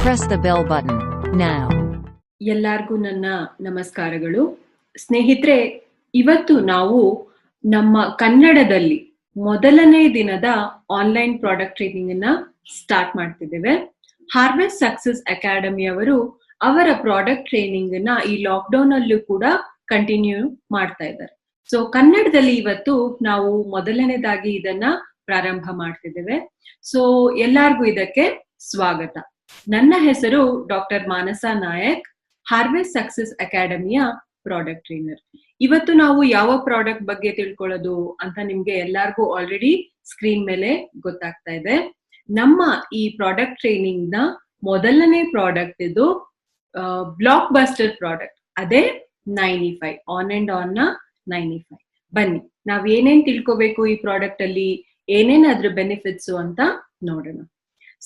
Press the bell button now. ಎಲ್ಲರಿಗೂ ನನ್ನ ನಮಸ್ಕಾರಗಳು. ಸ್ನೇಹಿತರೆ, ಇವತ್ತು ನಾವು ನಮ್ಮ ಕನ್ನಡದಲ್ಲಿ ಮೊದಲನೇ ದಿನದ ಆನ್ಲೈನ್ ಪ್ರಾಡಕ್ಟ್ ಟ್ರೈನಿಂಗ್ ಅನ್ನ ಸ್ಟಾರ್ಟ್ ಮಾಡ್ತಿದ್ದೇವೆ. ಹಾರ್ವೆಸ್ಟ್ ಸಕ್ಸಸ್ ಅಕಾಡೆಮಿ ಅವರು ಅವರ ಪ್ರಾಡಕ್ಟ್ ಟ್ರೈನಿಂಗ್ ಅನ್ನ ಈ ಲಾಕ್ಡೌನ್ ಅಲ್ಲೂ ಕೂಡ ಕಂಟಿನ್ಯೂ ಮಾಡ್ತಾ ಇದ್ದಾರೆ. ಸೊ ಕನ್ನಡದಲ್ಲಿ ಇವತ್ತು ನಾವು ಮೊದಲನೇದಾಗಿ ಇದನ್ನ ಪ್ರಾರಂಭ ಮಾಡ್ತಿದ್ದೇವೆ. ಸೊ ಎಲ್ಲರಿಗೂ ಇದಕ್ಕೆ ಸ್ವಾಗತ. ನನ್ನ ಹೆಸರು ಡಾಕ್ಟರ್ ಮಾನಸ ನಾಯಕ್, ಹಾರ್ವೆಸ್ಟ್ ಸಕ್ಸಸ್ ಅಕಾಡೆಮಿಯ ಪ್ರಾಡಕ್ಟ್ ಟ್ರೈನರ್. ಇವತ್ತು ನಾವು ಯಾವ ಪ್ರಾಡಕ್ಟ್ ಬಗ್ಗೆ ತಿಳ್ಕೊಳ್ಳೋದು ಅಂತ ನಿಮ್ಗೆ ಎಲ್ಲಾರ್ಗೂ ಆಲ್ರೆಡಿ ಸ್ಕ್ರೀನ್ ಮೇಲೆ ಗೊತ್ತಾಗ್ತಾ ಇದೆ. ನಮ್ಮ ಈ ಪ್ರಾಡಕ್ಟ್ ಟ್ರೈನಿಂಗ್ ನ ಮೊದಲನೇ ಪ್ರಾಡಕ್ಟ್ ಇದು ಬ್ಲಾಕ್ ಬಸ್ಟರ್ ಪ್ರಾಡಕ್ಟ್, ಅದೇ 95 ಆನ್ ಅಂಡ್ ಆನ್ ನ 95. ಬನ್ನಿ ನಾವ್ ಏನೇನ್ ತಿಳ್ಕೋಬೇಕು ಈ ಪ್ರಾಡಕ್ಟ್ ಅಲ್ಲಿ, ಏನೇನ್ ಅದ್ರ ಬೆನಿಫಿಟ್ಸ್ ಅಂತ ನೋಡೋಣ.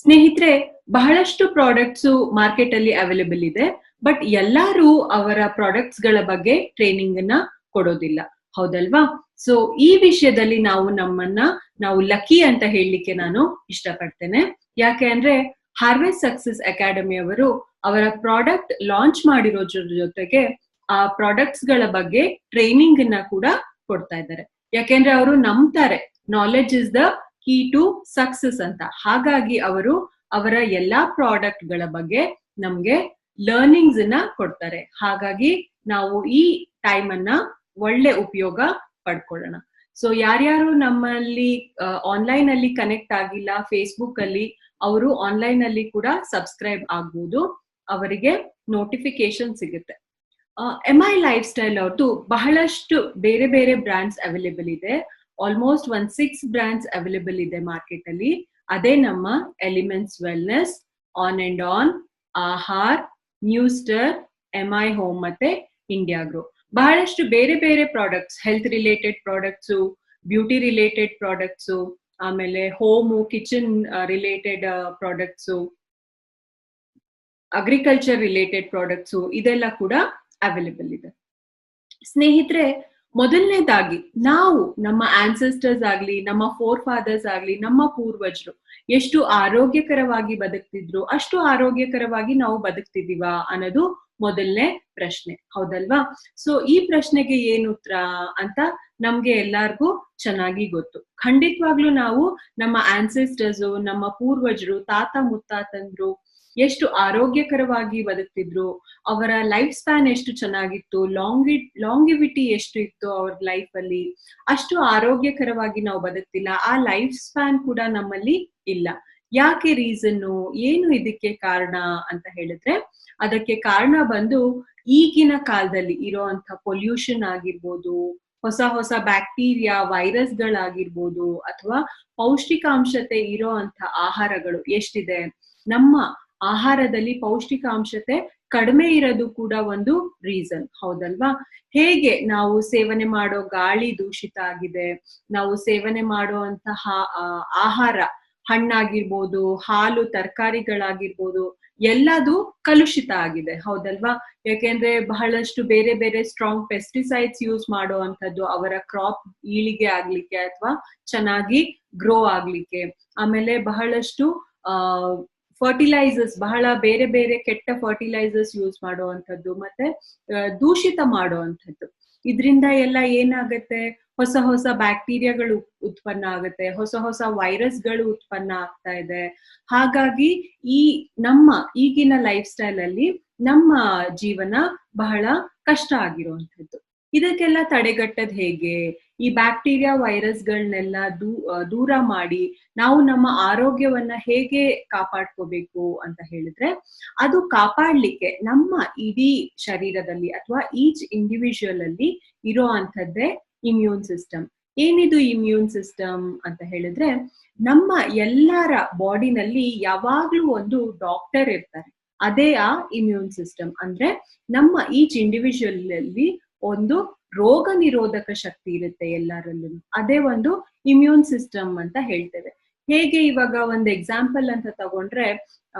ಸ್ನೇಹಿತರೆ, ಬಹಳಷ್ಟು ಪ್ರಾಡಕ್ಟ್ಸ್ ಮಾರ್ಕೆಟ್ ಅಲ್ಲಿ ಅವೈಲೇಬಲ್ ಇದೆ, ಬಟ್ ಎಲ್ಲರೂ ಅವರ ಪ್ರಾಡಕ್ಟ್ಸ್ ಗಳ ಬಗ್ಗೆ ಟ್ರೈನಿಂಗ್ ಅನ್ನ ಕೊಡೋದಿಲ್ಲ, ಹೌದಲ್ವಾ? ಸೊ ಈ ವಿಷಯದಲ್ಲಿ ನಾವು ಲಕ್ಕಿ ಅಂತ ಹೇಳಲಿಕ್ಕೆ ನಾನು ಇಷ್ಟಪಡ್ತೇನೆ. ಯಾಕೆ ಅಂದ್ರೆ ಹಾರ್ವೆಸ್ಟ್ ಸಕ್ಸಸ್ ಅಕಾಡೆಮಿ ಅವರು ಅವರ ಪ್ರಾಡಕ್ಟ್ ಲಾಂಚ್ ಮಾಡಿರೋ ಜೊತೆಗೆ ಆ ಪ್ರಾಡಕ್ಟ್ಸ್ ಗಳ ಬಗ್ಗೆ ಟ್ರೈನಿಂಗ್ ಅನ್ನ ಕೂಡ ಕೊಡ್ತಾ ಇದ್ದಾರೆ. ಯಾಕೆಂದ್ರೆ ಅವರು ನಂಬ್ತಾರೆ knowledge is the key to success ಅಂತ. ಹಾಗಾಗಿ ಅವರು ಅವರ ಎಲ್ಲಾ ಪ್ರಾಡಕ್ಟ್ ಗಳ ಬಗ್ಗೆ ನಮ್ಗೆ ಲರ್ನಿಂಗ್ಸ್ ಅನ್ನ ಕೊಡ್ತಾರೆ. ಹಾಗಾಗಿ ನಾವು ಈ ಟೈಮ್ ಅನ್ನ ಒಳ್ಳೆ ಉಪಯೋಗ ಪಡ್ಕೊಳ್ಳೋಣ. ಸೊ ಯಾರ್ಯಾರು ನಮ್ಮಲ್ಲಿ ಆನ್ಲೈನ್ ಅಲ್ಲಿ ಕನೆಕ್ಟ್ ಆಗಿಲ್ಲ ಫೇಸ್ಬುಕ್ ಅಲ್ಲಿ, ಅವರು ಆನ್ಲೈನ್ ಅಲ್ಲಿ ಕೂಡ ಸಬ್ಸ್ಕ್ರೈಬ್ ಆಗ್ಬೋದು, ಅವರಿಗೆ ನೋಟಿಫಿಕೇಶನ್ ಸಿಗುತ್ತೆ. MI ಲೈಫ್ ಸ್ಟೈಲ್ ಅವ್ರದ್ದು ಬಹಳಷ್ಟು ಬೇರೆ ಬೇರೆ ಬ್ರ್ಯಾಂಡ್ಸ್ ಅವೈಲೇಬಲ್ ಇದೆ. ಆಲ್ಮೋಸ್ಟ್ 6 ಬ್ರ್ಯಾಂಡ್ಸ್ ಅವೈಲೇಬಲ್ ಇದೆ ಮಾರ್ಕೆಟ್ ಅಲ್ಲಿ. ಅದೇ ನಮ್ಮ elements wellness, on and on, Aahar, ನ್ಯೂಸ್ಟರ್, MI ಹೋಮ್ ಮತ್ತೆ ಇಂಡಿಯಾ ಗ್ರೋ. ಬಹಳಷ್ಟು ಬೇರೆ ಬೇರೆ products, health related products, beauty related products, ಆಮೇಲೆ home kitchen related products, agriculture related products, ಇದೆಲ್ಲ ಕೂಡ ಅವೈಲೇಬಲ್ ಇದೆ. ಸ್ನೇಹಿತರೆ, ಮೊದಲನೇದಾಗಿ ನಾವು ನಮ್ಮ ಆನ್ಸೆಸ್ಟರ್ಸ್ ಆಗ್ಲಿ, ನಮ್ಮ ಫೋರ್ ಫಾದರ್ಸ್ ಆಗ್ಲಿ, ನಮ್ಮ ಪೂರ್ವಜರು ಎಷ್ಟು ಆರೋಗ್ಯಕರವಾಗಿ ಬದುಕ್ತಿದ್ರು, ಅಷ್ಟು ಆರೋಗ್ಯಕರವಾಗಿ ನಾವು ಬದುಕ್ತಿದೀವಾ ಅನ್ನೋದು ಮೊದಲನೇ ಪ್ರಶ್ನೆ, ಹೌದಲ್ವಾ? ಸೊ ಈ ಪ್ರಶ್ನೆಗೆ ಏನು ಉತ್ತರ ಅಂತ ನಮ್ಗೆ ಎಲ್ಲಾರ್ಗೂ ಚೆನ್ನಾಗಿ ಗೊತ್ತು. ಖಂಡಿತವಾಗ್ಲೂ ನಾವು ನಮ್ಮ ಆನ್ಸೆಸ್ಟರ್ಸ್, ನಮ್ಮ ಪೂರ್ವಜರು, ತಾತ ಮುತ್ತಾತಂದ್ರು ಎಷ್ಟು ಆರೋಗ್ಯಕರವಾಗಿ ಬದುಕ್ತಿದ್ರು, ಅವರ ಲೈಫ್ ಸ್ಪ್ಯಾನ್ ಎಷ್ಟು ಚೆನ್ನಾಗಿತ್ತು, ಲಾಂಗಿವಿಟಿ ಎಷ್ಟು ಇತ್ತು ಅವ್ರ ಲೈಫ್ ಅಲ್ಲಿ, ಅಷ್ಟು ಆರೋಗ್ಯಕರವಾಗಿ ನಾವು ಬದುಕ್ತಿಲ್ಲ. ಆ ಲೈಫ್ ಸ್ಪ್ಯಾನ್ ಕೂಡ ನಮ್ಮಲ್ಲಿ ಇಲ್ಲ. ಯಾಕೆ ರೀಸನ್ನು, ಏನು ಇದಕ್ಕೆ ಕಾರಣ ಅಂತ ಹೇಳಿದ್ರೆ, ಅದಕ್ಕೆ ಕಾರಣ ಬಂದು ಈಗಿನ ಕಾಲದಲ್ಲಿ ಇರೋಂಥ ಪೊಲ್ಯೂಷನ್ ಆಗಿರ್ಬೋದು, ಹೊಸ ಹೊಸ ಬ್ಯಾಕ್ಟೀರಿಯಾ ವೈರಸ್ಗಳಾಗಿರ್ಬೋದು, ಅಥವಾ ಪೌಷ್ಟಿಕಾಂಶತೆ ಇರೋ ಅಂತ ಆಹಾರಗಳು ಎಷ್ಟಿದೆ, ನಮ್ಮ ಆಹಾರದಲ್ಲಿ ಪೌಷ್ಟಿಕಾಂಶತೆ ಕಡಿಮೆ ಇರೋದು ಕೂಡ ಒಂದು ರೀಸನ್, ಹೌದಲ್ವಾ? ಹೇಗೆ ನಾವು ಸೇವನೆ ಮಾಡೋ ಗಾಳಿ ದೂಷಿತ ಆಗಿದೆ, ನಾವು ಸೇವನೆ ಮಾಡುವಂತಹ ಆಹಾರ, ಹಣ್ಣಾಗಿರ್ಬೋದು, ಹಾಲು, ತರಕಾರಿಗಳಾಗಿರ್ಬೋದು, ಎಲ್ಲದು ಕಲುಷಿತ ಆಗಿದೆ, ಹೌದಲ್ವಾ? ಯಾಕೆಂದ್ರೆ ಬಹಳಷ್ಟು ಬೇರೆ ಬೇರೆ ಸ್ಟ್ರಾಂಗ್ ಪೆಸ್ಟಿಸೈಡ್ಸ್ ಯೂಸ್ ಮಾಡುವಂಥದ್ದು ಅವರ ಕ್ರಾಪ್ ಈಳಿಗೆ ಆಗ್ಲಿಕ್ಕೆ ಅಥವಾ ಚೆನ್ನಾಗಿ ಗ್ರೋ ಆಗ್ಲಿಕ್ಕೆ. ಆಮೇಲೆ ಬಹಳಷ್ಟು ಫರ್ಟಿಲೈಸರ್ಸ್, ಬಹಳ ಬೇರೆ ಬೇರೆ ಕೆಟ್ಟ ಫರ್ಟಿಲೈಸರ್ಸ್ ಯೂಸ್ ಮಾಡುವಂಥದ್ದು, ಮತ್ತೆ ದೂಷಿತ ಮಾಡುವಂಥದ್ದು. ಇದರಿಂದ ಎಲ್ಲ ಏನಾಗತ್ತೆ, ಹೊಸ ಹೊಸ ಬ್ಯಾಕ್ಟೀರಿಯಾಗಳು ಉತ್ಪನ್ನ ಆಗುತ್ತೆ, ಹೊಸ ಹೊಸ ವೈರಸ್ಗಳು ಉತ್ಪನ್ನ ಆಗ್ತಾ ಇದೆ. ಹಾಗಾಗಿ ಈ ನಮ್ಮ ಈಗಿನ ಲೈಫ್ ಸ್ಟೈಲ್ ಅಲ್ಲಿ ನಮ್ಮ ಜೀವನ ಬಹಳ ಕಷ್ಟ ಆಗಿರುವಂಥದ್ದು. ಇದಕ್ಕೆಲ್ಲ ತಡೆಗಟ್ಟದ್ ಹೇಗೆ, ಈ ಬ್ಯಾಕ್ಟೀರಿಯಾ ವೈರಸ್ಗಳನ್ನೆಲ್ಲ ದೂರ ಮಾಡಿ ನಾವು ನಮ್ಮ ಆರೋಗ್ಯವನ್ನ ಹೇಗೆ ಕಾಪಾಡ್ಕೋಬೇಕು ಅಂತ ಹೇಳಿದ್ರೆ, ಅದು ಕಾಪಾಡ್ಲಿಕ್ಕೆ ನಮ್ಮ ಇಡೀ ಶರೀರದಲ್ಲಿ ಅಥವಾ ಈಚ್ ಇಂಡಿವಿಜುವಲ್ ಅಲ್ಲಿ ಇರೋ ಅಂಥದ್ದೇ ಇಮ್ಯೂನ್ ಸಿಸ್ಟಮ್. ಏನಿದು ಇಮ್ಯೂನ್ ಸಿಸ್ಟಮ್ ಅಂತ ಹೇಳಿದ್ರೆ, ನಮ್ಮ ಎಲ್ಲರ ಬಾಡಿನಲ್ಲಿ ಯಾವಾಗ್ಲೂ ಒಂದು ಡಾಕ್ಟರ್ ಇರ್ತಾರೆ, ಅದೇ ಆ ಇಮ್ಯೂನ್ ಸಿಸ್ಟಮ್. ಅಂದ್ರೆ ನಮ್ಮ ಈಚ್ ಇಂಡಿವಿಜುವಲ್ ಅಲ್ಲಿ ಒಂದು ರೋಗ ನಿರೋಧಕ ಶಕ್ತಿ ಇರುತ್ತೆ ಎಲ್ಲರಲ್ಲೂ, ಅದೇ ಒಂದು ಇಮ್ಯೂನ್ ಸಿಸ್ಟಮ್ ಅಂತ ಹೇಳ್ತೇವೆ. ಹೇಗೆ ಇವಾಗ ಒಂದು ಎಕ್ಸಾಂಪಲ್ ಅಂತ ತಗೊಂಡ್ರೆ,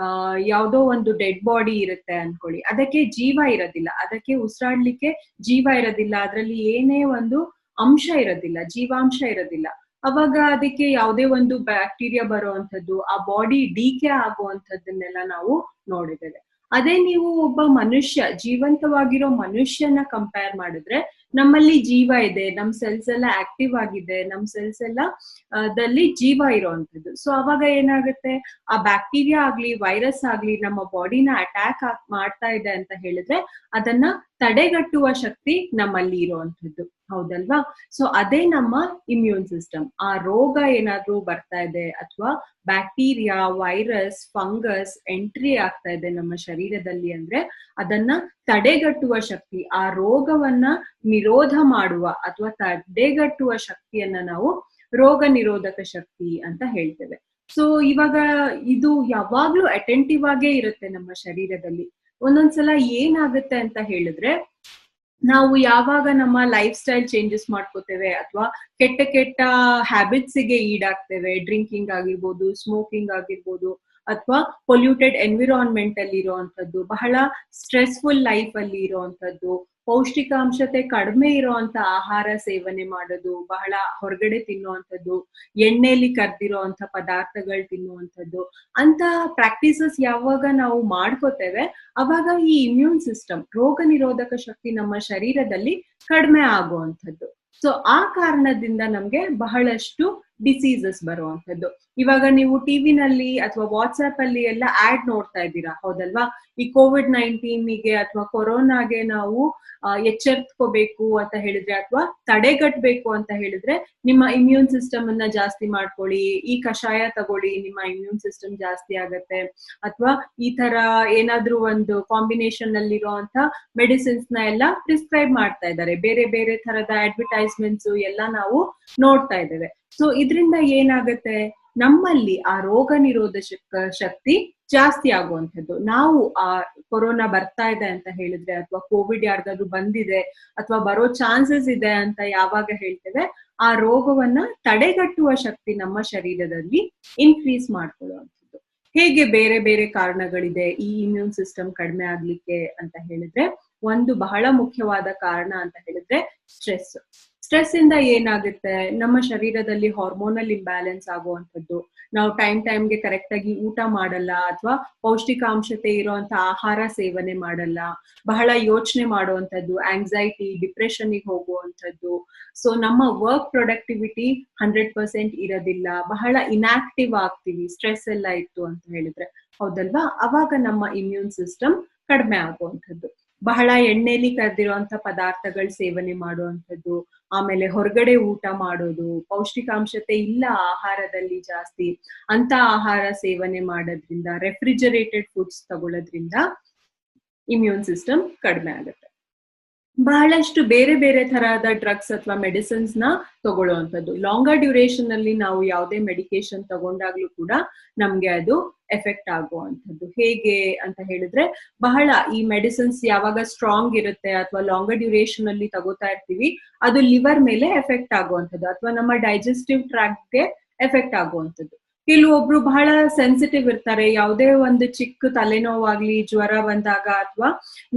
ಯಾವ್ದೋ ಒಂದು ಡೆಡ್ ಬಾಡಿ ಇರುತ್ತೆ ಅನ್ಕೊಳ್ಳಿ, ಅದಕ್ಕೆ ಜೀವ ಇರೋದಿಲ್ಲ, ಅದಕ್ಕೆ ಉಸಿರಾಡ್ಲಿಕ್ಕೆ ಜೀವ ಇರೋದಿಲ್ಲ, ಅದ್ರಲ್ಲಿ ಏನೇ ಒಂದು ಅಂಶ ಇರೋದಿಲ್ಲ, ಜೀವಾಂಶ ಇರೋದಿಲ್ಲ. ಅವಾಗ ಅದಕ್ಕೆ ಯಾವುದೇ ಒಂದು ಬ್ಯಾಕ್ಟೀರಿಯಾ ಬರುವಂತದ್ದು, ಆ ಬಾಡಿ ಡಿಕೆ ಆಗುವಂತದ್ದನ್ನೆಲ್ಲ ನಾವು ನೋಡಿದ್ದೇವೆ. ಅದೇ ನೀವು ಒಬ್ಬ ಮನುಷ್ಯ, ಜೀವಂತವಾಗಿರೋ ಮನುಷ್ಯನ ಕಂಪೇರ್ ಮಾಡಿದ್ರೆ ನಮ್ಮಲ್ಲಿ ಜೀವ ಇದೆ, ನಮ್ ಸೆಲ್ಸ್ ಎಲ್ಲ ಆಕ್ಟಿವ್ ಆಗಿದೆ, ನಮ್ ಸೆಲ್ಸ್ ಎಲ್ಲ ದಲ್ಲಿ ಜೀವ ಇರೋವಂಥದ್ದು. ಸೊ ಅವಾಗ ಏನಾಗುತ್ತೆ, ಆ ಬ್ಯಾಕ್ಟೀರಿಯಾ ಆಗ್ಲಿ ವೈರಸ್ ಆಗ್ಲಿ ನಮ್ಮ ಬಾಡಿನ ಅಟ್ಯಾಕ್ ಮಾಡ್ತಾ ಇದೆ ಅಂತ ಹೇಳಿದ್ರೆ ಅದನ್ನ ತಡೆಗಟ್ಟುವ ಶಕ್ತಿ ನಮ್ಮಲ್ಲಿ ಇರುವಂತದ್ದು, ಹೌದಲ್ವಾ? ಸೊ ಅದೇ ನಮ್ಮ ಇಮ್ಯೂನ್ ಸಿಸ್ಟಮ್. ಆ ರೋಗ ಏನಾದ್ರೂ ಬರ್ತಾ ಇದೆ ಅಥವಾ ಬ್ಯಾಕ್ಟೀರಿಯಾ, ವೈರಸ್, ಫಂಗಸ್ ಎಂಟ್ರಿ ಆಗ್ತಾ ಇದೆ ನಮ್ಮ ಶರೀರದಲ್ಲಿ ಅಂದ್ರೆ ಅದನ್ನ ತಡೆಗಟ್ಟುವ ಶಕ್ತಿ, ಆ ರೋಗವನ್ನ ನಿರೋಧ ಮಾಡುವ ಅಥವಾ ತಡೆಗಟ್ಟುವ ಶಕ್ತಿಯನ್ನ ನಾವು ರೋಗ ನಿರೋಧಕ ಶಕ್ತಿ ಅಂತ ಹೇಳ್ತೇವೆ. ಸೊ ಇವಾಗ ಇದು ಯಾವಾಗ್ಲೂ ಅಟೆಂಟಿವ್ ಆಗೇ ಇರುತ್ತೆ ನಮ್ಮ ಶರೀರದಲ್ಲಿ. ಒಂದೊಂದ್ಸಲ ಏನಾಗುತ್ತೆ ಅಂತ ಹೇಳಿದ್ರೆ, ನಾವು ಯಾವಾಗ ನಮ್ಮ ಲೈಫ್ ಸ್ಟೈಲ್ ಚೇಂಜಸ್ ಮಾಡ್ಕೋತೇವೆ ಅಥವಾ ಕೆಟ್ಟ ಕೆಟ್ಟ ಹ್ಯಾಬಿಟ್ಸ್ ಗೆ ಈಡಾಗ್ತೇವೆ, ಡ್ರಿಂಕಿಂಗ್ ಆಗಿರ್ಬೋದು, ಸ್ಮೋಕಿಂಗ್ ಆಗಿರ್ಬೋದು, ಅಥವಾ ಪೊಲ್ಯೂಟೆಡ್ ಎನ್ವಿರಾನ್ಮೆಂಟ್ ಅಲ್ಲಿ ಇರುವಂತದ್ದು, ಬಹಳ ಸ್ಟ್ರೆಸ್ಫುಲ್ ಲೈಫ್ ಅಲ್ಲಿ ಇರುವಂತದ್ದು, ಪೌಷ್ಟಿಕಾಂಶತೆ ಕಡಿಮೆ ಇರುವಂತ ಆಹಾರ ಸೇವನೆ ಮಾಡೋದು, ಬಹಳ ಹೊರಗಡೆ ತಿನ್ನುವಂಥದ್ದು, ಎಣ್ಣೆಯಲ್ಲಿ ಕರ್ದಿರುವಂತ ಪದಾರ್ಥಗಳು ತಿನ್ನುವಂಥದ್ದು ಅಂತ ಪ್ರಾಕ್ಟೀಸಸ್ ಯಾವಾಗ ನಾವು ಮಾಡ್ಕೋತೇವೆ ಅವಾಗ ಈ ಇಮ್ಯೂನ್ ಸಿಸ್ಟಮ್, ರೋಗ ನಿರೋಧಕ ಶಕ್ತಿ ನಮ್ಮ ಶರೀರದಲ್ಲಿ ಕಡಿಮೆ ಆಗುವಂಥದ್ದು. ಸೊ ಆ ಕಾರಣದಿಂದ ನಮ್ಗೆ ಬಹಳಷ್ಟು ಡಿಸೀಸಸ್ ಬರುವಂಥದ್ದು. ಇವಾಗ ನೀವು ಟಿವಿನಲ್ಲಿ ಅಥವಾ ವಾಟ್ಸ್ಆಪ್ ಅಲ್ಲಿ ಎಲ್ಲ ಆಡ್ ನೋಡ್ತಾ ಇದ್ದೀರಾ, ಹೌದಲ್ವಾ? ಈ COVID-19ಗೆ ಅಥವಾ ಕೊರೋನಾಗೆ ನಾವು ಎಚ್ಚೆತ್ಕೋಬೇಕು ಅಂತ ಹೇಳಿದ್ರೆ ಅಥವಾ ತಡೆಗಟ್ಟಬೇಕು ಅಂತ ಹೇಳಿದ್ರೆ ನಿಮ್ಮ ಇಮ್ಯೂನ್ ಸಿಸ್ಟಮ್ ಅನ್ನ ಜಾಸ್ತಿ ಮಾಡ್ಕೊಳ್ಳಿ, ಈ ಕಷಾಯ ತಗೊಳ್ಳಿ, ನಿಮ್ಮ ಇಮ್ಯೂನ್ ಸಿಸ್ಟಮ್ ಜಾಸ್ತಿ ಆಗತ್ತೆ, ಅಥವಾ ಈ ತರ ಏನಾದ್ರೂ ಒಂದು ಕಾಂಬಿನೇಷನ್ ಅಲ್ಲಿರುವಂತ ಮೆಡಿಸಿನ್ಸ್ ನ ಎಲ್ಲ ಪ್ರಿಸ್ಕ್ರೈಬ್ ಮಾಡ್ತಾ ಇದ್ದಾರೆ. ಬೇರೆ ಬೇರೆ ತರದ ಅಡ್ವರ್ಟೈಸ್ಮೆಂಟ್ಸ್ ಎಲ್ಲ ನಾವು ನೋಡ್ತಾ ಇದ್ದೇವೆ. ಸೊ ಇದರಿಂದ ಏನಾಗುತ್ತೆ, ನಮ್ಮಲ್ಲಿ ಆ ರೋಗ ನಿರೋಧಕ ಶಕ್ತಿ ಜಾಸ್ತಿ ಆಗುವಂಥದ್ದು. ನಾವು ಆ ಕೊರೋನಾ ಬರ್ತಾ ಇದೆ ಅಂತ ಹೇಳಿದ್ರೆ ಅಥವಾ ಕೋವಿಡ್ ಯಾರಿಗಾದ್ರೂ ಬಂದಿದೆ ಅಥವಾ ಬರೋ ಚಾನ್ಸಸ್ ಇದೆ ಅಂತ ಯಾವಾಗ ಹೇಳ್ತೇವೆ, ಆ ರೋಗವನ್ನ ತಡೆಗಟ್ಟುವ ಶಕ್ತಿ ನಮ್ಮ ಶರೀರದಲ್ಲಿ ಇನ್ಕ್ರೀಸ್ ಮಾಡ್ಕೊಳ್ಳುವಂಥದ್ದು. ಹೇಗೆ ಬೇರೆ ಬೇರೆ ಕಾರಣಗಳಿದೆ ಈ ಇಮ್ಯೂನ್ ಸಿಸ್ಟಮ್ ಕಡಿಮೆ ಆಗ್ಲಿಕ್ಕೆ ಅಂತ ಹೇಳಿದ್ರೆ, ಒಂದು ಬಹಳ ಮುಖ್ಯವಾದ ಕಾರಣ ಅಂತ ಹೇಳಿದ್ರೆ ಸ್ಟ್ರೆಸ್. ಸ್ಟ್ರೆಸ್ ಇಂದ ಏನಾಗುತ್ತೆ, ನಮ್ಮ ಶರೀರದಲ್ಲಿ ಹಾರ್ಮೋನಲ್ ಇಂಬ್ಯಾಲೆನ್ಸ್ ಆಗುವಂಥದ್ದು, ನಾವು ಟೈಮ್ಗೆ ಕರೆಕ್ಟ್ ಆಗಿ ಊಟ ಮಾಡಲ್ಲ ಅಥವಾ ಪೌಷ್ಟಿಕಾಂಶತೆ ಇರುವಂತ ಆಹಾರ ಸೇವನೆ ಮಾಡಲ್ಲ, ಬಹಳ ಯೋಚನೆ ಮಾಡುವಂಥದ್ದು, ಆಂಗ್ಸೈಟಿ, ಡಿಪ್ರೆಷನ್ಗೆ ಹೋಗುವಂಥದ್ದು. ಸೊ ನಮ್ಮ ವರ್ಕ್ ಪ್ರೊಡಕ್ಟಿವಿಟಿ 100% ಇರೋದಿಲ್ಲ, ಬಹಳ ಇನ್ಆಕ್ಟಿವ್ ಆಗ್ತೀವಿ ಸ್ಟ್ರೆಸ್ ಎಲ್ಲ ಇತ್ತು ಅಂತ ಹೇಳಿದ್ರೆ, ಹೌದಲ್ವಾ? ಅವಾಗ ನಮ್ಮ ಇಮ್ಯೂನ್ ಸಿಸ್ಟಮ್ ಕಡಿಮೆ ಆಗುವಂಥದ್ದು. ಬಹಳ ಎಣ್ಣೆಲಿ ಕರೆದಿರುವಂತ ಪದಾರ್ಥಗಳು ಸೇವನೆ ಮಾಡುವಂಥದ್ದು, ಆಮೇಲೆ ಹೊರಗಡೆ ಊಟ ಮಾಡೋದು, ಪೌಷ್ಟಿಕಾಂಶತೆ ಇಲ್ಲ ಆಹಾರದಲ್ಲಿ ಜಾಸ್ತಿ ಅಂತ ಆಹಾರ ಸೇವನೆ ಮಾಡೋದ್ರಿಂದ, ರೆಫ್ರಿಜರೇಟೆಡ್ ಫುಡ್ಸ್ ತಗೊಳ್ಳೋದ್ರಿಂದ ಇಮ್ಯೂನ್ ಸಿಸ್ಟಮ್ ಕಡಿಮೆ ಆಗುತ್ತೆ. ಬಹಳಷ್ಟು ಬೇರೆ ಬೇರೆ ತರಹದ ಡ್ರಗ್ಸ್ ಅಥವಾ ಮೆಡಿಸಿನ್ಸ್ ನ ತಗೊಳ್ಳುವಂಥದ್ದು, ಲಾಂಗರ್ ಡ್ಯೂರೇಷನ್ ಅಲ್ಲಿ ನಾವು ಯಾವುದೇ ಮೆಡಿಕೇಶನ್ ತಗೊಂಡಾಗ್ಲೂ ಕೂಡ ನಮ್ಗೆ ಅದು ಎಫೆಕ್ಟ್ ಆಗುವಂಥದ್ದು. ಹೇಗೆ ಅಂತ ಹೇಳಿದ್ರೆ, ಬಹಳ ಈ ಮೆಡಿಸಿನ್ಸ್ ಯಾವಾಗ ಸ್ಟ್ರಾಂಗ್ ಇರುತ್ತೆ ಅಥವಾ ಲಾಂಗರ್ ಡ್ಯೂರೇಷನ್ ಅಲ್ಲಿ ತಗೋತಾ ಇರ್ತೀವಿ, ಅದು ಲಿವರ್ ಮೇಲೆ ಎಫೆಕ್ಟ್ ಆಗುವಂಥದ್ದು ಅಥವಾ ನಮ್ಮ ಡೈಜೆಸ್ಟಿವ್ ಟ್ರ್ಯಾಕ್ಟ್ಗೆ ಎಫೆಕ್ಟ್ ಆಗುವಂಥದ್ದು. ಕೆಲವೊಬ್ರು ಬಹಳ ಸೆನ್ಸಿಟಿವ್ ಇರ್ತಾರೆ, ಯಾವುದೇ ಒಂದು ಚಿಕ್ಕ ತಲೆನೋವಾಗ್ಲಿ, ಜ್ವರ ಬಂದಾಗ ಅಥವಾ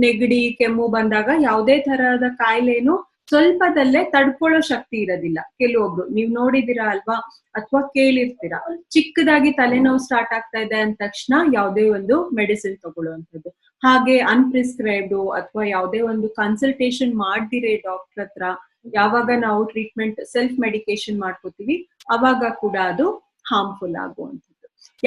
ನೆಗಡಿ, ಕೆಮ್ಮು ಬಂದಾಗ ಯಾವುದೇ ತರಹದ ಕಾಯಿಲೆನು ಸ್ವಲ್ಪದಲ್ಲೇ ತಡ್ಕೊಳ್ಳೋ ಶಕ್ತಿ ಇರೋದಿಲ್ಲ ಕೆಲವೊಬ್ರು. ನೀವ್ ನೋಡಿದಿರಾ ಅಲ್ವಾ, ಅಥವಾ ಕೇಳಿರ್ತೀರಾ, ಚಿಕ್ಕದಾಗಿ ತಲೆನೋವು ಸ್ಟಾರ್ಟ್ ಆಗ್ತಾ ಇದೆ ಅಂದ ತಕ್ಷಣ ಯಾವುದೇ ಒಂದು ಮೆಡಿಸಿನ್ ತಗೊಳ್ಳುವಂಥದ್ದು. ಹಾಗೆ ಅನ್ಪ್ರಿಸ್ಕ್ರೈಬ್ಡ್ ಅಥವಾ ಯಾವುದೇ ಒಂದು ಕನ್ಸಲ್ಟೇಷನ್ ಮಾಡ್ದಿರೇ ಡಾಕ್ಟರ್ ಹತ್ರ ಯಾವಾಗ ನಾವು ಟ್ರೀಟ್ಮೆಂಟ್ ಸೆಲ್ಫ್ ಮೆಡಿಕೇಶನ್ ಮಾಡ್ಕೋತೀವಿ ಅವಾಗ ಕೂಡ ಅದು ಹಾರ್ಮ್ಫುಲ್ ಆಗುವಂಥದ್ದು.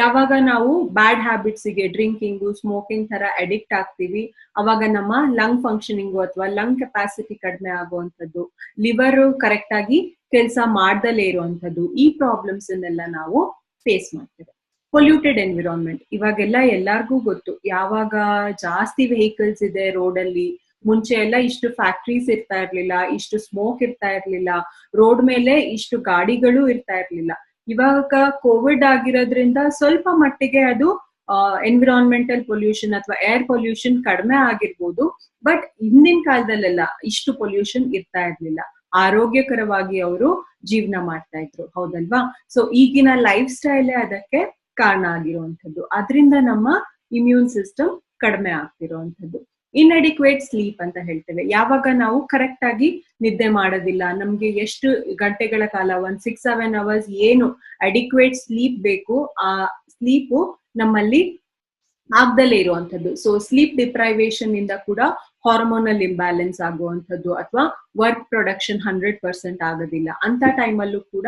ಯಾವಾಗ ನಾವು ಬ್ಯಾಡ್ ಹ್ಯಾಬಿಟ್ಸ್ ಗೆ, ಡ್ರಿಂಕಿಂಗು, ಸ್ಮೋಕಿಂಗ್ ತರ ಅಡಿಕ್ಟ್ ಆಗ್ತೀವಿ, ಅವಾಗ ನಮ್ಮ ಲಂಗ್ ಫಂಕ್ಷನಿಂಗು ಅಥವಾ ಲಂಗ್ ಕೆಪಾಸಿಟಿ ಕಡಿಮೆ ಆಗುವಂಥದ್ದು, ಲಿವರ್ ಕರೆಕ್ಟ್ ಆಗಿ ಕೆಲಸ ಮಾಡ್ದಲೇ ಇರುವಂಥದ್ದು, ಈ ಪ್ರಾಬ್ಲಮ್ಸ್ ಅನ್ನೆಲ್ಲ ನಾವು ಫೇಸ್ ಮಾಡ್ತೇವೆ. ಪೊಲ್ಯೂಟೆಡ್ ಎನ್ವಿರಾನ್ಮೆಂಟ್ ಇವಾಗೆಲ್ಲ ಎಲ್ಲಾರ್ಗೂ ಗೊತ್ತು. ಯಾವಾಗ ಜಾಸ್ತಿ ವೆಹಿಕಲ್ಸ್ ಇದೆ ರೋಡ್ ಅಲ್ಲಿ, ಮುಂಚೆ ಎಲ್ಲ ಇಷ್ಟು ಫ್ಯಾಕ್ಟ್ರೀಸ್ ಇರ್ತಾ ಇರ್ಲಿಲ್ಲ, ಇಷ್ಟು ಸ್ಮೋಕ್ ಇರ್ತಾ ಇರ್ಲಿಲ್ಲ, ರೋಡ್ ಮೇಲೆ ಇಷ್ಟು ಗಾಡಿಗಳು ಇರ್ತಾ ಇರ್ಲಿಲ್ಲ. ಇವಾಗ ಕೋವಿಡ್ ಆಗಿರೋದ್ರಿಂದ ಸ್ವಲ್ಪ ಮಟ್ಟಿಗೆ ಅದು ಎನ್ವಿರಾನ್ಮೆಂಟಲ್ ಪೊಲ್ಯೂಷನ್ ಅಥವಾ ಏರ್ ಪೊಲ್ಯೂಷನ್ ಕಡಿಮೆ ಆಗಿರ್ಬೋದು. ಬಟ್ ಹಿಂದಿನ ಕಾಲದಲ್ಲೆಲ್ಲ ಇಷ್ಟು ಪೊಲ್ಯೂಷನ್ ಇರ್ತಾ ಇರ್ಲಿಲ್ಲ, ಆರೋಗ್ಯಕರವಾಗಿ ಅವರು ಜೀವನ ಮಾಡ್ತಾ ಇದ್ರು, ಹೌದಲ್ವಾ? ಸೊ ಈಗಿನ ಲೈಫ್ ಸ್ಟೈಲೇ ಅದಕ್ಕೆ ಕಾರಣ ಆಗಿರುವಂಥದ್ದು. ಅದರಿಂದ ನಮ್ಮ ಇಮ್ಯೂನ್ ಸಿಸ್ಟಮ್ ಕಡಿಮೆ ಆಗ್ತಿರುವಂಥದ್ದು. ಇನ್ಅಡಿಕ್ವೇಟ್ ಸ್ಲೀಪ್ ಅಂತ ಹೇಳ್ತೇವೆ. ಯಾವಾಗ ನಾವು ಕರೆಕ್ಟ್ ಆಗಿ ನಿದ್ದೆ ಮಾಡೋದಿಲ್ಲ, ನಮ್ಗೆ ಎಷ್ಟು ಗಂಟೆಗಳ ಕಾಲ 6-7 ಅವರ್ಸ್ ಏನು ಅಡಿಕ್ವೇಟ್ ಸ್ಲೀಪ್ ಬೇಕು, ಆ ಸ್ಲೀಪು ನಮ್ಮಲ್ಲಿ ಆಗ್ದಲೇ ಇರುವಂತದ್ದು. ಸೊ ಸ್ಲೀಪ್ ಡಿಪ್ರೈವೇಶನ್ ಇಂದ ಕೂಡ ಹಾರ್ಮೋನಲ್ ಇಂಬ್ಯಾಲೆನ್ಸ್ ಆಗುವಂಥದ್ದು ಅಥವಾ ವರ್ಕ್ ಪ್ರೊಡಕ್ಷನ್ 100% ಆಗೋದಿಲ್ಲ. ಅಂತ ಟೈಮಲ್ಲೂ ಕೂಡ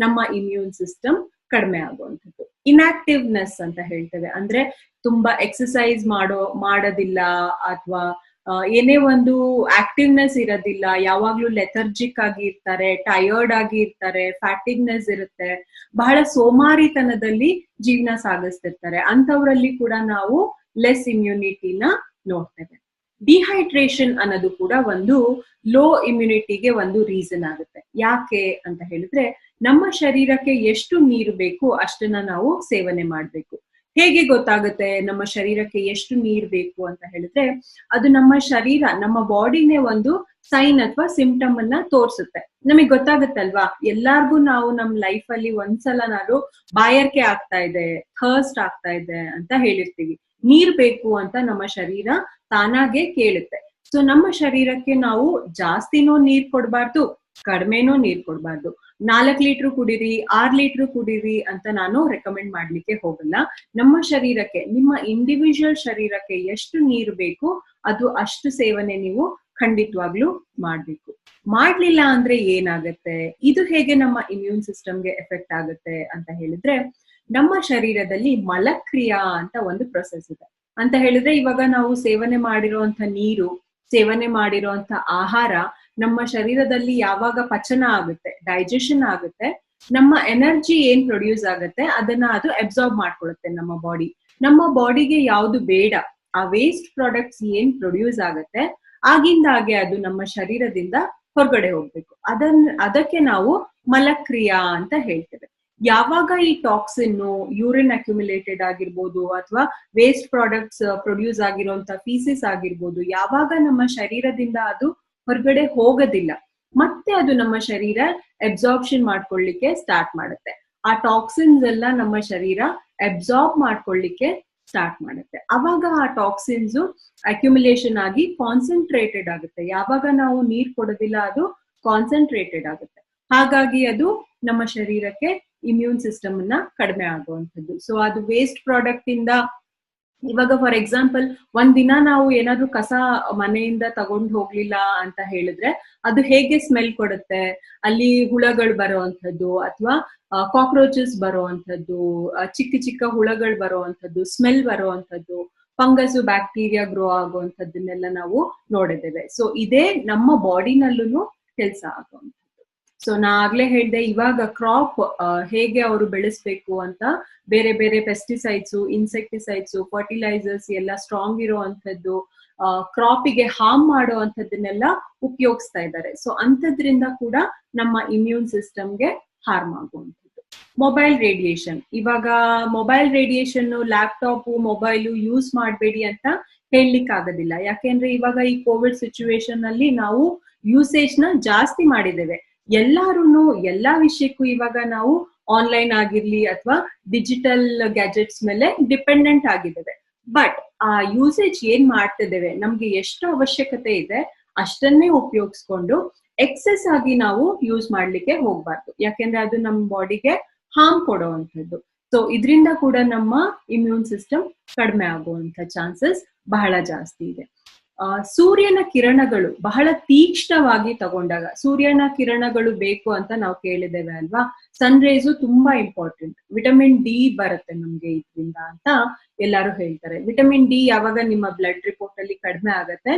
ನಮ್ಮ ಇಮ್ಯೂನ್ ಸಿಸ್ಟಮ್ ಕಡಿಮೆ ಆಗುವಂಥದ್ದು. ಇನ್ಆಕ್ಟಿವ್ನೆಸ್ ಅಂತ ಹೇಳ್ತೇವೆ, ಅಂದ್ರೆ ತುಂಬಾ ಎಕ್ಸಸೈಸ್ ಮಾಡೋದಿಲ್ಲ ಅಥವಾ ಏನೇ ಒಂದು ಆಕ್ಟಿವ್ನೆಸ್ ಇರೋದಿಲ್ಲ, ಯಾವಾಗ್ಲೂ ಲೆಥರ್ಜಿಕ್ ಆಗಿ ಇರ್ತಾರೆ, ಟಯರ್ಡ್ ಆಗಿ ಇರ್ತಾರೆ, ಫ್ಯಾಟಿಗ್ನೆಸ್ ಇರುತ್ತೆ, ಬಹಳ ಸೋಮಾರಿತನದಲ್ಲಿ ಜೀವನ ಸಾಗಿಸ್ತಿರ್ತಾರೆ. ಅಂತವರಲ್ಲಿ ಕೂಡ ನಾವು ಲೆಸ್ ಇಮ್ಯುನಿಟಿನ ನೋಡ್ತೇವೆ. ಡಿಹೈಡ್ರೇಷನ್ ಅನ್ನೋದು ಕೂಡ ಒಂದು ಲೋ ಇಮ್ಯುನಿಟಿಗೆ ಒಂದು ರೀಸನ್ ಆಗುತ್ತೆ. ಯಾಕೆ ಅಂತ ಹೇಳಿದ್ರೆ, ನಮ್ಮ ಶರೀರಕ್ಕೆ ಎಷ್ಟು ನೀರು ಬೇಕು ಅಷ್ಟನ್ನ ನಾವು ಸೇವನೆ ಮಾಡ್ಬೇಕು. ಹೇಗೆ ಗೊತ್ತಾಗುತ್ತೆ ನಮ್ಮ ಶರೀರಕ್ಕೆ ಎಷ್ಟು ನೀರ್ ಬೇಕು ಅಂತ ಹೇಳಿದ್ರೆ, ಅದು ನಮ್ಮ ಶರೀರ, ನಮ್ಮ ಬಾಡಿನೇ ಒಂದು ಸೈನ್ ಅಥವಾ ಸಿಂಪ್ಟಮ್ ಅನ್ನ ತೋರ್ಸುತ್ತೆ. ನಮಗ್ ಗೊತ್ತಾಗುತ್ತಲ್ವಾ, ಎಲ್ಲಾರ್ಗು ನಾವು ನಮ್ ಲೈಫ್ ಅಲ್ಲಿ ಒಂದ್ಸಲನಾದ್ರು ಬಾಯಾರಿಕೆ ಆಗ್ತಾ ಇದೆ, ಥರ್ಸ್ಟ್ ಆಗ್ತಾ ಇದೆ ಅಂತ ಹೇಳಿರ್ತೀವಿ. ನೀರ್ ಬೇಕು ಅಂತ ನಮ್ಮ ಶರೀರ ತಾನಾಗೆ ಕೇಳುತ್ತೆ. ಸೊ ನಮ್ಮ ಶರೀರಕ್ಕೆ ನಾವು ಜಾಸ್ತಿನೂ ನೀರ್ ಕೊಡ್ಬಾರ್ದು, ಕಡಿಮೆನೂ ನೀರ್ ಕೊಡ್ಬಾರ್ದು. 4 ಲೀಟರ್ ಕುಡೀರಿ, 6 ಲೀಟರ್ ಕುಡೀರಿ ಅಂತ ನಾನು ರೆಕಮೆಂಡ್ ಮಾಡ್ಲಿಕ್ಕೆ ಹೋಗಲ್ಲ. ನಮ್ಮ ಶರೀರಕ್ಕೆ, ನಿಮ್ಮ ಇಂಡಿವಿಜುವಲ್ ಶರೀರಕ್ಕೆ ಎಷ್ಟು ನೀರು ಬೇಕು ಅದು ಅಷ್ಟು ಸೇವನೆ ನೀವು ಖಂಡಿತವಾಗ್ಲೂ ಮಾಡ್ಬೇಕು. ಮಾಡ್ಲಿಲ್ಲ ಅಂದ್ರೆ ಏನಾಗತ್ತೆ, ಇದು ಹೇಗೆ ನಮ್ಮ ಇಮ್ಯೂನ್ ಸಿಸ್ಟಮ್ಗೆ ಎಫೆಕ್ಟ್ ಆಗುತ್ತೆ ಅಂತ ಹೇಳಿದ್ರೆ, ನಮ್ಮ ಶರೀರದಲ್ಲಿ ಮಲಕ್ರಿಯಾ ಅಂತ ಒಂದು ಪ್ರೊಸೆಸ್ ಇದೆ. ಅಂತ ಹೇಳಿದ್ರೆ, ಇವಾಗ ನಾವು ಸೇವನೆ ಮಾಡಿರುವಂತ ನೀರು, ಸೇವನೆ ಮಾಡಿರುವಂತ ಆಹಾರ ನಮ್ಮ ಶರೀರದಲ್ಲಿ ಯಾವಾಗ ಪಚನ ಆಗುತ್ತೆ, ಡೈಜೆಷನ್ ಆಗುತ್ತೆ, ನಮ್ಮ ಎನರ್ಜಿ ಏನ್ ಪ್ರೊಡ್ಯೂಸ್ ಆಗುತ್ತೆ ಅದನ್ನ ಅದು ಅಬ್ಸಾರ್ಬ್ ಮಾಡ್ಕೊಳುತ್ತೆ ನಮ್ಮ ಬಾಡಿ. ನಮ್ಮ ಬಾಡಿಗೆ ಯಾವ್ದು ಬೇಡ, ಆ ವೇಸ್ಟ್ ಪ್ರಾಡಕ್ಟ್ಸ್ ಏನ್ ಪ್ರೊಡ್ಯೂಸ್ ಆಗುತ್ತೆ ಆಗಿಂದಾಗೆ ಅದು ನಮ್ಮ ಶರೀರದಿಂದ ಹೊರಗಡೆ ಹೋಗ್ಬೇಕು. ಅದಕ್ಕೆ ನಾವು ಮಲಕ್ರಿಯಾ ಅಂತ ಹೇಳ್ತೇವೆ. ಯಾವಾಗ ಈ ಟಾಕ್ಸಿನ್, ಯೂರಿನ್ ಅಕ್ಯುಮುಲೇಟೆಡ್ ಆಗಿರ್ಬೋದು ಅಥವಾ ವೇಸ್ಟ್ ಪ್ರಾಡಕ್ಟ್ಸ್ ಪ್ರೊಡ್ಯೂಸ್ ಆಗಿರುವಂತ ಫೀಸಿಸ್ ಆಗಿರ್ಬೋದು, ಯಾವಾಗ ನಮ್ಮ ಶರೀರದಿಂದ ಅದು ಹೊರಗಡೆ ಹೋಗೋದಿಲ್ಲ, ಮತ್ತೆ ಅದು ನಮ್ಮ ಶರೀರ ಅಬ್ಸಾರ್ಪ್ಷನ್ ಮಾಡ್ಕೊಳ್ಳಿಕ್ಕೆ ಸ್ಟಾರ್ಟ್ ಮಾಡುತ್ತೆ. ಆ ಟಾಕ್ಸಿನ್ಸ್ ಎಲ್ಲ ನಮ್ಮ ಶರೀರ ಅಬ್ಸಾರ್ಬ್ ಮಾಡ್ಕೊಳ್ಳಿಕ್ಕೆ ಸ್ಟಾರ್ಟ್ ಮಾಡುತ್ತೆ. ಅವಾಗ ಆ ಟಾಕ್ಸಿನ್ಸ್ ಅಕ್ಯುಮುಲೇಷನ್ ಆಗಿ ಕಾನ್ಸಂಟ್ರೇಟೆಡ್ ಆಗುತ್ತೆ. ಯಾವಾಗ ನಾವು ನೀರ್ ಕೊಡೋದಿಲ್ಲ ಅದು ಕಾನ್ಸಂಟ್ರೇಟೆಡ್ ಆಗುತ್ತೆ. ಹಾಗಾಗಿ ಅದು ನಮ್ಮ ಶರೀರಕ್ಕೆ ಇಮ್ಯೂನ್ ಸಿಸ್ಟಮ್ ಅನ್ನ ಕಡಿಮೆ ಆಗುವಂಥದ್ದು. ಸೊ ಅದು ವೇಸ್ಟ್ ಪ್ರಾಡಕ್ಟ್ ಇಂದ, ಇವಾಗ ಫಾರ್ ಎಕ್ಸಾಂಪಲ್ ಒಂದಿನ ನಾವು ಏನಾದ್ರು ಕಸ ಮನೆಯಿಂದ ತಗೊಂಡು ಹೋಗ್ಲಿಲ್ಲ ಅಂತ ಹೇಳಿದ್ರೆ ಅದು ಹೇಗೆ ಸ್ಮೆಲ್ ಕೊಡುತ್ತೆ, ಅಲ್ಲಿ ಹುಳಗಳು ಬರುವಂಥದ್ದು ಅಥವಾ ಕಾಕ್ರೋಚಸ್ ಬರುವಂಥದ್ದು, ಚಿಕ್ಕ ಚಿಕ್ಕ ಹುಳಗಳು ಬರುವಂಥದ್ದು, ಸ್ಮೆಲ್ ಬರುವಂಥದ್ದು, ಫಂಗಸ್ ಬ್ಯಾಕ್ಟೀರಿಯಾ ಗ್ರೋ ಆಗುವಂಥದ್ದನ್ನೆಲ್ಲ ನಾವು ನೋಡಿದ್ದೇವೆ. ಸೊ ಇದೇ ನಮ್ಮ ಬಾಡಿನಲ್ಲೂ ಕೆಲಸ ಆಗುವಂಥದ್ದು. ಸೊ ನಾ ಆಗ್ಲೇ ಹೇಳ್ದೆ, ಇವಾಗ ಕ್ರಾಪ್ ಹೇಗೆ ಅವರು ಬೆಳೆಸ್ಬೇಕು ಅಂತ ಬೇರೆ ಬೇರೆ ಪೆಸ್ಟಿಸೈಡ್ಸು, ಇನ್ಸೆಕ್ಟಿಸೈಡ್ಸು, ಫರ್ಟಿಲೈಸರ್ಸ್ ಎಲ್ಲ ಸ್ಟ್ರಾಂಗ್ ಇರುವಂತದ್ದು, ಕ್ರಾಪಿಗೆ ಹಾರ್ಮ್ ಮಾಡುವಂಥದ್ದನ್ನೆಲ್ಲ ಉಪಯೋಗಿಸ್ತಾ ಇದ್ದಾರೆ. ಸೊ ಅಂಥದ್ರಿಂದ ಕೂಡ ನಮ್ಮ ಇಮ್ಯೂನ್ ಸಿಸ್ಟಮ್ಗೆ ಹಾರ್ಮ್ ಆಗುವಂಥದ್ದು. ಮೊಬೈಲ್ ರೇಡಿಯೇಷನ್, ಇವಾಗ mobile radiation, laptop, mobile use ಮಾಡಬೇಡಿ ಅಂತ ಹೇಳಲಿಕ್ಕೆ ಆಗೋದಿಲ್ಲ. ಯಾಕೆಂದ್ರೆ ಇವಾಗ ಈ ಕೋವಿಡ್ ಸಿಚುವೇಶನ್ ಅಲ್ಲಿ ನಾವು ಯೂಸೇಜ್ ನ ಜಾಸ್ತಿ ಮಾಡಿದ್ದೇವೆ. ಎಲ್ಲಾರು ಎಲ್ಲಾ ವಿಷಯಕ್ಕೂ ಇವಾಗ ನಾವು ಆನ್ಲೈನ್ ಆಗಿರ್ಲಿ ಅಥವಾ ಡಿಜಿಟಲ್ ಗ್ಯಾಜೆಟ್ಸ್ ಮೇಲೆ ಡಿಪೆಂಡೆಂಟ್ ಆಗಿದ್ದೇವೆ. ಬಟ್ ಆ ಯೂಸೇಜ್ ಏನ್ ಮಾಡ್ತಿದ್ದೇವೆ, ನಮ್ಗೆ ಎಷ್ಟು ಅವಶ್ಯಕತೆ ಇದೆ ಅಷ್ಟನ್ನೇ ಉಪಯೋಗಿಸ್ಕೊಂಡು ಎಕ್ಸೆಸ್ ಆಗಿ ನಾವು ಯೂಸ್ ಮಾಡ್ಲಿಕ್ಕೆ ಹೋಗ್ಬಾರ್ದು. ಯಾಕೆಂದ್ರೆ ಅದು ನಮ್ಮ ಬಾಡಿಗೆ ಹಾರ್ಮ್ ಕೊಡುವಂಥದ್ದು. ಸೊ ಇದರಿಂದ ಕೂಡ ನಮ್ಮ ಇಮ್ಯೂನ್ ಸಿಸ್ಟಮ್ ಕಡಿಮೆ ಆಗುವಂತ ಚಾನ್ಸಸ್ ಬಹಳ ಜಾಸ್ತಿ ಇದೆ. ಸೂರ್ಯನ ಕಿರಣಗಳು ಬಹಳ ತೀಕ್ಷ್ಣವಾಗಿ ತಗೊಂಡಾಗ, ಸೂರ್ಯನ ಕಿರಣಗಳು ಬೇಕು ಅಂತ ನಾವು ಕೇಳಿದ್ದೇವೆ ಅಲ್ವಾ, ಸನ್ ರೇಸು ತುಂಬಾ ಇಂಪಾರ್ಟೆಂಟ್. ವಿಟಮಿನ್ ಡಿ ಬರುತ್ತೆ ನಮ್ಗೆ ಇದರಿಂದ ಅಂತ ಎಲ್ಲಾರು ಹೇಳ್ತಾರೆ. ವಿಟಮಿನ್ ಡಿ ಯಾವಾಗ ನಿಮ್ಮ ಬ್ಲಡ್ ರಿಪೋರ್ಟ್ ಅಲ್ಲಿ ಕಡಿಮೆ ಆಗತ್ತೆ,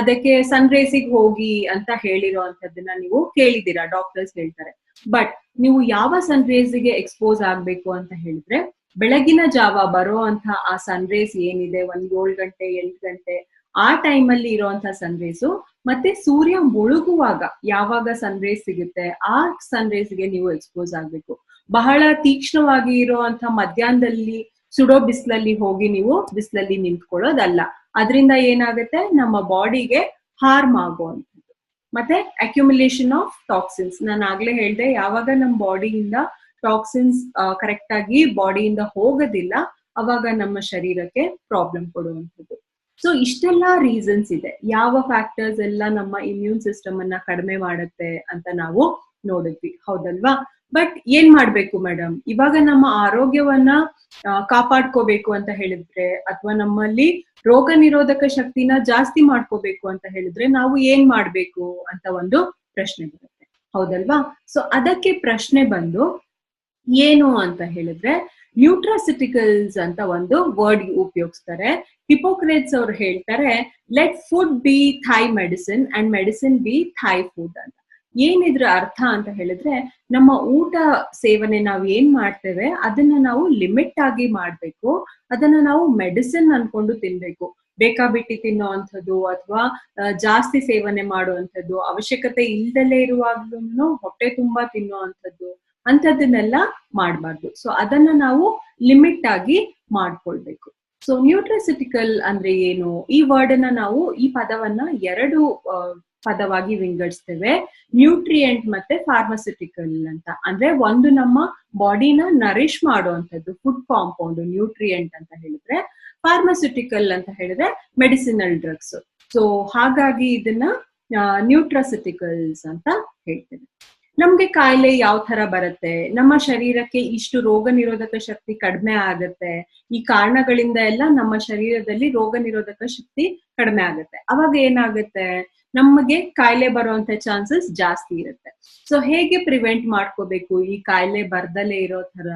ಅದಕ್ಕೆ ಸನ್ ರೇಸಿಗೆ ಹೋಗಿ ಅಂತ ಹೇಳಿರೋಂಥದ್ದನ್ನ ನೀವು ಕೇಳಿದೀರಾ, ಡಾಕ್ಟರ್ಸ್ ಹೇಳ್ತಾರೆ. ಬಟ್ ನೀವು ಯಾವ ಸನ್ ರೇಸಿಗೆ ಎಕ್ಸ್ಪೋಸ್ ಆಗ್ಬೇಕು ಅಂತ ಹೇಳಿದ್ರೆ, ಬೆಳಗಿನ ಜಾವ ಬರೋ ಅಂತ ಆ ಸನ್ ರೇಸ್ ಏನಿದೆ, 7 ಗಂಟೆ 8 ಗಂಟೆ ಆ ಟೈಮಲ್ಲಿ ಇರುವಂತಹ ಸನ್ ರೇಸು, ಮತ್ತೆ ಸೂರ್ಯ ಮುಳುಗುವಾಗ ಯಾವಾಗ ಸನ್ ರೇಸ್ ಸಿಗುತ್ತೆ ಆ ಸನ್ ರೇಸ್ಗೆ ನೀವು ಎಕ್ಸ್ಪೋಸ್ ಆಗ್ಬೇಕು. ಬಹಳ ತೀಕ್ಷ್ಣವಾಗಿ ಇರುವಂತ ಮಧ್ಯಾಹ್ನದಲ್ಲಿ ಸುಡೋ ಬಿಸಿಲಲ್ಲಿ ಹೋಗಿ ನೀವು ಬಿಸಿಲಲ್ಲಿ ನಿಂತ್ಕೊಳ್ಳೋದಲ್ಲ. ಅದರಿಂದ ಏನಾಗುತ್ತೆ, ನಮ್ಮ ಬಾಡಿಗೆ ಹಾರ್ಮ್ ಆಗುವಂಥದ್ದು. ಮತ್ತೆ ಅಕ್ಯುಮುಲೇಷನ್ ಆಫ್ ಟಾಕ್ಸಿನ್ಸ್, ನಾನು ಆಗ್ಲೇ ಹೇಳ್ದೆ, ಯಾವಾಗ ನಮ್ಮ ಬಾಡಿಯಿಂದ ಟಾಕ್ಸಿನ್ಸ್ ಕರೆಕ್ಟ್ ಆಗಿ ಬಾಡಿಯಿಂದ ಹೋಗೋದಿಲ್ಲ ಅವಾಗ ನಮ್ಮ ಶರೀರಕ್ಕೆ ಪ್ರಾಬ್ಲಮ್ ಕೊಡುವಂಥದ್ದು. ಸೊ ಇಷ್ಟೆಲ್ಲಾ ರೀಸನ್ಸ್ ಇದೆ. ಯಾವ ಫ್ಯಾಕ್ಟರ್ಸ್ ಎಲ್ಲ ನಮ್ಮ ಇಮ್ಯೂನ್ ಸಿಸ್ಟಮ್ ಅನ್ನ ಕಡಿಮೆ ಮಾಡುತ್ತೆ ಅಂತ ನಾವು ನೋಡಿದ್ವಿ, ಹೌದಲ್ವಾ? ಬಟ್ ಏನ್ ಮಾಡ್ಬೇಕು ಮೇಡಮ್, ಇವಾಗ ನಮ್ಮ ಆರೋಗ್ಯವನ್ನ ಕಾಪಾಡ್ಕೋಬೇಕು ಅಂತ ಹೇಳಿದ್ರೆ, ಅಥವಾ ನಮ್ಮಲ್ಲಿ ರೋಗ ನಿರೋಧಕ ಶಕ್ತಿನ ಜಾಸ್ತಿ ಮಾಡ್ಕೋಬೇಕು ಅಂತ ಹೇಳಿದ್ರೆ ನಾವು ಏನ್ ಮಾಡ್ಬೇಕು ಅಂತ ಒಂದು ಪ್ರಶ್ನೆ ಬರುತ್ತೆ, ಹೌದಲ್ವಾ? ಸೊ ಅದಕ್ಕೆ ಪ್ರಶ್ನೆ ಬಂದು ಏನು ಅಂತ ಹೇಳಿದ್ರೆ, ನ್ಯೂಟ್ರಾಸಿಟಿಕಲ್ಸ್ ಅಂತ ಒಂದು ವರ್ಡ್ ಉಪಯೋಗಿಸ್ತಾರೆ. ಹಿಪೋಕ್ರೇಟ್ಸ್ ಅವ್ರು ಹೇಳ್ತಾರೆ, let food be thy medicine and medicine be thy food ಅಂತ. ಏನಿದ್ರ ಅರ್ಥ ಅಂತ ಹೇಳಿದ್ರೆ, ನಮ್ಮ ಊಟ ಸೇವನೆ ನಾವು ಏನ್ ಮಾಡ್ತೇವೆ ಅದನ್ನ ನಾವು ಲಿಮಿಟ್ ಆಗಿ ಮಾಡ್ಬೇಕು, ಅದನ್ನ ನಾವು ಮೆಡಿಸಿನ್ ಅನ್ಕೊಂಡು ತಿನ್ಬೇಕು. ಬೇಕಾಬಿಟ್ಟಿ ತಿನ್ನೋ ಅಂಥದ್ದು ಅಥವಾ ಜಾಸ್ತಿ ಸೇವನೆ ಮಾಡುವಂಥದ್ದು, ಅವಶ್ಯಕತೆ ಇಲ್ದಲೇ ಇರುವಾಗ್ಲೂ ಹೊಟ್ಟೆ ತುಂಬಾ ತಿನ್ನೋ ಅಂಥದ್ದು, ಅಂಥದ್ದನ್ನೆಲ್ಲ ಮಾಡಬಾರ್ದು. ಸೊ ಅದನ್ನ ನಾವು ಲಿಮಿಟ್ ಆಗಿ ಮಾಡ್ಕೊಳ್ಬೇಕು. ಸೊ ನ್ಯೂಟ್ರಾಸಿಟಿಕಲ್ ಅಂದ್ರೆ ಏನು? ಈ ವರ್ಡ್ ಅನ್ನ ನಾವು, ಈ ಪದವನ್ನ ಎರಡು ಪದವಾಗಿ ವಿಂಗಡಿಸ್ತೇವೆ, ನ್ಯೂಟ್ರಿಯೆಂಟ್ ಮತ್ತೆ ಫಾರ್ಮಾಸ್ಯೂಟಿಕಲ್ ಅಂತ. ಅಂದ್ರೆ ಒಂದು ನಮ್ಮ ಬಾಡಿನ ನರಿಶ್ ಮಾಡುವಂಥದ್ದು ಫುಡ್ ಕಾಂಪೌಂಡ್ ನ್ಯೂಟ್ರಿಯೆಂಟ್ ಅಂತ ಹೇಳಿದ್ರೆ, ಫಾರ್ಮಾಸ್ಯೂಟಿಕಲ್ ಅಂತ ಹೇಳಿದ್ರೆ ಮೆಡಿಸಿನಲ್ ಡ್ರಗ್ಸ್. ಸೊ ಹಾಗಾಗಿ ಇದನ್ನ ನ್ಯೂಟ್ರಾಸಿಟಿಕಲ್ಸ್ ಅಂತ ಹೇಳ್ತೇವೆ. ನಮ್ಗೆ ಕಾಯಿಲೆ ಯಾವ ತರ ಬರುತ್ತೆ, ನಮ್ಮ ಶರೀರಕ್ಕೆ ಇಷ್ಟು ರೋಗ ನಿರೋಧಕ ಶಕ್ತಿ ಕಡಿಮೆ ಆಗುತ್ತೆ, ಈ ಕಾರಣಗಳಿಂದ ಎಲ್ಲ ನಮ್ಮ ಶರೀರದಲ್ಲಿ ರೋಗ ನಿರೋಧಕ ಶಕ್ತಿ ಕಡಿಮೆ ಆಗುತ್ತೆ. ಅವಾಗ ಏನಾಗುತ್ತೆ, ನಮಗೆ ಕಾಯಿಲೆ ಬರುವಂತ ಚಾನ್ಸಸ್ ಜಾಸ್ತಿ ಇರುತ್ತೆ. ಸೊ ಹೇಗೆ ಪ್ರಿವೆಂಟ್ ಮಾಡ್ಕೋಬೇಕು ಈ ಕಾಯಿಲೆ ಬರ್ದಲೇ ಇರೋ ತರ?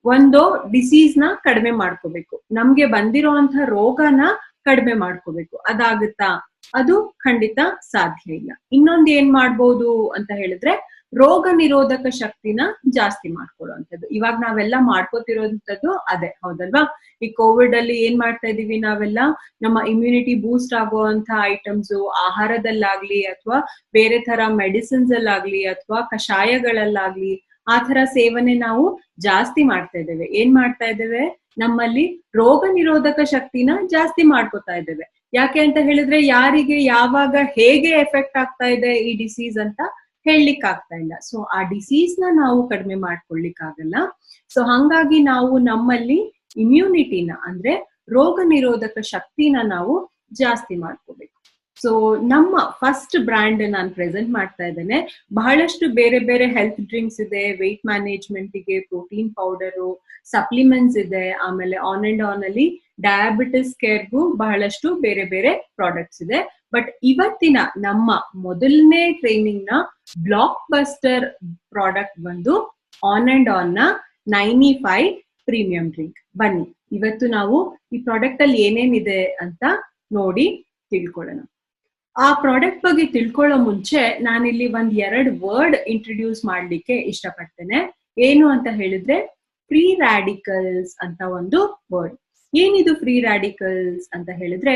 ಒಂದು, ಡಿಸೀಸ್ ನ ಕಡಿಮೆ ಮಾಡ್ಕೋಬೇಕು, ನಮ್ಗೆ ಬಂದಿರೋಂತ ರೋಗನ ಕಡಿಮೆ ಮಾಡ್ಕೋಬೇಕು. ಅದಾಗುತ್ತಾ? ಅದು ಖಂಡಿತ ಸಾಧ್ಯ ಇಲ್ಲ. ಇನ್ನೊಂದು ಏನ್ ಮಾಡ್ಬೋದು ಅಂತ ಹೇಳಿದ್ರೆ, ರೋಗ ನಿರೋಧಕ ಶಕ್ತಿನ ಜಾಸ್ತಿ ಮಾಡ್ಕೊಳ್ಳುವಂಥದ್ದು. ಇವಾಗ ನಾವೆಲ್ಲ ಮಾಡ್ಕೋತಿರೋಂಥದ್ದು ಅದೇ, ಹೌದಲ್ವಾ? ಈ ಕೋವಿಡ್ ಅಲ್ಲಿ ಏನ್ ಮಾಡ್ತಾ ಇದೀವಿ ನಾವೆಲ್ಲ, ನಮ್ಮ ಇಮ್ಯುನಿಟಿ ಬೂಸ್ಟ್ ಆಗುವಂತ ಐಟಮ್ಸ್ ಆಹಾರದಲ್ಲಾಗ್ಲಿ ಅಥವಾ ಬೇರೆ ತರ ಮೆಡಿಸಿನ್ಸ್ ಅಲ್ಲಾಗ್ಲಿ ಅಥವಾ ಕಷಾಯಗಳಲ್ಲಾಗ್ಲಿ ಆ ತರ ಸೇವನೆ ನಾವು ಜಾಸ್ತಿ ಮಾಡ್ತಾ ಇದ್ದೇವೆ. ಏನ್ ಮಾಡ್ತಾ ಇದ್ದೇವೆ, ನಮ್ಮಲ್ಲಿ ರೋಗ ನಿರೋಧಕ ಶಕ್ತಿನ ಜಾಸ್ತಿ ಮಾಡ್ಕೋತಾ ಇದ್ದೇವೆ. ಯಾಕೆ ಅಂತ ಹೇಳಿದ್ರೆ, ಯಾರಿಗೆ ಯಾವಾಗ ಹೇಗೆ ಎಫೆಕ್ಟ್ ಆಗ್ತಾ ಇದೆ ಈ ಡಿಸೀಸ್ ಅಂತ ಹೇಳಲಿಕ್ಕೆ ಆಗ್ತಾ ಇಲ್ಲ. ಸೊ ಆ ಡಿಸೀಸ್ ನ ನಾವು ಕಡಿಮೆ ಮಾಡ್ಕೊಳ್ಲಿಕ್ಕಾಗಲ್ಲ. ಸೊ ಹಂಗಾಗಿ ನಾವು ನಮ್ಮಲ್ಲಿ ಇಮ್ಯುನಿಟಿನ ಅಂದ್ರೆ ರೋಗ ನಿರೋಧಕ ಶಕ್ತಿನ ನಾವು ಜಾಸ್ತಿ ಮಾಡ್ಕೋಬೇಕು. ಸೊ ನಮ್ಮ ಫಸ್ಟ್ ಬ್ರ್ಯಾಂಡ್ ನಾನು ಪ್ರೆಸೆಂಟ್ ಮಾಡ್ತಾ ಇದ್ದೇನೆ. ಬಹಳಷ್ಟು ಬೇರೆ ಬೇರೆ ಹೆಲ್ತ್ ಡ್ರಿಂಕ್ಸ್ ಇದೆ, ವೆಯ್ಟ್ ಮ್ಯಾನೇಜ್ಮೆಂಟ್ಗೆ ಪ್ರೋಟೀನ್ ಪೌಡರು, ಸಪ್ಲಿಮೆಂಟ್ಸ್ ಇದೆ, ಆಮೇಲೆ ಆನ್ ಅಂಡ್ ಆನ್ ಅಲ್ಲಿ ಡಯಾಬಿಟಿಸ್ ಕೇರ್ಗೂ ಬಹಳಷ್ಟು ಬೇರೆ ಬೇರೆ ಪ್ರಾಡಕ್ಟ್ಸ್ ಇದೆ. ಬಟ್ ಇವತ್ತಿನ ನಮ್ಮ ಮೊದಲನೇ ಟ್ರೈನಿಂಗ್ ನ ಬ್ಲಾಕ್ ಬಸ್ಟರ್ ಪ್ರಾಡಕ್ಟ್ ಬಂದು ಆನ್ ಅಂಡ್ ಆನ್ ನ 95 ಪ್ರೀಮಿಯಂ ಡ್ರಿಂಕ್. ಬನ್ನಿ ಇವತ್ತು ನಾವು ಈ ಪ್ರಾಡಕ್ಟ್ ಅಲ್ಲಿ ಏನೇನಿದೆ ಅಂತ ನೋಡಿ ತಿಳ್ಕೊಳ್ಳೋಣ. ಆ ಪ್ರಾಡಕ್ಟ್ ಬಗ್ಗೆ ತಿಳ್ಕೊಳ್ಳೋ ಮುಂಚೆ ನಾನಿಲ್ಲಿ ಒಂದ್ ಎರಡು ವರ್ಡ್ ಇಂಟ್ರೊಡ್ಯೂಸ್ ಮಾಡ್ಲಿಕ್ಕೆ ಇಷ್ಟಪಡ್ತೇನೆ. ಏನು ಅಂತ ಹೇಳಿದ್ರೆ, ಫ್ರೀ ರ್ಯಾಡಿಕಲ್ಸ್ ಅಂತ ಒಂದು ವರ್ಡ್. ಏನಿದು ಫ್ರೀ ರ್ಯಾಡಿಕಲ್ಸ್ ಅಂತ ಹೇಳಿದ್ರೆ,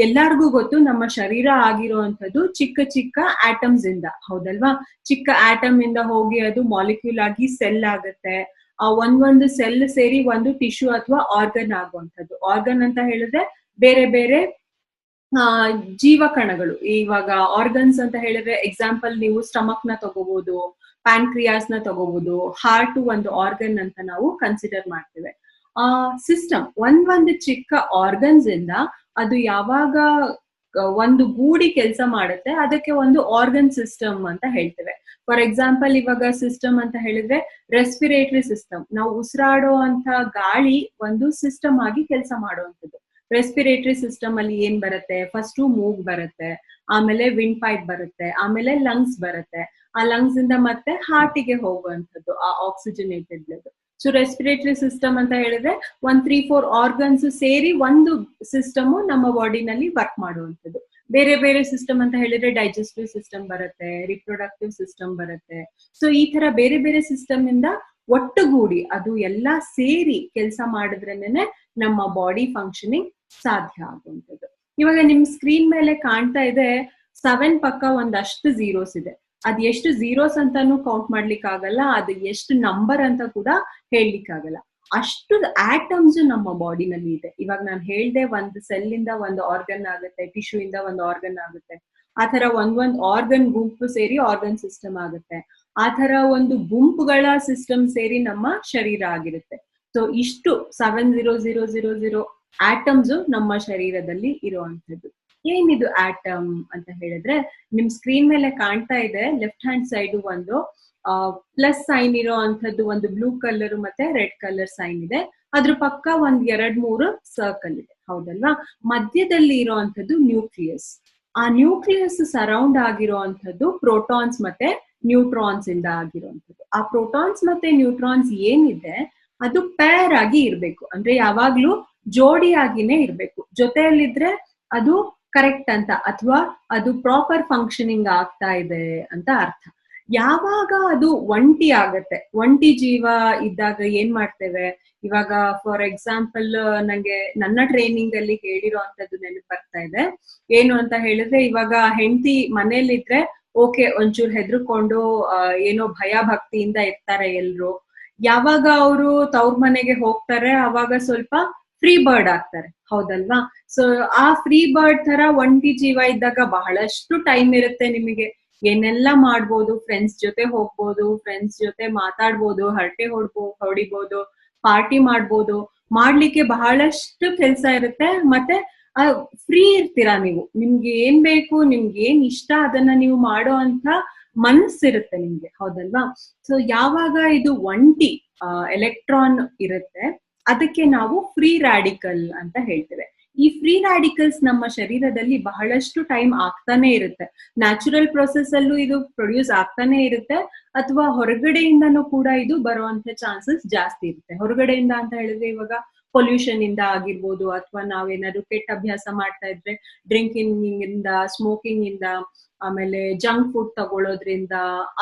ಎಲ್ಲಾರ್ಗೂ ಗೊತ್ತು ನಮ್ಮ ಶರೀರ ಆಗಿರುವಂತದ್ದು ಚಿಕ್ಕ ಚಿಕ್ಕ ಆಟಮ್ಸ್ ಇಂದ, ಹೌದಲ್ವಾ? ಚಿಕ್ಕ ಆಟಮ್ ಇಂದ ಹೋಗಿ ಅದು ಮಾಲಿಕ್ಯೂಲ್ ಆಗಿ ಸೆಲ್ ಆಗುತ್ತೆ. ಆ ಒಂದೊಂದು ಸೆಲ್ ಸೇರಿ ಒಂದು ಟಿಶ್ಯೂ ಅಥವಾ ಆರ್ಗನ್ ಆಗುವಂಥದ್ದು. ಆರ್ಗನ್ ಅಂತ ಹೇಳಿದ್ರೆ ಬೇರೆ ಬೇರೆ ಜೀವಕಣಗಳು. ಇವಾಗ ಆರ್ಗನ್ಸ್ ಅಂತ ಹೇಳಿದ್ರೆ ಎಕ್ಸಾಂಪಲ್ ನೀವು ಸ್ಟಮಕ್ ನ ತಗೋಬಹುದು, ಪ್ಯಾನ್ಕ್ರಿಯಾಸ್ ನ ತಗೋಬಹುದು, ಹಾರ್ಟ್ ಒಂದು ಆರ್ಗನ್ ಅಂತ ನಾವು ಕನ್ಸಿಡರ್ ಮಾಡ್ತೇವೆ. ಆ ಸಿಸ್ಟಮ್ ಒಂದೊಂದು ಚಿಕ್ಕ ಆರ್ಗನ್ಸ್ ಇಂದ ಅದು ಯಾವಾಗ ಒಂದು ಗೂಡಿ ಕೆಲಸ ಮಾಡುತ್ತೆ ಅದಕ್ಕೆ ಒಂದು ಆರ್ಗನ್ ಸಿಸ್ಟಮ್ ಅಂತ ಹೇಳ್ತೇವೆ. ಫಾರ್ ಎಕ್ಸಾಂಪಲ್ ಇವಾಗ ಸಿಸ್ಟಮ್ ಅಂತ ಹೇಳಿದ್ರೆ ರೆಸ್ಪಿರೇಟರಿ ಸಿಸ್ಟಮ್, ನಾವು ಉಸಿರಾಡೋ ಅಂತ ಗಾಳಿ ಒಂದು ಸಿಸ್ಟಮ್ ಆಗಿ ಕೆಲಸ ಮಾಡುವಂಥದ್ದು. ರೆಸ್ಪಿರೇಟರಿ ಸಿಸ್ಟಮ್ ಅಲ್ಲಿ ಏನ್ ಬರುತ್ತೆ, ಫಸ್ಟ್ ಮೂಗ್ ಬರುತ್ತೆ, ಆಮೇಲೆ ವಿಂಡ್ ಪೈಪ್ ಬರುತ್ತೆ, ಆಮೇಲೆ ಲಂಗ್ಸ್ ಬರುತ್ತೆ. ಆ ಲಂಗ್ಸ್ ಇಂದ ಮತ್ತೆ ಹಾರ್ಟಿಗೆ ಹೋಗುವಂಥದ್ದು ಆ oxygenated blood. So respiratory system ಅಂತ ಹೇಳಿದ್ರೆ 1-3-4 ಆರ್ಗನ್ಸ್ ಸೇರಿ ಒಂದು ಸಿಸ್ಟಮ್ ನಮ್ಮ ಬಾಡಿನಲ್ಲಿ ವರ್ಕ್ ಮಾಡುವಂಥದ್ದು. ಬೇರೆ ಬೇರೆ ಸಿಸ್ಟಮ್ ಅಂತ ಹೇಳಿದ್ರೆ ಡೈಜೆಸ್ಟಿವ್ ಸಿಸ್ಟಮ್ ಬರುತ್ತೆ, ರಿಪ್ರೊಡಕ್ಟಿವ್ ಸಿಸ್ಟಮ್ ಬರುತ್ತೆ. ಸೊ ಈ ತರ ಬೇರೆ ಬೇರೆ ಸಿಸ್ಟಮ್ ಇಂದ ಒಟ್ಟುಗೂಡಿ ಅದು ಎಲ್ಲ ಸೇರಿ ಕೆಲಸ ಮಾಡಿದ್ರೇನೆ ನಮ್ಮ ಬಾಡಿ ಫಂಕ್ಷನಿಂಗ್ ಸಾಧ್ಯ ಆಗುವಂಥದ್ದು. ಇವಾಗ ನಿಮ್ ಸ್ಕ್ರೀನ್ ಮೇಲೆ ಕಾಣ್ತಾ ಇದೆ 7 ಪಕ್ಕ ಒಂದಷ್ಟು ಝೀರೋಸ್ ಇದೆ. ಅದ್ ಎಷ್ಟು ಝೀರೋಸ್ ಅಂತಾನು ಕೌಂಟ್ ಮಾಡ್ಲಿಕ್ಕೆ ಆಗಲ್ಲ, ಅದು ಎಷ್ಟು ನಂಬರ್ ಅಂತ ಕೂಡ ಹೇಳಲಿಕ್ಕೆ ಆಗಲ್ಲ. ಅಷ್ಟು ಆಟಮ್ಸ್ ನಮ್ಮ ಬಾಡಿನಲ್ಲಿ ಇದೆ. ಇವಾಗ ನಾನು ಹೇಳ್ದೆ, ಒಂದು ಸೆಲ್ ಇಂದ ಒಂದು ಆರ್ಗನ್ ಆಗುತ್ತೆ, ಟಿಶ್ಯೂ ಇಂದ ಒಂದು ಆರ್ಗನ್ ಆಗುತ್ತೆ. ಆ ತರ ಒಂದೊಂದು ಆರ್ಗನ್ ಗುಂಪು ಸೇರಿ ಆರ್ಗನ್ ಸಿಸ್ಟಮ್ ಆಗುತ್ತೆ. ಆ ತರ ಒಂದು ಗುಂಪುಗಳ ಸಿಸ್ಟಮ್ ಸೇರಿ ನಮ್ಮ ಶರೀರ ಆಗಿರುತ್ತೆ. ಸೊ ಇಷ್ಟು 70000 ಆಟಮ್ಸ್ ನಮ್ಮ ಶರೀರದಲ್ಲಿ ಇರುವಂತದ್ದು. ಏನಿದು ಆಟಮ್ ಅಂತ ಹೇಳಿದ್ರೆ, ನಿಮ್ ಸ್ಕ್ರೀನ್ ಮೇಲೆ ಕಾಣ್ತಾ ಇದೆ ಲೆಫ್ಟ್ ಹ್ಯಾಂಡ್ ಸೈಡ್ ಒಂದು ಪ್ಲಸ್ ಸೈನ್ ಇರೋ ಅಂತದ್ದು, ಒಂದು ಬ್ಲೂ ಕಲರ್ ಮತ್ತೆ ರೆಡ್ ಕಲರ್ ಸೈನ್ ಇದೆ. ಅದ್ರ ಪಕ್ಕ ಒಂದ್ 2-3 ಸರ್ಕಲ್ ಇದೆ, ಹೌದಲ್ವಾ? ಮಧ್ಯದಲ್ಲಿ ಇರೋಂಥದ್ದು ನ್ಯೂಕ್ಲಿಯಸ್. ಆ ನ್ಯೂಕ್ಲಿಯಸ್ ಸರೌಂಡ್ ಆಗಿರುವಂತದ್ದು ಪ್ರೋಟಾನ್ಸ್ ಮತ್ತೆ ನ್ಯೂಟ್ರಾನ್ಸ್ ಇಂದ ಆಗಿರುವಂತದ್ದು. ಆ ಪ್ರೋಟಾನ್ಸ್ ಮತ್ತೆ ನ್ಯೂಟ್ರಾನ್ಸ್ ಏನಿದೆ ಅದು ಪೇರ್ ಆಗಿ ಇರ್ಬೇಕು, ಅಂದ್ರೆ ಯಾವಾಗ್ಲೂ ಜೋಡಿಯಾಗಿನೇ ಇರ್ಬೇಕು. ಜೊತೆಯಲ್ಲಿದ್ರೆ ಅದು ಕರೆಕ್ಟ್ ಅಂತ, ಅಥವಾ ಅದು ಪ್ರಾಪರ್ ಫಂಕ್ಷನಿಂಗ್ ಆಗ್ತಾ ಇದೆ ಅಂತ ಅರ್ಥ. ಯಾವಾಗ ಅದು ಒಂಟಿ ಆಗತ್ತೆ, ಒಂಟಿ ಜೀವ ಇದ್ದಾಗ ಏನ್ ಮಾಡ್ತೇವೆ, ಇವಾಗ ಫಾರ್ ಎಕ್ಸಾಂಪಲ್ ನಂಗೆ ನನ್ನ ಟ್ರೈನಿಂಗ್ ಅಲ್ಲಿ ಹೇಳಿರೋ ಅಂತದ್ದು ನೆನಪು ಬರ್ತಾ ಇದೆ. ಏನು ಅಂತ ಹೇಳಿದ್ರೆ, ಇವಾಗ ಹೆಂಡತಿ ಮನೇಲಿದ್ರೆ ಓಕೆ ಒಂಚೂರು ಹೆದರ್ಕೊಂಡು ಏನೋ ಭಯ ಭಕ್ತಿಯಿಂದ ಇರ್ತಾರೆ ಎಲ್ರು. ಯಾವಾಗ ಅವರು ತವ್ರ ಮನೆಗೆ ಹೋಗ್ತಾರೆ ಅವಾಗ ಸ್ವಲ್ಪ ಫ್ರೀ ಬರ್ಡ್ ಆಗ್ತಾರೆ, ಹೌದಲ್ವಾ? ಸೊ ಆ ಫ್ರೀ ಬರ್ಡ್ ತರ ಒಂಟಿ ಜೀವ ಇದ್ದಾಗ ಬಹಳಷ್ಟು ಟೈಮ್ ಇರುತ್ತೆ ನಿಮಗೆ, ಏನೆಲ್ಲ ಮಾಡ್ಬೋದು. ಫ್ರೆಂಡ್ಸ್ ಜೊತೆ ಹೋಗ್ಬೋದು, ಫ್ರೆಂಡ್ಸ್ ಜೊತೆ ಮಾತಾಡ್ಬೋದು, ಹರಟೆ ಹೊಡಿಬೋದು, ಪಾರ್ಟಿ ಮಾಡ್ಬೋದು, ಮಾಡ್ಲಿಕ್ಕೆ ಬಹಳಷ್ಟು ಕೆಲ್ಸ ಇರುತ್ತೆ. ಮತ್ತೆ ಫ್ರೀ ಇರ್ತೀರಾ ನೀವು, ನಿಮ್ಗೆ ಏನ್ ಬೇಕು, ನಿಮ್ಗೆ ಏನ್ ಇಷ್ಟ ಅದನ್ನ ನೀವು ಮಾಡೋ ಅಂತ ಮನಸ್ಸಿರುತ್ತೆ ನಿಮ್ಗೆ, ಹೌದಲ್ವಾ? ಸೊ ಯಾವಾಗ ಇದು ಒಂಟಿ ಎಲೆಕ್ಟ್ರಾನ್ ಇರುತ್ತೆ ಅದಕ್ಕೆ ನಾವು ಫ್ರೀ ರಾಡಿಕಲ್ ಅಂತ ಹೇಳ್ತೇವೆ. ಈ ಫ್ರೀ ರಾಡಿಕಲ್ಸ್ ನಮ್ಮ ಶರೀರದಲ್ಲಿ ಬಹಳಷ್ಟು ಟೈಮ್ ಆಗ್ತಾನೆ ಇರುತ್ತೆ. ನ್ಯಾಚುರಲ್ ಪ್ರೊಸೆಸ್ ಅಲ್ಲೂ ಇದು ಪ್ರೊಡ್ಯೂಸ್ ಆಗ್ತಾನೆ ಇರುತ್ತೆ, ಅಥವಾ ಹೊರಗಡೆಯಿಂದನೂ ಕೂಡ ಇದು ಬರುವಂತ ಚಾನ್ಸಸ್ ಜಾಸ್ತಿ ಇರುತ್ತೆ. ಹೊರಗಡೆಯಿಂದ ಅಂತ ಹೇಳಿದ್ರೆ ಇವಾಗ ಪೊಲ್ಯೂಷನ್ ಇಂದ ಆಗಿರ್ಬೋದು, ಅಥವಾ ನಾವೇನಾದ್ರು ಕೆಟ್ಟ ಅಭ್ಯಾಸ ಮಾಡ್ತಾ ಇದ್ರೆ ಡ್ರಿಂಕಿಂಗ್ ಇಂದ, ಸ್ಮೋಕಿಂಗ್ ಇಂದ, ಆಮೇಲೆ ಜಂಕ್ ಫುಡ್ ತಗೊಳ್ಳೋದ್ರಿಂದ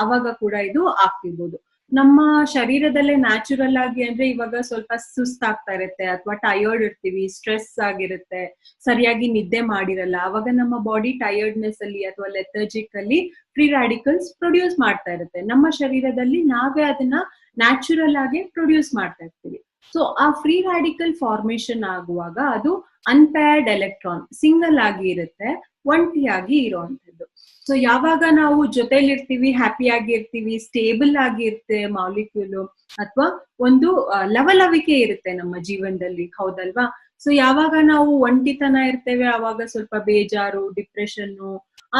ಅವಾಗ ಕೂಡ ಇದು ಆಗ್ತಿರ್ಬೋದು. ನಮ್ಮ ಶರೀರದಲ್ಲೇ ನ್ಯಾಚುರಲ್ ಆಗಿ ಅಂದ್ರೆ ಇವಾಗ ಸ್ವಲ್ಪ ಸುಸ್ತಾಗ್ತಾ ಇರುತ್ತೆ, ಅಥವಾ ಟಯರ್ಡ್ ಇರ್ತೀವಿ, ಸ್ಟ್ರೆಸ್ ಆಗಿರುತ್ತೆ, ಸರಿಯಾಗಿ ನಿದ್ದೆ ಮಾಡಿರಲ್ಲ, ಅವಾಗ ನಮ್ಮ ಬಾಡಿ ಟಯರ್ಡ್ನೆಸ್ ಅಲ್ಲಿ ಅಥವಾ ಲೆಥರ್ಜಿಕ್ ಅಲ್ಲಿ ಫ್ರೀ ರಾಡಿಕಲ್ಸ್ ಪ್ರೊಡ್ಯೂಸ್ ಮಾಡ್ತಾ ಇರುತ್ತೆ. ನಮ್ಮ ಶರೀರದಲ್ಲಿ ನಾವೇ ಅದನ್ನ ನ್ಯಾಚುರಲ್ ಆಗಿ ಪ್ರೊಡ್ಯೂಸ್ ಮಾಡ್ತಾ ಇರ್ತೀವಿ. ಸೊ ಆ ಫ್ರೀ ರಾಡಿಕಲ್ ಫಾರ್ಮೇಶನ್ ಆಗುವಾಗ ಅದು ಅನ್ಪೇರ್ಡ್ ಎಲೆಕ್ಟ್ರಾನ್, ಸಿಂಗಲ್ ಆಗಿ ಇರುತ್ತೆ, ಒಂಟಿಯಾಗಿ ಇರುವಂತದ್ದು. ಸೊ ಯಾವಾಗ ನಾವು ಜೊತೆಲಿರ್ತೀವಿ, ಹ್ಯಾಪಿ ಆಗಿ ಇರ್ತೀವಿ, ಸ್ಟೇಬಲ್ ಆಗಿ ಇರುತ್ತೆ ಮಾಲಿಕ್ಯೂಲು, ಅಥವಾ ಒಂದು ಲವಲವಿಕೆ ಇರುತ್ತೆ ನಮ್ಮ ಜೀವನದಲ್ಲಿ, ಹೌದಲ್ವಾ? ಸೊ ಯಾವಾಗ ನಾವು ಒಂಟಿತನ ಇರ್ತೇವೆ ಅವಾಗ ಸ್ವಲ್ಪ ಬೇಜಾರು, ಡಿಪ್ರೆಷನ್ನು,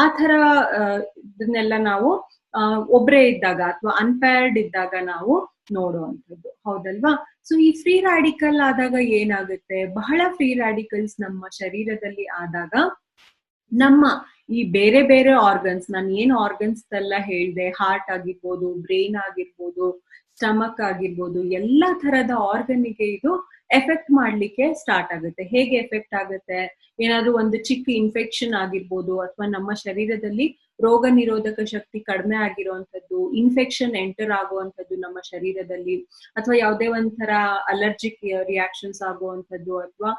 ಆ ತರ ಇದನ್ನೆಲ್ಲ ನಾವು ಒಬ್ರೇ ಇದ್ದಾಗ ಅಥವಾ ಅನ್ಪೇರ್ಡ್ ಇದ್ದಾಗ ನಾವು ನೋಡುವಂಥದ್ದು, ಹೌದಲ್ವಾ? ಸೊ ಈ ಫ್ರೀ ರಾಡಿಕಲ್ ಆದಾಗ ಏನಾಗುತ್ತೆ, ಬಹಳ ಫ್ರೀ ರಾಡಿಕಲ್ಸ್ ನಮ್ಮ ಶರೀರದಲ್ಲಿ ಆದಾಗ ನಮ್ಮ ಈ ಬೇರೆ ಬೇರೆ ಆರ್ಗನ್ಸ್, ನಾನು ಏನು ಆರ್ಗನ್ಸ್ ಎಲ್ಲ ಹೇಳಿದೆ, ಹಾರ್ಟ್ ಆಗಿರ್ಬೋದು, ಬ್ರೈನ್ ಆಗಿರ್ಬೋದು, ಸ್ಟಮಕ್ ಆಗಿರ್ಬೋದು, ಎಲ್ಲಾ ತರದ ಆರ್ಗನ್ಗೆ ಇದು ಎಫೆಕ್ಟ್ ಮಾಡ್ಲಿಕ್ಕೆ ಸ್ಟಾರ್ಟ್ ಆಗುತ್ತೆ. ಹೇಗೆ ಎಫೆಕ್ಟ್ ಆಗುತ್ತೆ, ಏನಾದ್ರು ಒಂದು ಚಿಕ್ಕ ಇನ್ಫೆಕ್ಷನ್ ಆಗಿರ್ಬೋದು, ಅಥವಾ ನಮ್ಮ ಶರೀರದಲ್ಲಿ ರೋಗ ನಿರೋಧಕ ಶಕ್ತಿ ಕಡಿಮೆ ಆಗಿರುವಂತದ್ದು, ಇನ್ಫೆಕ್ಷನ್ ಎಂಟರ್ ಆಗುವಂತದ್ದು ನಮ್ಮ ಶರೀರದಲ್ಲಿ, ಅಥವಾ ಯಾವುದೇ ಒಂಥರ ಅಲರ್ಜಿಕ್ ರಿಯಾಕ್ಷನ್ಸ್ ಆಗುವಂತದ್ದು, ಅಥವಾ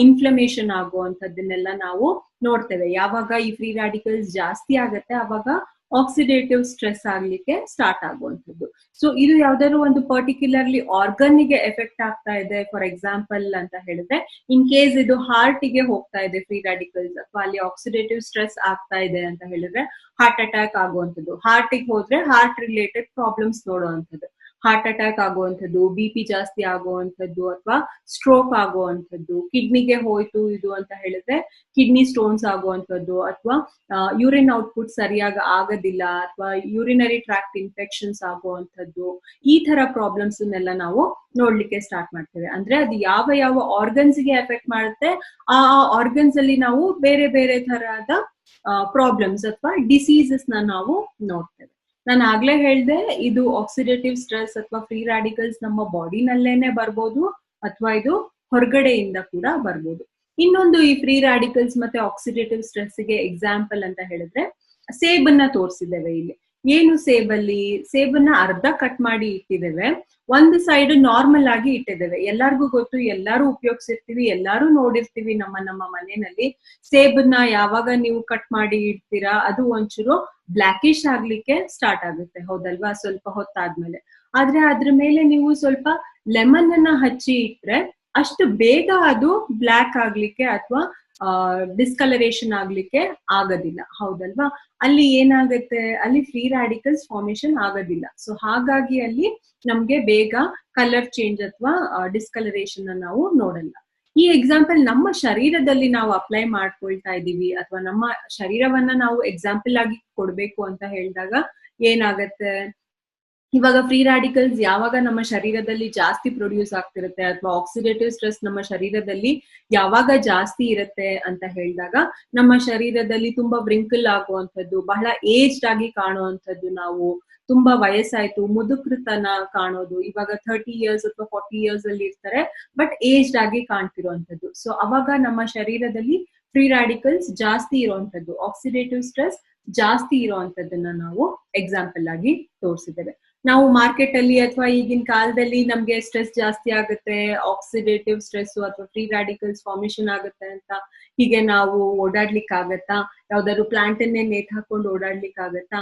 ಇನ್ಫ್ಲಮೇಷನ್ ಆಗುವಂತದ್ದನ್ನೆಲ್ಲ ನಾವು ನೋಡ್ತೇವೆ. ಯಾವಾಗ ಈ ಫ್ರೀ ರಾಡಿಕಲ್ಸ್ ಜಾಸ್ತಿ ಆಗತ್ತೆ ಅವಾಗ ಆಕ್ಸಿಡೇಟಿವ್ ಸ್ಟ್ರೆಸ್ ಆಗ್ಲಿಕ್ಕೆ ಸ್ಟಾರ್ಟ್ ಆಗುವಂಥದ್ದು. ಸೊ ಇದು ಯಾವ್ದಾದ್ರು ಒಂದು ಪರ್ಟಿಕ್ಯುಲರ್ಲಿ ಆರ್ಗನ್ಗೆ ಎಫೆಕ್ಟ್ ಆಗ್ತಾ ಇದೆ, ಫಾರ್ ಎಕ್ಸಾಂಪಲ್ ಅಂತ ಹೇಳಿದ್ರೆ, ಇನ್ ಕೇಸ್ ಇದು ಹಾರ್ಟ್ ಗೆ ಹೋಗ್ತಾ ಇದೆ ಫ್ರೀ ರಾಡಿಕಲ್ಸ್, ಅಥವಾ ಅಲ್ಲಿ ಆಕ್ಸಿಡೇಟಿವ್ ಸ್ಟ್ರೆಸ್ ಆಗ್ತಾ ಇದೆ ಅಂತ ಹೇಳಿದ್ರೆ ಹಾರ್ಟ್ ಅಟ್ಯಾಕ್ ಆಗುವಂಥದ್ದು. ಹಾರ್ಟ್ ಗೆ ಹೋದ್ರೆ ಹಾರ್ಟ್ ರಿಲೇಟೆಡ್ ಪ್ರಾಬ್ಲಮ್ಸ್ ನೋಡುವಂಥದ್ದು, ಹಾರ್ಟ್ ಅಟ್ಯಾಕ್ ಆಗುವಂಥದ್ದು, BP ಜಾಸ್ತಿ ಆಗುವಂಥದ್ದು, ಅಥವಾ ಸ್ಟ್ರೋಕ್ ಆಗುವಂಥದ್ದು. ಕಿಡ್ನಿಗೆ ಹೋಯ್ತು ಇದು ಅಂತ ಹೇಳಿದ್ರೆ ಕಿಡ್ನಿ ಸ್ಟೋನ್ಸ್ ಆಗುವಂಥದ್ದು, ಅಥವಾ ಯೂರಿನ್ ಔಟ್ಪುಟ್ ಸರಿಯಾಗಿ ಆಗೋದಿಲ್ಲ, ಅಥವಾ ಯೂರಿನರಿ ಟ್ರಾಕ್ಟ್ ಇನ್ಫೆಕ್ಷನ್ಸ್ ಆಗುವಂಥದ್ದು. ಈ ತರ ಪ್ರಾಬ್ಲಮ್ಸ್ ನೆಲ್ಲ ನಾವು ನೋಡ್ಲಿಕ್ಕೆ ಸ್ಟಾರ್ಟ್ ಮಾಡ್ತೇವೆ. ಅಂದ್ರೆ ಅದು ಯಾವ ಯಾವ ಆರ್ಗನ್ಸ್ ಗೆ ಎಫೆಕ್ಟ್ ಮಾಡುತ್ತೆ, ಆ ಆರ್ಗನ್ಸ್ ಅಲ್ಲಿ ನಾವು ಬೇರೆ ಬೇರೆ ತರಹದ ಪ್ರಾಬ್ಲಮ್ಸ್ ಅಥವಾ ಡಿಸೀಸಸ್ ನಾವು ನೋಡ್ತೇವೆ. ನಾನು ಆಗ್ಲೇ ಹೇಳ್ದೆ, ಇದು ಆಕ್ಸಿಡೇಟಿವ್ ಸ್ಟ್ರೆಸ್ ಅಥವಾ ಫ್ರೀ ರಾಡಿಕಲ್ಸ್ ನಮ್ಮ ಬಾಡಿನಲ್ಲೇನೆ ಬರ್ಬೋದು, ಅಥವಾ ಇದು ಹೊರಗಡೆಯಿಂದ ಕೂಡ ಬರ್ಬೋದು. ಇನ್ನೊಂದು ಈ ಫ್ರೀ ರಾಡಿಕಲ್ಸ್ ಮತ್ತೆ ಆಕ್ಸಿಡೇಟಿವ್ ಸ್ಟ್ರೆಸ್ ಗೆ ಎಕ್ಸಾಂಪಲ್ ಅಂತ ಹೇಳಿದ್ರೆ, ಸೇಬನ್ನ ತೋರಿಸಿದ್ದೇವೆ ಇಲ್ಲಿ. ಏನು ಸೇಬಲ್ಲಿ, ಸೇಬನ್ನ ಅರ್ಧ ಕಟ್ ಮಾಡಿ ಇಟ್ಟಿದ್ದೇವೆ, ಒಂದು ಸೈಡ್ ನಾರ್ಮಲ್ ಆಗಿ ಇಟ್ಟಿದ್ದೇವೆ. ಎಲ್ಲಾರ್ಗೂ ಗೊತ್ತು, ಎಲ್ಲಾರು ಉಪಯೋಗಿಸಿರ್ತೀವಿ, ಎಲ್ಲಾರು ನೋಡಿರ್ತೀವಿ ನಮ್ಮ ನಮ್ಮ ಮನೆಯಲ್ಲಿ. ಸೇಬನ್ನ ಯಾವಾಗ ನೀವು ಕಟ್ ಮಾಡಿ ಇಡ್ತೀರಾ ಅದು ಒಂಚೂರು ಬ್ಲಾಕಿಶ್ ಆಗ್ಲಿಕ್ಕೆ ಸ್ಟಾರ್ಟ್ ಆಗುತ್ತೆ, ಹೌದಲ್ವಾ? ಸ್ವಲ್ಪ ಹೊತ್ತಾದ್ಮೇಲೆ. ಆದ್ರೆ ಅದ್ರ ಮೇಲೆ ನೀವು ಸ್ವಲ್ಪ ಲೆಮನ್ ಅನ್ನ ಹಚ್ಚಿ ಇಟ್ರೆ ಅಷ್ಟು ಬೇಗ ಅದು ಬ್ಲಾಕ್ ಆಗ್ಲಿಕ್ಕೆ ಅಥವಾ ಡಿಸ್ಕಲರೇಷನ್ ಆಗ್ಲಿಕ್ಕೆ ಆಗೋದಿಲ್ಲ, ಹೌದಲ್ವಾ? ಅಲ್ಲಿ ಏನಾಗುತ್ತೆ, ಅಲ್ಲಿ ಫ್ರೀ ರಾಡಿಕಲ್ಸ್ ಫಾರ್ಮೇಶನ್ ಆಗೋದಿಲ್ಲ. ಸೊ ಹಾಗಾಗಿ ಅಲ್ಲಿ ನಮ್ಗೆ ಬೇಗ ಕಲರ್ ಚೇಂಜ್ ಅಥವಾ ಡಿಸ್ಕಲರೇಷನ್ ನಾವು ನೋಡಲ್ಲ. ಈ ಎಕ್ಸಾಂಪಲ್ ನಮ್ಮ ಶರೀರದಲ್ಲಿ ನಾವು ಅಪ್ಲೈ ಮಾಡ್ಕೊಳ್ತಾ ಇದೀವಿ ಅಥವಾ ನಮ್ಮ ಶರೀರವನ್ನ ನಾವು ಎಕ್ಸಾಂಪಲ್ ಆಗಿ ಕೊಡ್ಬೇಕು ಅಂತ ಹೇಳಿದಾಗ ಏನಾಗತ್ತೆ, ಇವಾಗ ಫ್ರೀ ರಾಡಿಕಲ್ಸ್ ಯಾವಾಗ ನಮ್ಮ ಶರೀರದಲ್ಲಿ ಜಾಸ್ತಿ ಪ್ರೊಡ್ಯೂಸ್ ಆಗ್ತಿರುತ್ತೆ ಅಥವಾ ಆಕ್ಸಿಡೇಟಿವ್ ಸ್ಟ್ರೆಸ್ ನಮ್ಮ ಶರೀರದಲ್ಲಿ ಯಾವಾಗ ಜಾಸ್ತಿ ಇರುತ್ತೆ ಅಂತ ಹೇಳಿದಾಗ ನಮ್ಮ ಶರೀರದಲ್ಲಿ ತುಂಬಾ ವ್ರಿಂಕಲ್ ಆಗುವಂಥದ್ದು, ಬಹಳ ಏಜ್ಡ್ ಆಗಿ ಕಾಣುವಂಥದ್ದು, ನಾವು ತುಂಬಾ ವಯಸ್ಸಾಯ್ತು ಮುದುಕೃತನ ಕಾಣೋದು, ಇವಾಗ 30 ಇಯರ್ಸ್ ಅಥವಾ 40 ಇಯರ್ಸ್ ಅಲ್ಲಿ ಇರ್ತಾರೆ ಬಟ್ ಏಜ್ಡ್ ಆಗಿ ಕಾಣ್ತಿರುವಂಥದ್ದು. ಸೊ ಅವಾಗ ನಮ್ಮ ಶರೀರದಲ್ಲಿ ಫ್ರೀ ರಾಡಿಕಲ್ಸ್ ಜಾಸ್ತಿ ಇರುವಂಥದ್ದು, ಆಕ್ಸಿಡೇಟಿವ್ ಸ್ಟ್ರೆಸ್ ಜಾಸ್ತಿ ಇರುವಂತದ್ದನ್ನ ನಾವು ಎಕ್ಸಾಂಪಲ್ ಆಗಿ ತೋರಿಸಿದ್ದೇವೆ. ನಾವು ಮಾರ್ಕೆಟ್ ಅಲ್ಲಿ ಅಥವಾ ಈಗಿನ ಕಾಲದಲ್ಲಿ ನಮ್ಗೆ ಸ್ಟ್ರೆಸ್ ಜಾಸ್ತಿ ಆಗುತ್ತೆ, ಆಕ್ಸಿಡೇಟಿವ್ ಸ್ಟ್ರೆಸ್ ಅಥವಾ ಫ್ರೀ ರಾಡಿಕಲ್ಸ್ ಫಾರ್ಮೇಶನ್ ಆಗುತ್ತೆ ಅಂತ ಹೀಗೆ ನಾವು ಓಡಾಡ್ಲಿಕ್ಕೆ ಆಗತ್ತಾ? ಯಾವ್ದಾದ್ರು ಪ್ಲಾಂಟ್ ಅನ್ನೇ ನೇತ್ ಹಾಕೊಂಡು ಓಡಾಡ್ಲಿಕ್ಕೆ ಆಗತ್ತಾ?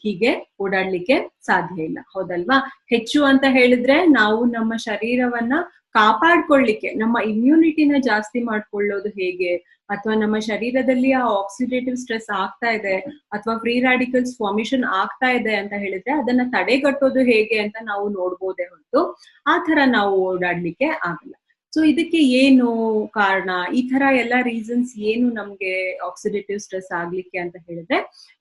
ಹೀಗೆ ಓಡಾಡ್ಲಿಕ್ಕೆ ಸಾಧ್ಯ ಇಲ್ಲ, ಹೌದಲ್ವಾ? ಹೆಚ್ಚು ಅಂತ ಹೇಳಿದ್ರೆ ನಾವು ನಮ್ಮ ಶರೀರವನ್ನ ಕಾಪಾಡ್ಕೊಳ್ಳಿಕ್ಕೆ ನಮ್ಮ ಇಮ್ಯುನಿಟಿನ ಜಾಸ್ತಿ ಮಾಡ್ಕೊಳ್ಳೋದು ಹೇಗೆ, ಅಥವಾ ನಮ್ಮ ಶರೀರದಲ್ಲಿ ಆ ಆಕ್ಸಿಡೇಟಿವ್ ಸ್ಟ್ರೆಸ್ ಆಗ್ತಾ ಇದೆ ಅಥವಾ ಫ್ರೀ ರಾಡಿಕಲ್ಸ್ ಫಾರ್ಮೇಶನ್ ಆಗ್ತಾ ಇದೆ ಅಂತ ಹೇಳಿದ್ರೆ ಅದನ್ನ ತಡೆಗಟ್ಟೋದು ಹೇಗೆ ಅಂತ ನಾವು ನೋಡ್ಬೋದೇ ಹೊರತು ಆ ತರ ನಾವು ಓಡಾಡ್ಲಿಕ್ಕೆ ಆಗಲ್ಲ. ಸೊ ಇದಕ್ಕೆ ಏನು ಕಾರಣ, ಈ ತರ ಎಲ್ಲ ರೀಸನ್ಸ್ ಏನು ನಮ್ಗೆ ಆಕ್ಸಿಡೇಟಿವ್ ಸ್ಟ್ರೆಸ್ ಆಗ್ಲಿಕ್ಕೆ ಅಂತ ಹೇಳಿದ್ರೆ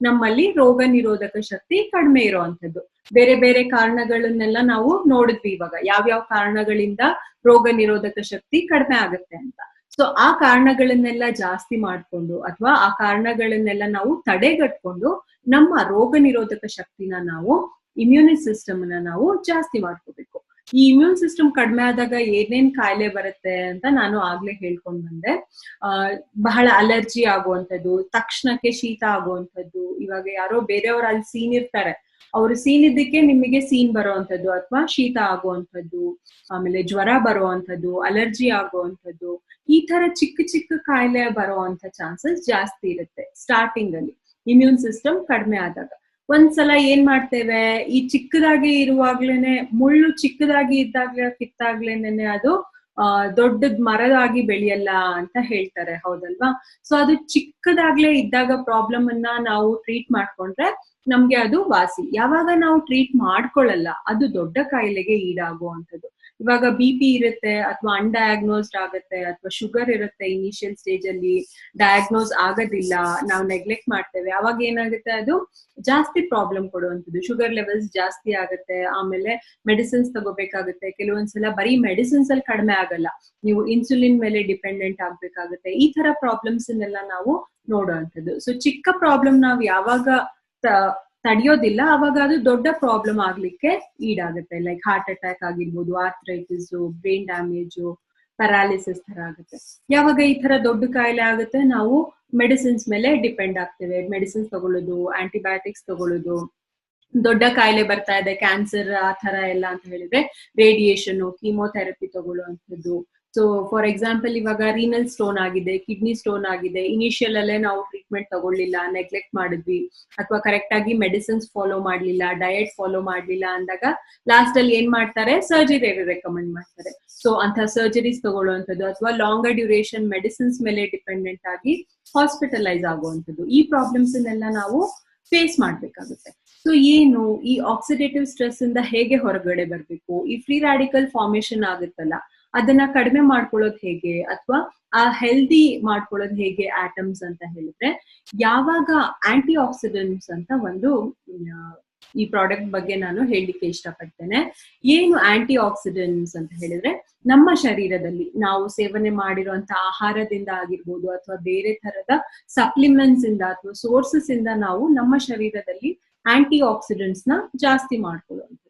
ನಮ್ಮಲ್ಲಿ ರೋಗ ನಿರೋಧಕ ಶಕ್ತಿ ಕಡಿಮೆ ಇರುವಂತದ್ದು. ಬೇರೆ ಬೇರೆ ಕಾರಣಗಳನ್ನೆಲ್ಲ ನಾವು ನೋಡಿದ್ವಿ ಇವಾಗ, ಯಾವ್ಯಾವ ಕಾರಣಗಳಿಂದ ರೋಗ ನಿರೋಧಕ ಶಕ್ತಿ ಕಡಿಮೆ ಆಗುತ್ತೆ ಅಂತ. ಸೊ ಆ ಕಾರಣಗಳನ್ನೆಲ್ಲ ಜಾಸ್ತಿ ಮಾಡ್ಕೊಂಡು ಅಥವಾ ಆ ಕಾರಣಗಳನ್ನೆಲ್ಲ ನಾವು ತಡೆಗಟ್ಕೊಂಡು ನಮ್ಮ ರೋಗ ನಿರೋಧಕ ಶಕ್ತಿನ ನಾವು ಇಮ್ಯೂನಿ ಸಿಸ್ಟಮ್ ನ ನಾವು ಜಾಸ್ತಿ ಮಾಡ್ಕೋಬೇಕು. ಈ ಇಮ್ಯೂನ್ ಸಿಸ್ಟಮ್ ಕಡಿಮೆ ಆದಾಗ ಏನೇನ್ ಕಾಯಿಲೆ ಬರುತ್ತೆ ಅಂತ ನಾನು ಆಗ್ಲೇ ಹೇಳ್ಕೊಂಡ್ ಬಂದೆ. ಬಹಳ ಅಲರ್ಜಿ ಆಗುವಂಥದ್ದು, ತಕ್ಷಣಕ್ಕೆ ಶೀತ ಆಗುವಂಥದ್ದು, ಇವಾಗ ಯಾರೋ ಬೇರೆಯವ್ರು ಅಲ್ಲಿ ಸೀನ್ ಇರ್ತಾರೆ, ಅವ್ರು ಸೀನ್ ಇದ್ದಕ್ಕೆ ನಿಮಗೆ ಸೀನ್ ಬರುವಂಥದ್ದು ಅಥವಾ ಶೀತ ಆಗುವಂಥದ್ದು, ಆಮೇಲೆ ಜ್ವರ ಬರುವಂಥದ್ದು, ಅಲರ್ಜಿ ಆಗುವಂಥದ್ದು, ಈ ತರ ಚಿಕ್ಕ ಚಿಕ್ಕ ಕಾಯಿಲೆ ಬರುವಂತ ಚಾನ್ಸಸ್ ಜಾಸ್ತಿ ಇರುತ್ತೆ ಸ್ಟಾರ್ಟಿಂಗ್ ಅಲ್ಲಿ ಇಮ್ಯೂನ್ ಸಿಸ್ಟಮ್ ಕಡಿಮೆ ಆದಾಗ. ಒಂದ್ಸಲ ಏನ್ ಮಾಡ್ತೇವೆ, ಈ ಚಿಕ್ಕದಾಗಿ ಇರುವಾಗ್ಲೇನೆ, ಮುಳ್ಳು ಚಿಕ್ಕದಾಗಿ ಇದ್ದಾಗ್ಲೇ ಕಿತ್ತಾಗ್ಲೇನೆ ಅದು ದೊಡ್ಡದ್ ಮರದಾಗಿ ಬೆಳೆಯಲ್ಲ ಅಂತ ಹೇಳ್ತಾರೆ, ಹೌದಲ್ವಾ? ಸೊ ಅದು ಚಿಕ್ಕದಾಗ್ಲೇ ಇದ್ದಾಗ ಪ್ರಾಬ್ಲಮ್ ಅನ್ನ ನಾವು ಟ್ರೀಟ್ ಮಾಡ್ಕೊಂಡ್ರೆ ನಮ್ಗೆ ಅದು ವಾಸಿ. ಯಾವಾಗ ನಾವು ಟ್ರೀಟ್ ಮಾಡ್ಕೊಳ್ಳಲ್ಲ ಅದು ದೊಡ್ಡ ಕಾಯಿಲೆಗೆ ಈಡಾಗುವಂಥದ್ದು. ಇವಾಗ BP ಇರುತ್ತೆ ಅಥವಾ ಅನ್ಡಯಾಗ್ನೋಸ್ಡ್ ಆಗುತ್ತೆ ಅಥವಾ ಶುಗರ್ ಇರುತ್ತೆ, ಇನಿಷಿಯಲ್ ಸ್ಟೇಜ್ ಅಲ್ಲಿ ಡಯಾಗ್ನೋಸ್ ಆಗೋದಿಲ್ಲ, ನಾವು ನೆಗ್ಲೆಕ್ಟ್ ಮಾಡ್ತೇವೆ, ಅವಾಗ ಏನಾಗುತ್ತೆ ಅದು ಜಾಸ್ತಿ ಪ್ರಾಬ್ಲಮ್ ಕೊಡುವಂಥದ್ದು. ಶುಗರ್ ಲೆವೆಲ್ಸ್ ಜಾಸ್ತಿ ಆಗುತ್ತೆ, ಆಮೇಲೆ ಮೆಡಿಸಿನ್ಸ್ ತಗೋಬೇಕಾಗುತ್ತೆ. ಕೆಲವೊಂದ್ಸಲ ಬರೀ ಮೆಡಿಸಿನ್ಸ್ ಅಲ್ಲಿ ಕಡಿಮೆ ಆಗಲ್ಲ, ನೀವು ಇನ್ಸುಲಿನ್ ಮೇಲೆ ಡಿಪೆಂಡೆಂಟ್ ಆಗ್ಬೇಕಾಗುತ್ತೆ. ಈ ತರ ಪ್ರಾಬ್ಲಮ್ಸ್ ಅನ್ನೆಲ್ಲ ನಾವು ನೋಡುವಂಥದ್ದು. ಸೊ ಚಿಕ್ಕ ಪ್ರಾಬ್ಲಮ್ ನಾವು ಯಾವಾಗ ತಡೆಯೋದಿಲ್ಲ ಅವಾಗ ಅದು ದೊಡ್ಡ ಪ್ರಾಬ್ಲಮ್ ಆಗ್ಲಿಕ್ಕೆ ಈಡಾಗುತ್ತೆ. ಲೈಕ್ ಹಾರ್ಟ್ ಅಟ್ಯಾಕ್ ಆಗಿರ್ಬೋದು, ಆರ್ಥ್ರೈಟಿಸ್, ಬ್ರೈನ್ ಡ್ಯಾಮೇಜ್, ಪ್ಯಾರಾಲಿಸಿಸ್ ತರ ಆಗುತ್ತೆ. ಯಾವಾಗ ಈ ತರ ದೊಡ್ಡ ಕಾಯಿಲೆ ಆಗುತ್ತೆ ನಾವು ಮೆಡಿಸಿನ್ಸ್ ಮೇಲೆ ಡಿಪೆಂಡ್ ಆಗ್ತೇವೆ, ಮೆಡಿಸಿನ್ಸ್ ತಗೊಳ್ಳೋದು, ಆಂಟಿಬಯೋಟಿಕ್ಸ್ ತಗೊಳ್ಳೋದು. ದೊಡ್ಡ ಕಾಯಿಲೆ ಬರ್ತಾ ಇದೆ, ಕ್ಯಾನ್ಸರ್ ಆ ತರ ಎಲ್ಲ ಅಂತ ಹೇಳಿದ್ರೆ ರೇಡಿಯೇಷನ್, ಕೀಮೋಥೆರಪಿ ತಗೊಳ್ಳುವಂಥದ್ದು. ಸೊ ಫಾರ್ ಎಕ್ಸಾಂಪಲ್ ಇವಾಗ ರೀನಲ್ ಸ್ಟೋನ್ ಆಗಿದೆ, ಕಿಡ್ನಿ ಸ್ಟೋನ್ ಆಗಿದೆ, ಇನಿಷಿಯಲ್ ಅಲ್ಲೇ ನಾವು ಟ್ರೀಟ್ಮೆಂಟ್ ತಗೊಳ್ಳಿಲ್ಲ, ನೆಗ್ಲೆಕ್ಟ್ ಮಾಡಿದ್ವಿ, ಅಥವಾ ಕರೆಕ್ಟ್ ಆಗಿ ಮೆಡಿಸಿನ್ಸ್ ಫಾಲೋ ಮಾಡ್ಲಿಲ್ಲ, ಡಯಟ್ ಫಾಲೋ ಮಾಡ್ಲಿಲ್ಲ ಅಂದಾಗ ಲಾಸ್ಟ್ ಅಲ್ಲಿ ಏನ್ ಮಾಡ್ತಾರೆ, ಸರ್ಜರಿ ರೆಕಮೆಂಡ್ ಮಾಡ್ತಾರೆ. ಸೊ ಅಂತ ಸರ್ಜರೀಸ್ ತಗೊಳ್ಳುವಂಥದ್ದು ಅಥವಾ ಲಾಂಗರ್ ಡ್ಯೂರೇಷನ್ ಮೆಡಿಸಿನ್ಸ್ ಮೇಲೆ ಡಿಪೆಂಡೆಂಟ್ ಆಗಿ ಹಾಸ್ಪಿಟಲೈಸ್ ಆಗುವಂಥದ್ದು, ಈ ಪ್ರಾಬ್ಲಮ್ಸ್ ಅನ್ನೆಲ್ಲ ನಾವು ಫೇಸ್ ಮಾಡ್ಬೇಕಾಗುತ್ತೆ. ಸೊ ಏನು ಈ ಆಕ್ಸಿಡೇಟಿವ್ ಸ್ಟ್ರೆಸ್ ಇಂದ ಹೇಗೆ ಹೊರಗಡೆ ಬರ್ಬೇಕು, ಈ ಫ್ರೀ ರಾಡಿಕಲ್ ಫಾರ್ಮೇಶನ್ ಆಗುತ್ತಲ್ಲ ಅದನ್ನ ಕಡಿಮೆ ಮಾಡ್ಕೊಳ್ಳೋದು ಹೇಗೆ, ಅಥವಾ ಆ ಹೆಲ್ದಿ ಮಾಡ್ಕೊಳ್ಳೋದು ಹೇಗೆ ಆಟಮ್ಸ್ ಅಂತ ಹೇಳಿದ್ರೆ, ಯಾವಾಗ ಆಂಟಿ ಆಕ್ಸಿಡೆಂಟ್ಸ್ ಅಂತ ಒಂದು ಈ ಪ್ರಾಡಕ್ಟ್ ಬಗ್ಗೆ ನಾನು ಹೇಳಲಿಕ್ಕೆ ಇಷ್ಟಪಡ್ತೇನೆ. ಏನು ಆಂಟಿ ಆಕ್ಸಿಡೆಂಟ್ಸ್ ಅಂತ ಹೇಳಿದ್ರೆ, ನಮ್ಮ ಶರೀರದಲ್ಲಿ ನಾವು ಸೇವನೆ ಮಾಡಿರುವಂತ ಆಹಾರದಿಂದ ಆಗಿರ್ಬೋದು ಅಥವಾ ಬೇರೆ ತರದ ಸಪ್ಲಿಮೆಂಟ್ಸ್ ಇಂದ ಅಥವಾ ಸೋರ್ಸಸ್ ಇಂದ ನಾವು ನಮ್ಮ ಶರೀರದಲ್ಲಿ ಆಂಟಿ ಆಕ್ಸಿಡೆಂಟ್ಸ್ ನ ಜಾಸ್ತಿ ಮಾಡ್ಕೊಳ್ಳುವಂಥದ್ದು.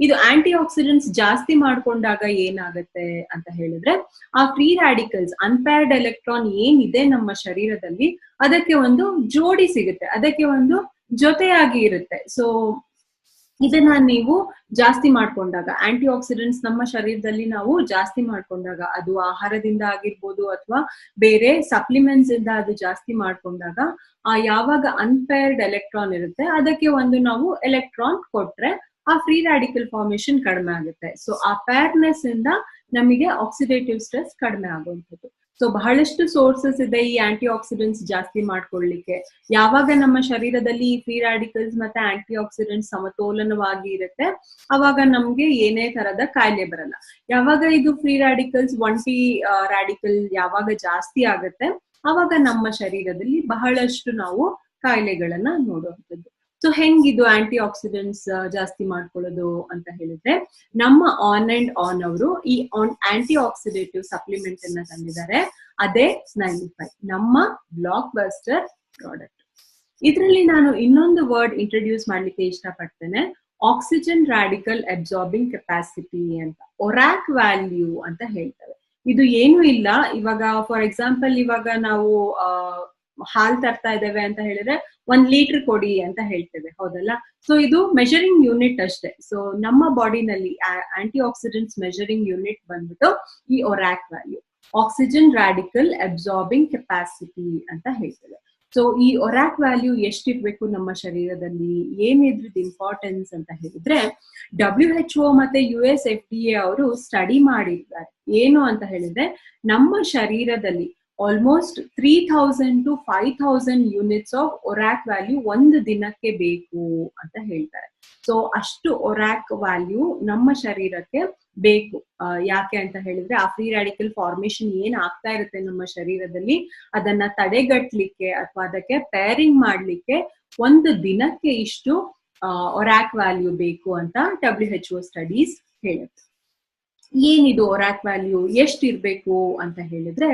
ಇದು ಆಂಟಿ ಆಕ್ಸಿಡೆಂಟ್ಸ್ ಜಾಸ್ತಿ ಮಾಡ್ಕೊಂಡಾಗ ಏನಾಗುತ್ತೆ ಅಂತ ಹೇಳಿದ್ರೆ, ಆ ಫ್ರೀ ರಾಡಿಕಲ್ಸ್ ಅನ್ಪೇರ್ಡ್ ಎಲೆಕ್ಟ್ರಾನ್ ಏನಿದೆ ನಮ್ಮ ಶರೀರದಲ್ಲಿ ಅದಕ್ಕೆ ಒಂದು ಜೋಡಿ ಸಿಗುತ್ತೆ, ಅದಕ್ಕೆ ಒಂದು ಜೊತೆಯಾಗಿ ಇರುತ್ತೆ. ಸೊ ಇದನ್ನ ನೀವು ಜಾಸ್ತಿ ಮಾಡ್ಕೊಂಡಾಗ, ಆಂಟಿ ಆಕ್ಸಿಡೆಂಟ್ಸ್ ನಮ್ಮ ಶರೀರದಲ್ಲಿ ನಾವು ಜಾಸ್ತಿ ಮಾಡ್ಕೊಂಡಾಗ, ಅದು ಆಹಾರದಿಂದ ಆಗಿರ್ಬೋದು ಅಥವಾ ಬೇರೆ ಸಪ್ಲಿಮೆಂಟ್ಸ್ ಇಂದ ಅದು ಜಾಸ್ತಿ ಮಾಡ್ಕೊಂಡಾಗ, ಯಾವಾಗ ಅನ್ಪೇರ್ಡ್ ಎಲೆಕ್ಟ್ರಾನ್ ಇರುತ್ತೆ ಅದಕ್ಕೆ ಒಂದು ನಾವು ಎಲೆಕ್ಟ್ರಾನ್ ಕೊಟ್ರೆ ಆ ಫ್ರೀ ರಾಡಿಕಲ್ ಫಾರ್ಮೇಶನ್ ಕಡಿಮೆ ಆಗುತ್ತೆ. ಸೊ ಆ ಪೇರ್ನೆಸ್ ಇಂದ ನಮಗೆ ಆಕ್ಸಿಡೇಟಿವ್ ಸ್ಟ್ರೆಸ್ ಕಡಿಮೆ ಆಗುವಂಥದ್ದು. ಸೊ ಬಹಳಷ್ಟು ಸೋರ್ಸಸ್ ಇದೆ ಈ ಆಂಟಿ ಆಕ್ಸಿಡೆಂಟ್ಸ್ ಜಾಸ್ತಿ ಮಾಡ್ಕೊಳ್ಳಿಕ್ಕೆ. ಯಾವಾಗ ನಮ್ಮ ಶರೀರದಲ್ಲಿ ಫ್ರೀ ರಾಡಿಕಲ್ಸ್ ಮತ್ತೆ ಆಂಟಿ ಆಕ್ಸಿಡೆಂಟ್ಸ್ ಸಮತೋಲನವಾಗಿ ಇರುತ್ತೆ, ಅವಾಗ ನಮ್ಗೆ ಏನೇ ತರದ ಕಾಯಿಲೆ ಬರಲ್ಲ. ಯಾವಾಗ ಇದು ಫ್ರೀ ರಾಡಿಕಲ್ಸ್ ಒಂಟಿ ರಾಡಿಕಲ್ ಯಾವಾಗ ಜಾಸ್ತಿ ಆಗುತ್ತೆ, ಅವಾಗ ನಮ್ಮ ಶರೀರದಲ್ಲಿ ಬಹಳಷ್ಟು ನಾವು ಕಾಯಿಲೆಗಳನ್ನ ನೋಡುವಂಥದ್ದು. ಸೊ ಹೆಂಗಿದು ಆಂಟಿ ಆಕ್ಸಿಡೆಂಟ್ಸ್ ಜಾಸ್ತಿ ಮಾಡ್ಕೊಳ್ಳೋದು ಅಂತ ಹೇಳಿದ್ರೆ, ನಮ್ಮ ಆನ್ ಅಂಡ್ ಆನ್ ಅವರು ಈ ಆಂಟಿ ಆಕ್ಸಿಡೇಟಿವ್ ಸಪ್ಲಿಮೆಂಟ್ ಅನ್ನ ತಂದಿದ್ದಾರೆ. ಅದೇ 95 ನಮ್ಮ ಬ್ಲಾಕ್ ಬಸ್ಟರ್ ಪ್ರಾಡಕ್ಟ್. ಇದರಲ್ಲಿ ನಾನು ಇನ್ನೊಂದು ವರ್ಡ್ ಇಂಟ್ರೊಡ್ಯೂಸ್ ಮಾಡ್ಲಿಕ್ಕೆ ಇಷ್ಟಪಡ್ತೇನೆ, ಆಕ್ಸಿಜನ್ ರಾಡಿಕಲ್ ಅಬ್ಸಾರ್ಬಿಂಗ್ ಕೆಪಾಸಿಟಿ ಅಂತ, ಒರಾಕ್ ವ್ಯಾಲ್ಯೂ ಅಂತ ಹೇಳ್ತೇವೆ. ಇದು ಏನು ಇಲ್ಲ, ಇವಾಗ ಫಾರ್ ಎಕ್ಸಾಂಪಲ್ ಇವಾಗ ನಾವು ಹಾಲ್ ತರ್ತಾ ಇದ್ದೇವೆ ಅಂತ ಹೇಳಿದ್ರೆ 1 ಲೀಟರ್ ಕೊಡಿ ಅಂತ ಹೇಳ್ತೇವೆ, ಹೌದಲ್ಲ? ಸೊ ಇದು ಮೆಜರಿಂಗ್ ಯೂನಿಟ್ ಅಷ್ಟೇ. ಸೊ ನಮ್ಮ ಬಾಡಿನಲ್ಲಿ ಆಂಟಿ ಆಕ್ಸಿಡೆಂಟ್ಸ್ ಮೆಜರಿಂಗ್ ಯೂನಿಟ್ ಬಂದ್ಬಿಟ್ಟು ಈ ORAC value, oxygen radical absorbing capacity ಅಂತ ಹೇಳ್ತೇವೆ. ಸೊ ಈ ಒರಾಕ್ ವ್ಯಾಲ್ಯೂ ಎಷ್ಟಿರ್ಬೇಕು ನಮ್ಮ ಶರೀರದಲ್ಲಿ, ಏನಿದ್ರದ್ದು ಇಂಪಾರ್ಟೆನ್ಸ್ ಅಂತ ಹೇಳಿದ್ರೆ, WHO ಮತ್ತೆ USFDA ಅವರು ಸ್ಟಡಿ ಮಾಡಿದ್ದಾರೆ. ಏನು ಅಂತ ಹೇಳಿದ್ರೆ, ನಮ್ಮ ಶರೀರದಲ್ಲಿ almost 3000 to 5000 units of ORAC value ಒಂದು ದಿನಕ್ಕೆ ಬೇಕು ಅಂತ ಹೇಳ್ತಾರೆ. ಸೊ ಅಷ್ಟು ಒರಾಕ್ ವ್ಯಾಲ್ಯೂ ನಮ್ಮ ಶರೀರಕ್ಕೆ ಬೇಕು. ಯಾಕೆ ಅಂತ ಹೇಳಿದ್ರೆ, ಆ ಫ್ರೀ ರಾಡಿಕಲ್ ಫಾರ್ಮೇಶನ್ ಏನ್ ಆಗ್ತಾ ಇರುತ್ತೆ ನಮ್ಮ ಶರೀರದಲ್ಲಿ, ಅದನ್ನ ತಡೆಗಟ್ಲಿಕ್ಕೆ ಅಥವಾ ಅದಕ್ಕೆ ಪೇರಿಂಗ್ ಮಾಡ್ಲಿಕ್ಕೆ ಒಂದು ದಿನಕ್ಕೆ ಇಷ್ಟು ಒರಾಕ್ ವ್ಯಾಲ್ಯೂ ಬೇಕು ಅಂತ WHO ಸ್ಟಡೀಸ್ ಹೇಳುತ್ತೆ. ಏನಿದು ಒರಾಕ್ ವ್ಯಾಲ್ಯೂ ಎಷ್ಟಿರ್ಬೇಕು ಅಂತ ಹೇಳಿದ್ರೆ,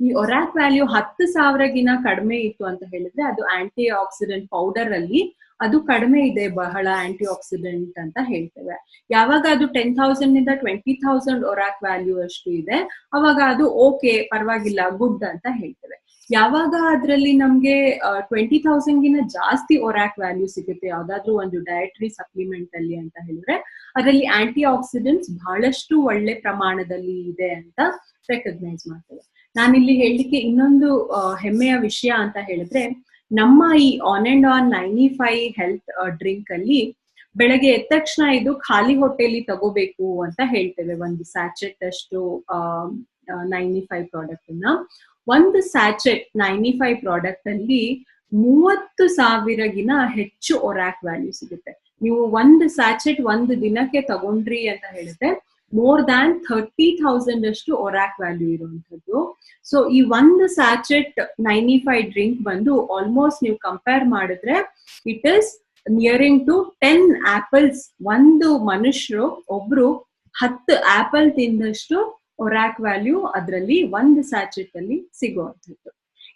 ಈ ಒರಾಕ್ ವ್ಯಾಲ್ಯೂ 10,000ಗಿನ ಕಡಿಮೆ ಇತ್ತು ಅಂತ ಹೇಳಿದ್ರೆ ಅದು ಆಂಟಿ ಆಕ್ಸಿಡೆಂಟ್ ಪೌಡರ್ ಅಲ್ಲಿ ಅದು ಕಡಿಮೆ ಇದೆ, ಬಹಳ ಆಂಟಿ ಆಕ್ಸಿಡೆಂಟ್ ಅಂತ ಹೇಳ್ತೇವೆ. ಯಾವಾಗ ಅದು 10,000 ಇಂದ 20,000 ಒರಾಕ್ ವ್ಯಾಲ್ಯೂ ಅಷ್ಟು ಇದೆ, ಅವಾಗ ಅದು ಓಕೆ, ಪರವಾಗಿಲ್ಲ, ಗುಡ್ ಅಂತ ಹೇಳ್ತೇವೆ. ಯಾವಾಗ ಅದ್ರಲ್ಲಿ ನಮ್ಗೆ 20,000ಗಿನ ಜಾಸ್ತಿ ಒರಾಕ್ ವ್ಯಾಲ್ಯೂ ಸಿಗುತ್ತೆ ಯಾವ್ದಾದ್ರು ಒಂದು ಡಯಟ್ರಿ ಸಪ್ಲಿಮೆಂಟ್ ಅಲ್ಲಿ ಅಂತ ಹೇಳಿದ್ರೆ, ಅದರಲ್ಲಿ ಆಂಟಿ ಆಕ್ಸಿಡೆಂಟ್ಸ್ ಬಹಳಷ್ಟು ಒಳ್ಳೆ ಪ್ರಮಾಣದಲ್ಲಿ ಇದೆ ಅಂತ ರೆಕಗ್ನೈಸ್ ಮಾಡ್ತೇವೆ. ನಾನಿಲ್ಲಿ ಹೇಳಲಿಕ್ಕೆ ಇನ್ನೊಂದು ಹೆಮ್ಮೆಯ ವಿಷಯ ಅಂತ ಹೇಳಿದ್ರೆ, ನಮ್ಮ ಈ on and on 95 health drink ಅಲ್ಲಿ ಬೆಳಗ್ಗೆ ಎದ್ದ ತಕ್ಷಣ ಇದು ಖಾಲಿ ಹೊಟ್ಟೆಯಲ್ಲಿ ತಗೋಬೇಕು ಅಂತ ಹೇಳ್ತೇವೆ. ಒಂದು ಸ್ಯಾಚೆಟ್ ಅಷ್ಟು 95 ಪ್ರಾಡಕ್ಟ್ ಅನ್ನ, ಒಂದು ಸ್ಯಾಚೆಟ್ 95 ಪ್ರಾಡಕ್ಟ್ ಅಲ್ಲಿ 30,000ಗಿನ ಹೆಚ್ಚು ಒರಾಕ್ ವ್ಯಾಲ್ಯೂ ಸಿಗುತ್ತೆ. ನೀವು ಒಂದು ಸ್ಯಾಚೆಟ್ ಒಂದು ದಿನಕ್ಕೆ ತಗೊಂಡ್ರಿ ಅಂತ ಹೇಳಿದ್ರೆ ಮೋರ್ ದ್ಯಾನ್ 30,000 ಅಷ್ಟು ಒರಾಕ್ ವ್ಯಾಲ್ಯೂ ಇರುವಂತದ್ದು. ಸೊ ಈ ಒಂದು ಸ್ಯಾಚೆಟ್ 95 ಡ್ರಿಂಕ್ ಬಂದು ಆಲ್ಮೋಸ್ಟ್ ನೀವು ಕಂಪೇರ್ ಮಾಡಿದ್ರೆ it is nearing to 10 apples. ಒಂದು ಮನುಷ್ಯರು ಒಬ್ರು 10 ಆಪಲ್ ತಿಂದಷ್ಟು ಒರಾಕ್ ವ್ಯಾಲ್ಯೂ ಅದರಲ್ಲಿ ಒಂದು ಸ್ಯಾಚೆಟ್ ಅಲ್ಲಿ ಸಿಗುವಂಥದ್ದು.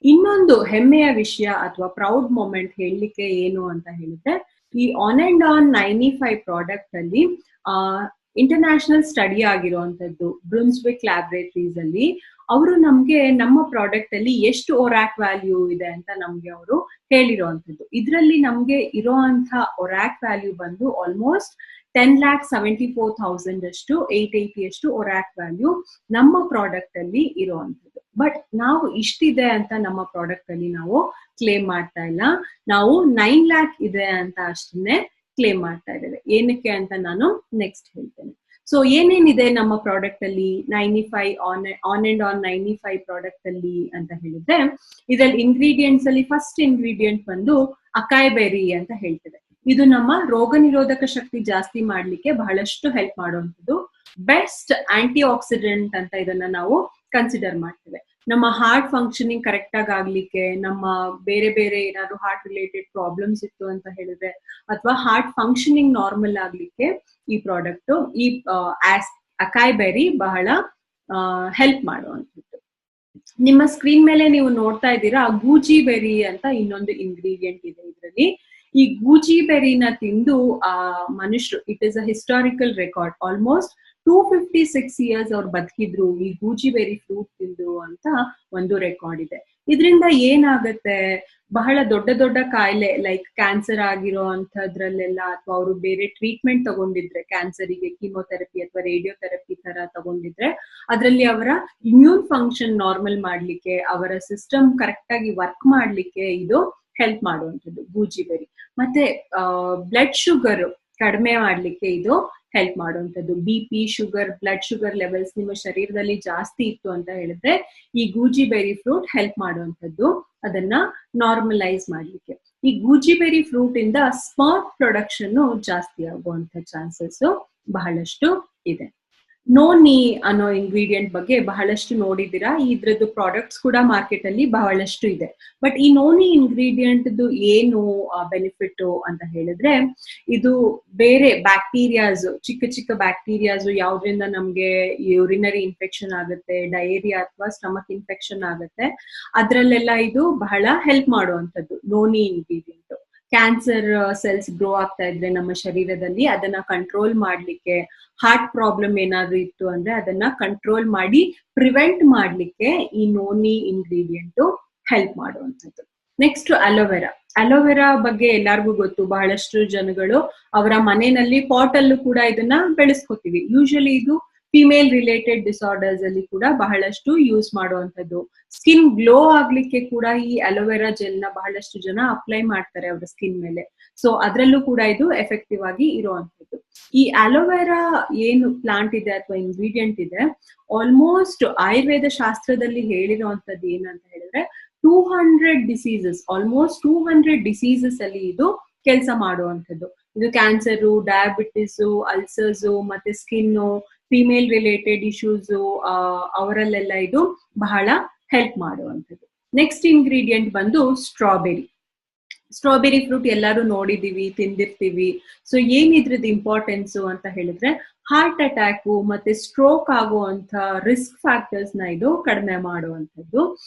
ಇನ್ನೊಂದು ಹೆಮ್ಮೆಯ ವಿಷಯ ಅಥವಾ ಪ್ರೌಡ್ ಮೊಮೆಂಟ್ ಹೇಳಲಿಕ್ಕೆ ಏನು ಅಂತ ಹೇಳಿದ್ರೆ, ಈ ಆನ್ ಅಂಡ್ ಆನ್ 95 ಪ್ರಾಡಕ್ಟ್ ಅಲ್ಲಿ ಇಂಟರ್ನ್ಯಾಷನಲ್ ಸ್ಟಡಿ ಆಗಿರುವಂತದ್ದು ಬ್ರುನ್ಸ್ವಿಕ್ ಲ್ಯಾಬೊರೇಟರೀಸ್ ಅಲ್ಲಿ ಅವರು ನಮ್ಗೆ ನಮ್ಮ ಪ್ರಾಡಕ್ಟ್ ಅಲ್ಲಿ ಎಷ್ಟು ಒರಾಕ್ ವ್ಯಾಲ್ಯೂ ಇದೆ ಅಂತ ನಮ್ಗೆ ಅವರು ಹೇಳಿರುವಂತದ್ದು. ಇದರಲ್ಲಿ ನಮ್ಗೆ ಇರೋಂಥ ಒರಾಕ್ ವ್ಯಾಲ್ಯೂ ಬಂದು ಆಲ್ಮೋಸ್ಟ್ 10,74,000 ಅಷ್ಟು 880 ಅಷ್ಟು ಒರಾಕ್ ವ್ಯಾಲ್ಯೂ ನಮ್ಮ ಪ್ರಾಡಕ್ಟ್ ಅಲ್ಲಿ ಇರುವಂತದ್ದು. ಬಟ್ ನಾವು ಇಷ್ಟಿದೆ ಅಂತ ನಮ್ಮ ಪ್ರಾಡಕ್ಟ್ ಅಲ್ಲಿ ನಾವು ಕ್ಲೇಮ್ ಮಾಡ್ತಾ ಇಲ್ಲ, ನಾವು 9 lakh ಇದೆ ಅಂತ ಅಷ್ಟನ್ನೇ ಕ್ಲೇಮ್ ಮಾಡ್ತಾ ಇದ್ದೇವೆ. ಏನಕ್ಕೆ ಅಂತ ನಾನು ನೆಕ್ಸ್ಟ್ ಹೇಳ್ತೇನೆ. ಸೊ ಏನೇನಿದೆ ನಮ್ಮ ಪ್ರಾಡಕ್ಟ್ ಅಲ್ಲಿ 95 ಆನ್ ಅಂಡ್ ಆನ್ 95 ಪ್ರಾಡಕ್ಟ್ ಅಲ್ಲಿ ಅಂತ ಹೇಳಿದ್ರೆ, ಇದರಲ್ಲಿ ಇಂಗ್ರೀಡಿಯೆಂಟ್ಸ್ ಅಲ್ಲಿ ಫಸ್ಟ್ ಇಂಗ್ರೀಡಿಯೆಂಟ್ ಬಂದು ಅಕಾಯ್ ಬೆರಿ ಅಂತ ಹೇಳ್ತೇವೆ. ಇದು ನಮ್ಮ ರೋಗ ನಿರೋಧಕ ಶಕ್ತಿ ಜಾಸ್ತಿ ಮಾಡ್ಲಿಕ್ಕೆ ಬಹಳಷ್ಟು ಹೆಲ್ಪ್ ಮಾಡುವಂಥದ್ದು. ಬೆಸ್ಟ್ ಆಂಟಿ ಆಕ್ಸಿಡೆಂಟ್ ಅಂತ ಇದನ್ನ ನಾವು ಕನ್ಸಿಡರ್ ಮಾಡ್ತೇವೆ. ನಮ್ಮ ಹಾರ್ಟ್ ಫಂಕ್ಷನಿಂಗ್ ಕರೆಕ್ಟ್ ಆಗಿ ಆಗ್ಲಿಕ್ಕೆ, ನಮ್ಮ ಬೇರೆ ಬೇರೆ ಏನಾದ್ರು ಹಾರ್ಟ್ ರಿಲೇಟೆಡ್ ಪ್ರಾಬ್ಲಮ್ಸ್ ಇತ್ತು ಅಂತ ಹೇಳಿದ್ರೆ, ಅಥವಾ ಹಾರ್ಟ್ ಫಂಕ್ಷನಿಂಗ್ ನಾರ್ಮಲ್ ಆಗ್ಲಿಕ್ಕೆ ಈ ಪ್ರಾಡಕ್ಟ್ ಈ ಅಕಾಯ್ ಬೆರಿ ಬಹಳ ಹೆಲ್ಪ್ ಮಾಡುವಂಥದ್ದು. ನಿಮ್ಮ ಸ್ಕ್ರೀನ್ ಮೇಲೆ ನೀವು ನೋಡ್ತಾ ಇದ್ದೀರಾ ಗೂಜಿ ಬೆರಿ ಅಂತ ಇನ್ನೊಂದು ಇಂಗ್ರೀಡಿಯೆಂಟ್ ಇದೆ ಇದರಲ್ಲಿ. ಈ ಗೂಜಿ ಬೆರಿನ ತಿಂದು ಮನುಷ್ಯರು, it is a historical record, almost 256 years ಅವ್ರು ಬದುಕಿದ್ರು ಈ ಗೂಜಿ ಬೆರಿ ಫ್ರೂಟ್ ತಿಂದು ಅಂತ ಒಂದು ರೆಕಾರ್ಡ್ ಇದೆ. ಇದರಿಂದ ಏನಾಗತ್ತೆ, ಬಹಳ ದೊಡ್ಡ ದೊಡ್ಡ ಕಾಯಿಲೆ ಲೈಕ್ ಕ್ಯಾನ್ಸರ್ ಆಗಿರೋ ಅಂಥದ್ರಲ್ಲೆಲ್ಲ, ಅಥವಾ ಅವರು ಬೇರೆ ಟ್ರೀಟ್ಮೆಂಟ್ ತಗೊಂಡಿದ್ರೆ ಕ್ಯಾನ್ಸರಿಗೆ ಕೀಮೋಥೆರಪಿ ಅಥವಾ ರೇಡಿಯೋಥೆರಪಿ ತರ ತಗೊಂಡಿದ್ರೆ, ಅದರಲ್ಲಿ ಅವರ ಇಮ್ಯೂನ್ ಫಂಕ್ಷನ್ ನಾರ್ಮಲ್ ಮಾಡ್ಲಿಕ್ಕೆ, ಅವರ ಸಿಸ್ಟಮ್ ಕರೆಕ್ಟ್ ಆಗಿ ವರ್ಕ್ ಮಾಡ್ಲಿಕ್ಕೆ ಇದು ಹೆಲ್ಪ್ ಮಾಡುವಂಥದ್ದು ಗೂಜಿ ಬೆರಿ. ಮತ್ತೆ ಬ್ಲಡ್ ಶುಗರ್ ಕಡಿಮೆ ಮಾಡ್ಲಿಕ್ಕೆ ಇದು ಹೆಲ್ಪ್ ಮಾಡುವಂಥದ್ದು. BP, sugar, blood sugar levels ನಿಮ್ಮ ಶರೀರದಲ್ಲಿ ಜಾಸ್ತಿ ಇತ್ತು ಅಂತ ಹೇಳಿದ್ರೆ ಈ ಗೂಜಿಬೆರಿ ಫ್ರೂಟ್ ಹೆಲ್ಪ್ ಮಾಡುವಂಥದ್ದು ಅದನ್ನ ನಾರ್ಮಲೈಸ್ ಮಾಡ್ಲಿಕ್ಕೆ. ಈ ಗೂಜಿಬೆರಿ ಫ್ರೂಟ್ ಇಂದ ಸ್ಪರ್ಮ್ ಪ್ರೊಡಕ್ಷನ್ ಜಾಸ್ತಿ ಆಗುವಂತ ಚಾನ್ಸಸ್ ಬಹಳಷ್ಟು ಇದೆ. ನೋನಿ ಅನ್ನೋ ಇಂಗ್ರೀಡಿಯೆಂಟ್ ಬಗ್ಗೆ ಬಹಳಷ್ಟು ನೋಡಿದ್ದೀರಾ. ಇದ್ರದ್ದು ಪ್ರಾಡಕ್ಟ್ಸ್ ಕೂಡ ಮಾರ್ಕೆಟ್ ಅಲ್ಲಿ ಬಹಳಷ್ಟು ಇದೆ. ಬಟ್ ಈ ನೋನಿ ಇಂಗ್ರೀಡಿಯೆಂಟ್ ಏನು ಬೆನಿಫಿಟ್ ಅಂತ ಹೇಳಿದ್ರೆ, ಇದು ಬೇರೆ ಬ್ಯಾಕ್ಟೀರಿಯಾಸ್, ಚಿಕ್ಕ ಚಿಕ್ಕ ಬ್ಯಾಕ್ಟೀರಿಯಾಸ್ ಯಾವ್ದ್ರಿಂದ ನಮ್ಗೆ ಯೂರಿನರಿ ಇನ್ಫೆಕ್ಷನ್ ಆಗುತ್ತೆ, ಡಯೇರಿಯಾ ಅಥವಾ ಸ್ಟಮಕ್ ಇನ್ಫೆಕ್ಷನ್ ಆಗುತ್ತೆ, ಅದ್ರಲ್ಲೆಲ್ಲ ಇದು ಬಹಳ ಹೆಲ್ಪ್ ಮಾಡುವಂಥದ್ದು noni ingredient. Cancer cells grow ಆಗ್ತಾ ಇದ್ರೆ ನಮ್ಮ ಶರೀರದಲ್ಲಿ ಅದನ್ನ ಕಂಟ್ರೋಲ್ ಮಾಡ್ಲಿಕ್ಕೆ, ಹಾರ್ಟ್ ಪ್ರಾಬ್ಲಮ್ ಏನಾದ್ರು ಇತ್ತು ಅಂದ್ರೆ ಅದನ್ನ ಕಂಟ್ರೋಲ್ ಮಾಡಿ ಪ್ರಿವೆಂಟ್ ಮಾಡ್ಲಿಕ್ಕೆ ಈ ನೋನಿ ಇಂಗ್ರೀಡಿಯೆಂಟ್ ಹೆಲ್ಪ್ ಮಾಡುವಂಥದ್ದು. Next aloe vera. ಅಲೋವೆರಾ ಬಗ್ಗೆ ಎಲ್ಲಾರ್ಗೂ ಗೊತ್ತು. ಬಹಳಷ್ಟು ಜನಗಳು ಅವರ ಮನೆಯಲ್ಲಿ ಪಾಟ್ ಅಲ್ಲೂ ಕೂಡ ಇದನ್ನ ಬೆಳೆಸ್ಕೊತೀವಿ. ಯೂಶಲಿ ಇದು ಫಿಮೇಲ್ ರಿಲೇಟೆಡ್ ಡಿಸಾರ್ಡರ್ಸ್ ಅಲ್ಲಿ ಕೂಡ ಬಹಳಷ್ಟು ಯೂಸ್ ಮಾಡುವಂಥದ್ದು. ಸ್ಕಿನ್ ಗ್ಲೋ ಆಗ್ಲಿಕ್ಕೆ ಕೂಡ ಈ ಅಲೋವೆರಾ ಜೆಲ್ ನ ಬಹಳಷ್ಟು ಜನ ಅಪ್ಲೈ ಮಾಡ್ತಾರೆ ಅವರ ಸ್ಕಿನ್ ಮೇಲೆ. ಸೊ ಅದ್ರಲ್ಲೂ ಕೂಡ ಇದು ಎಫೆಕ್ಟಿವ್ ಆಗಿ ಇರುವಂತದ್ದು. ಈ ಅಲೋವೆರಾ ಏನು ಪ್ಲಾಂಟ್ ಇದೆ ಅಥವಾ ಇಂಗ್ರೀಡಿಯೆಂಟ್ ಇದೆ, ಆಲ್ಮೋಸ್ಟ್ ಆಯುರ್ವೇದ ಶಾಸ್ತ್ರದಲ್ಲಿ ಹೇಳಿರುವಂತದ್ದು ಏನಂತ ಹೇಳಿದ್ರೆ 200 ಡಿಸೀಸಸ್, ಆಲ್ಮೋಸ್ಟ್ 200 ಡಿಸೀಸಸ್ ಅಲ್ಲಿ ಇದು ಕೆಲಸ ಮಾಡುವಂಥದ್ದು. ಇದು ಕ್ಯಾನ್ಸರು, ಡಯಾಬಿಟಿಸ್, ಅಲ್ಸರ್ಸ್, ಮತ್ತೆ ಸ್ಕಿನ್ನು, ಫಿಮೇಲ್ ರಿಲೇಟೆಡ್ ಇಶ್ಯೂಸ್ ಅವರಲ್ಲೆಲ್ಲ ಇದು ಬಹಳ ಹೆಲ್ಪ್ ಮಾಡುವಂಥದ್ದು. ನೆಕ್ಸ್ಟ್ ಇಂಗ್ರೀಡಿಯೆಂಟ್ ಬಂದು ಸ್ಟ್ರಾಬೆರಿ. ಸ್ಟ್ರಾಬೆರಿ ಫ್ರೂಟ್ ಎಲ್ಲರೂ ನೋಡಿದೀವಿ, ತಿಂದಿರ್ತೀವಿ. ಸೊ ಏನಿದ್ರದ್ದು ಇಂಪಾರ್ಟೆನ್ಸ್ ಅಂತ ಹೇಳಿದ್ರೆ, ಹಾರ್ಟ್ ಅಟ್ಯಾಕ್ ಮತ್ತೆ ಸ್ಟ್ರೋಕ್ ಆಗುವಂತ ರಿಸ್ಕ್ ಫ್ಯಾಕ್ಟರ್ಸ್ ನ ಇದು ಕಡಿಮೆ ಮಾಡುವಂಥದ್ದು,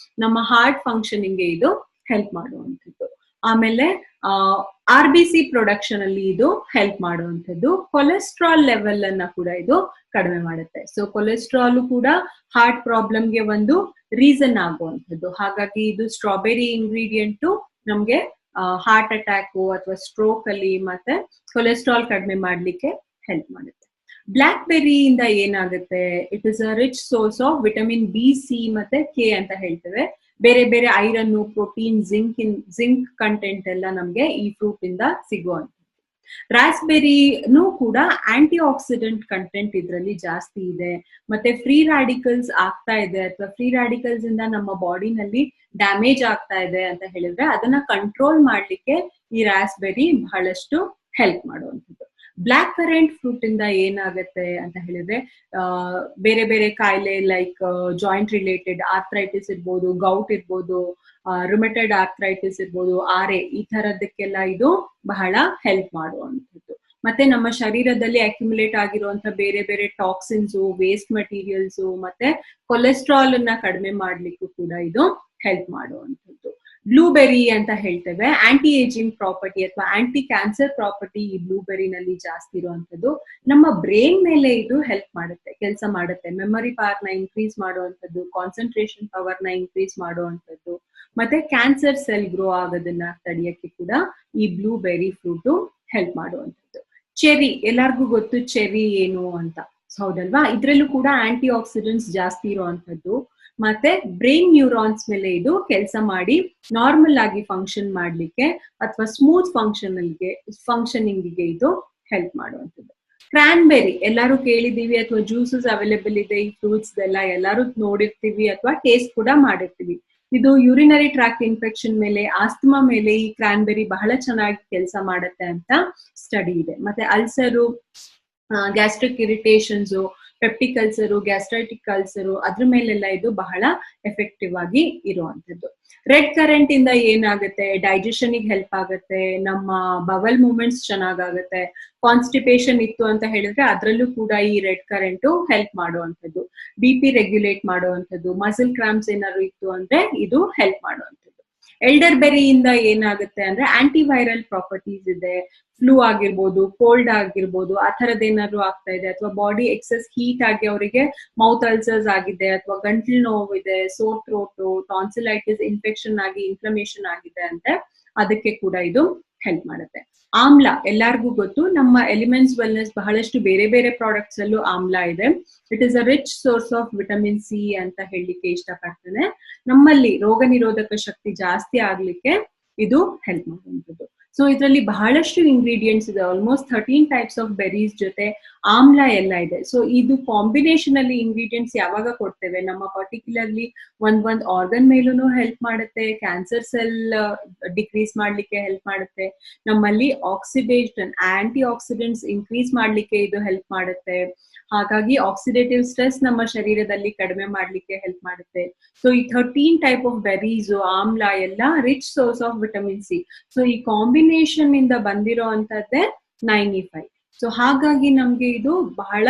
ನಮ್ಮ ಹಾರ್ಟ್ ಫಂಕ್ಷನಿಂಗ್ ಇದು ಹೆಲ್ಪ್ ಮಾಡುವಂಥದ್ದು. ಆಮೇಲೆ RBC ಪ್ರೊಡಕ್ಷನ್ ಅಲ್ಲಿ ಇದು ಹೆಲ್ಪ್ ಮಾಡುವಂಥದ್ದು. ಕೊಲೆಸ್ಟ್ರಾಲ್ ಲೆವೆಲ್ ಅನ್ನ ಕೂಡ ಇದು ಕಡಿಮೆ ಮಾಡುತ್ತೆ. ಸೊ ಕೊಲೆಸ್ಟ್ರಾಲ್ ಕೂಡ ಹಾರ್ಟ್ ಪ್ರಾಬ್ಲಮ್ಗೆ ಒಂದು ರೀಸನ್ ಆಗುವಂಥದ್ದು. ಹಾಗಾಗಿ ಇದು ಸ್ಟ್ರಾಬೆರಿ ಇಂಗ್ರೀಡಿಯೆಂಟ್ ನಮ್ಗೆ ಹಾರ್ಟ್ ಅಟ್ಯಾಕ್ ಅಥವಾ ಸ್ಟ್ರೋಕ್ ಅಲ್ಲಿ ಮತ್ತೆ ಕೊಲೆಸ್ಟ್ರಾಲ್ ಕಡಿಮೆ ಮಾಡ್ಲಿಕ್ಕೆ ಹೆಲ್ಪ್ ಮಾಡುತ್ತೆ. ಬ್ಲಾಕ್ ಬೆರಿಯಿಂದ ಏನಾಗುತ್ತೆ, it is a rich source of vitamin B, C ಮತ್ತೆ K ಅಂತ ಹೇಳ್ತೇವೆ. ಬೇರೆ ಬೇರೆ ಐರನ್, ಪ್ರೋಟೀನ್, ಜಿಂಕ್ ಕಂಟೆಂಟ್ ಎಲ್ಲ ನಮ್ಗೆ ಈ ಫ್ರೂಟ್ ಇಂದ ಸಿಗುವಂಥದ್ದು. ರಾಸ್ಬೆರಿನೂ ಕೂಡ ಆಂಟಿ ಆಕ್ಸಿಡೆಂಟ್ ಕಂಟೆಂಟ್ ಇದರಲ್ಲಿ ಜಾಸ್ತಿ ಇದೆ. ಮತ್ತೆ ಫ್ರೀ ರಾಡಿಕಲ್ಸ್ ಆಗ್ತಾ ಇದೆ ಅಥವಾ ಫ್ರೀ ರಾಡಿಕಲ್ಸ್ ಇಂದ ನಮ್ಮ ಬಾಡಿನಲ್ಲಿ ಡ್ಯಾಮೇಜ್ ಆಗ್ತಾ ಇದೆ ಅಂತ ಹೇಳಿದ್ರೆ ಅದನ್ನ ಕಂಟ್ರೋಲ್ ಮಾಡ್ಲಿಕ್ಕೆ ಈ ರಾಸ್ಬೆರಿ ಬಹಳಷ್ಟು ಹೆಲ್ಪ್ ಮಾಡುವಂಥದ್ದು. ಬ್ಲಾಕ್ ಕರೆಂಟ್ ಫ್ರೂಟ್ ಇಂದ ಏನಾಗುತ್ತೆ ಅಂತ ಹೇಳಿದ್ರೆ, ಬೇರೆ ಬೇರೆ ಕಾಯಿಲೆ ಲೈಕ್ ಜಾಯಿಂಟ್ ರಿಲೇಟೆಡ್ ಆರ್ಥ್ರೈಟಿಸ್ ಇರ್ಬೋದು, ಗೌಟ್ ಇರ್ಬೋದು, ರುಮೆಟೆಡ್ ಆರ್ಥ್ರೈಟಿಸ್ ಇರ್ಬೋದು, RA, ಈ ತರದಕ್ಕೆಲ್ಲ ಇದು ಬಹಳ ಹೆಲ್ಪ್ ಮಾಡುವಂಥದ್ದು. ಮತ್ತೆ ನಮ್ಮ ಶರೀರದಲ್ಲಿ ಅಕ್ಯುಮುಲೇಟ್ ಆಗಿರುವಂತ ಬೇರೆ ಬೇರೆ ಟಾಕ್ಸಿನ್ಸ್, ವೇಸ್ಟ್ ಮೆಟೀರಿಯಲ್ಸ್ ಮತ್ತೆ ಕೊಲೆಸ್ಟ್ರಾಲ್ ಅನ್ನ ಕಡಿಮೆ ಮಾಡ್ಲಿಕ್ಕೂ ಕೂಡ ಇದು ಹೆಲ್ಪ್ ಮಾಡುವಂಥದ್ದು. ಬ್ಲೂಬೆರಿ ಅಂತ ಹೇಳ್ತೇವೆ. ಆಂಟಿ ಏಜಿಂಗ್ ಪ್ರಾಪರ್ಟಿ ಅಥವಾ ಆಂಟಿ ಕ್ಯಾನ್ಸರ್ ಪ್ರಾಪರ್ಟಿ ಈ ಬ್ಲೂಬೆರಿನಲ್ಲಿ ಜಾಸ್ತಿ ಇರುವಂತದ್ದು. ನಮ್ಮ ಬ್ರೈನ್ ಮೇಲೆ ಇದು ಹೆಲ್ಪ್ ಮಾಡುತ್ತೆ, ಕೆಲಸ ಮಾಡುತ್ತೆ. ಮೆಮೊರಿ ಪವರ್ ನ ಇನ್ಕ್ರೀಸ್ ಮಾಡುವಂಥದ್ದು, ಕಾನ್ಸಂಟ್ರೇಷನ್ ಪವರ್ ನ ಇನ್ಕ್ರೀಸ್ ಮಾಡುವಂಥದ್ದು, ಮತ್ತೆ ಕ್ಯಾನ್ಸರ್ ಸೆಲ್ ಗ್ರೋ ಆಗೋದನ್ನ ತಡೆಯಕ್ಕೆ ಕೂಡ ಈ ಬ್ಲೂಬೆರಿ ಫ್ರೂಟ್ ಹೆಲ್ಪ್ ಮಾಡುವಂಥದ್ದು. ಚೆರಿ, ಎಲ್ಲಾರ್ಗೂ ಗೊತ್ತು ಚೆರಿ ಏನು ಅಂತ, ಹೌದಲ್ವಾ? ಇದ್ರಲ್ಲೂ ಕೂಡ ಆಂಟಿ ಆಕ್ಸಿಡೆಂಟ್ಸ್ ಜಾಸ್ತಿ ಇರುವಂತದ್ದು. ಮತ್ತೆ ಬ್ರೈನ್ ನ್ಯೂರಾನ್ಸ್ ಮೇಲೆ ಇದು ಕೆಲಸ ಮಾಡಿ ನಾರ್ಮಲ್ ಆಗಿ ಫಂಕ್ಷನ್ ಮಾಡ್ಲಿಕ್ಕೆ ಅಥವಾ ಸ್ಮೂತ್ ಫಂಕ್ಷನಿಂಗ್ಗೆ ಇದು ಹೆಲ್ಪ್ ಮಾಡುವಂಥದ್ದು. ಕ್ರಾನ್ಬೆರಿ ಎಲ್ಲಾರು ಕೇಳಿದೀವಿ ಅಥವಾ ಜ್ಯೂಸಸ್ ಅವೈಲೇಬಲ್ ಇದೆ ಈ ಫ್ರೂಟ್ಸ್ ಎಲ್ಲ ಎಲ್ಲಾರು ನೋಡಿರ್ತೀವಿ ಅಥವಾ ಟೇಸ್ಟ್ ಕೂಡ ಮಾಡಿರ್ತೀವಿ. ಇದು ಯೂರಿನರಿ ಟ್ರ್ಯಾಕ್ಟ್ ಇನ್ಫೆಕ್ಷನ್ ಮೇಲೆ, ಆಸ್ತಮಾ ಮೇಲೆ ಈ ಕ್ರಾನ್ಬೆರಿ ಬಹಳ ಚೆನ್ನಾಗಿ ಕೆಲಸ ಮಾಡುತ್ತೆ ಅಂತ ಸ್ಟಡಿ ಇದೆ. ಮತ್ತೆ ulcer, gastric irritations, peptic ulcer, gastritic ulcer, ಅದ್ರ ಮೇಲೆಲ್ಲ ಇದು ಬಹಳ ಎಫೆಕ್ಟಿವ್ ಆಗಿ ಇರುವಂತದ್ದು. ರೆಡ್ ಕರೆಂಟ್ ಇಂದ ಏನಾಗುತ್ತೆ, ಡೈಜೆಷನ್ ಹೆಲ್ಪ್ ಆಗುತ್ತೆ, ನಮ್ಮ ಬವಲ್ ಮೂವ್ಮೆಂಟ್ಸ್ ಚೆನ್ನಾಗಾಗುತ್ತೆ. ಕಾನ್ಸ್ಟಿಪೇಷನ್ ಇತ್ತು ಅಂತ ಹೇಳಿದ್ರೆ ಅದ್ರಲ್ಲೂ ಕೂಡ ಈ ರೆಡ್ ಕರೆಂಟ್ ಹೆಲ್ಪ್ ಮಾಡುವಂಥದ್ದು. BP ರೆಗ್ಯುಲೇಟ್ ಮಾಡುವಂಥದ್ದು. ಮಸಲ್ ಕ್ರಾಂಪ್ಸ್ ಏನಾದ್ರು ಇತ್ತು ಅಂದ್ರೆ ಇದು ಹೆಲ್ಪ್ ಮಾಡುವಂಥದ್ದು. ಎಲ್ಡರ್ ಬೆರಿಯಿಂದ ಏನಾಗುತ್ತೆ ಅಂದ್ರೆ ಆಂಟಿವೈರಲ್ ಪ್ರಾಪರ್ಟೀಸ್ ಇದೆ. ಫ್ಲೂ ಆಗಿರ್ಬೋದು, ಕೋಲ್ಡ್ ಆಗಿರ್ಬೋದು, ಆ ಥರದ್ದು ಏನಾದ್ರು ಆಗ್ತಾ ಇದೆ ಅಥವಾ ಬಾಡಿ ಎಕ್ಸೆಸ್ ಹೀಟ್ ಆಗಿ ಅವರಿಗೆ ಮೌತ್ ಅಲ್ಸರ್ಸ್ ಆಗಿದೆ ಅಥವಾ ಗಂಟ್ಲು ನೋವಿದೆ, ಸೋರ್ ಥ್ರೋಟು, ಟಾನ್ಸಿಲೈಟಿಸ್ ಇನ್ಫೆಕ್ಷನ್ ಆಗಿ ಇನ್ಫ್ಲಮೇಷನ್ ಆಗಿದೆ ಅಂದ್ರೆ ಅದಕ್ಕೆ ಕೂಡ ಇದು ಹೆಲ್ಪ್ ಮಾಡುತ್ತೆ. ಆಮ್ಲ ಎಲ್ಲಾರ್ಗೂ ಗೊತ್ತು, ನಮ್ಮ ಎಲಿಮೆಂಟ್ಸ್ ವೆಲ್ನೆಸ್ ಬಹಳಷ್ಟು ಬೇರೆ ಬೇರೆ ಪ್ರಾಡಕ್ಟ್ಸ್ ಅಲ್ಲೂ ಆಮ್ಲ ಇದೆ. It is a rich source of vitamin C ಅಂತ ಹೇಳಲಿಕ್ಕೆ ಇಷ್ಟಪಡ್ತೇನೆ. ನಮ್ಮಲ್ಲಿ ರೋಗ ನಿರೋಧಕ ಶಕ್ತಿ ಜಾಸ್ತಿ ಆಗ್ಲಿಕ್ಕೆ ಇದು ಹೆಲ್ಪ್ ಮಾಡುವಂಥದ್ದು. ಸೊ ಇದರಲ್ಲಿ ಬಹಳಷ್ಟು ಇಂಗ್ರೀಡಿಯೆಂಟ್ಸ್ ಇದೆ, ಆಲ್ಮೋಸ್ಟ್ 13 ಟೈಪ್ಸ್ ಆಫ್ ಬೆರೀಸ್ ಜೊತೆ ಆಮ್ಲ ಎಲ್ಲ ಇದೆ. ಸೊ ಇದು ಕಾಂಬಿನೇಷನ್ ಅಲ್ಲಿ ಇಂಗ್ರೀಡಿಯೆಂಟ್ಸ್ ಯಾವಾಗ ಕೊಡ್ತೇವೆ, ನಮ್ಮ ಪರ್ಟಿಕ್ಯುಲರ್ಲಿ ಒಂದ್ ಆರ್ಗನ್ ಮೇಲೂ ಹೆಲ್ಪ್ ಮಾಡುತ್ತೆ, ಕ್ಯಾನ್ಸರ್ ಸೆಲ್ ಡಿಕ್ರೀಸ್ ಮಾಡ್ಲಿಕ್ಕೆ ಹೆಲ್ಪ್ ಮಾಡುತ್ತೆ, ನಮ್ಮಲ್ಲಿ ಆಕ್ಸಿಡೇಷನ್ ಆಂಟಿ ಆಕ್ಸಿಡೆಂಟ್ಸ್ ಇನ್ಕ್ರೀಸ್ ಮಾಡ್ಲಿಕ್ಕೆ ಇದು ಹೆಲ್ಪ್ ಮಾಡುತ್ತೆ. ಹಾಗಾಗಿ ಆಕ್ಸಿಡೇಟಿವ್ ಸ್ಟ್ರೆಸ್ ನಮ್ಮ ಶರೀರದಲ್ಲಿ ಕಡಿಮೆ ಮಾಡ್ಲಿಕ್ಕೆ ಹೆಲ್ಪ್ ಮಾಡುತ್ತೆ. ಸೊ ಈ 13 ಟೈಪ್ ಆಫ್ ಬೆರೀಸ್ ಆಮ್ಲ ಎಲ್ಲ rich source of vitamin C. So ಈ ಕಾಂಬಿನೇಷನ್ ಇಂದ ಬಂದಿರೋ ಅಂತದ್ದೇ 95. ಸೊ ಹಾಗಾಗಿ ನಮ್ಗೆ ಇದು ಬಹಳ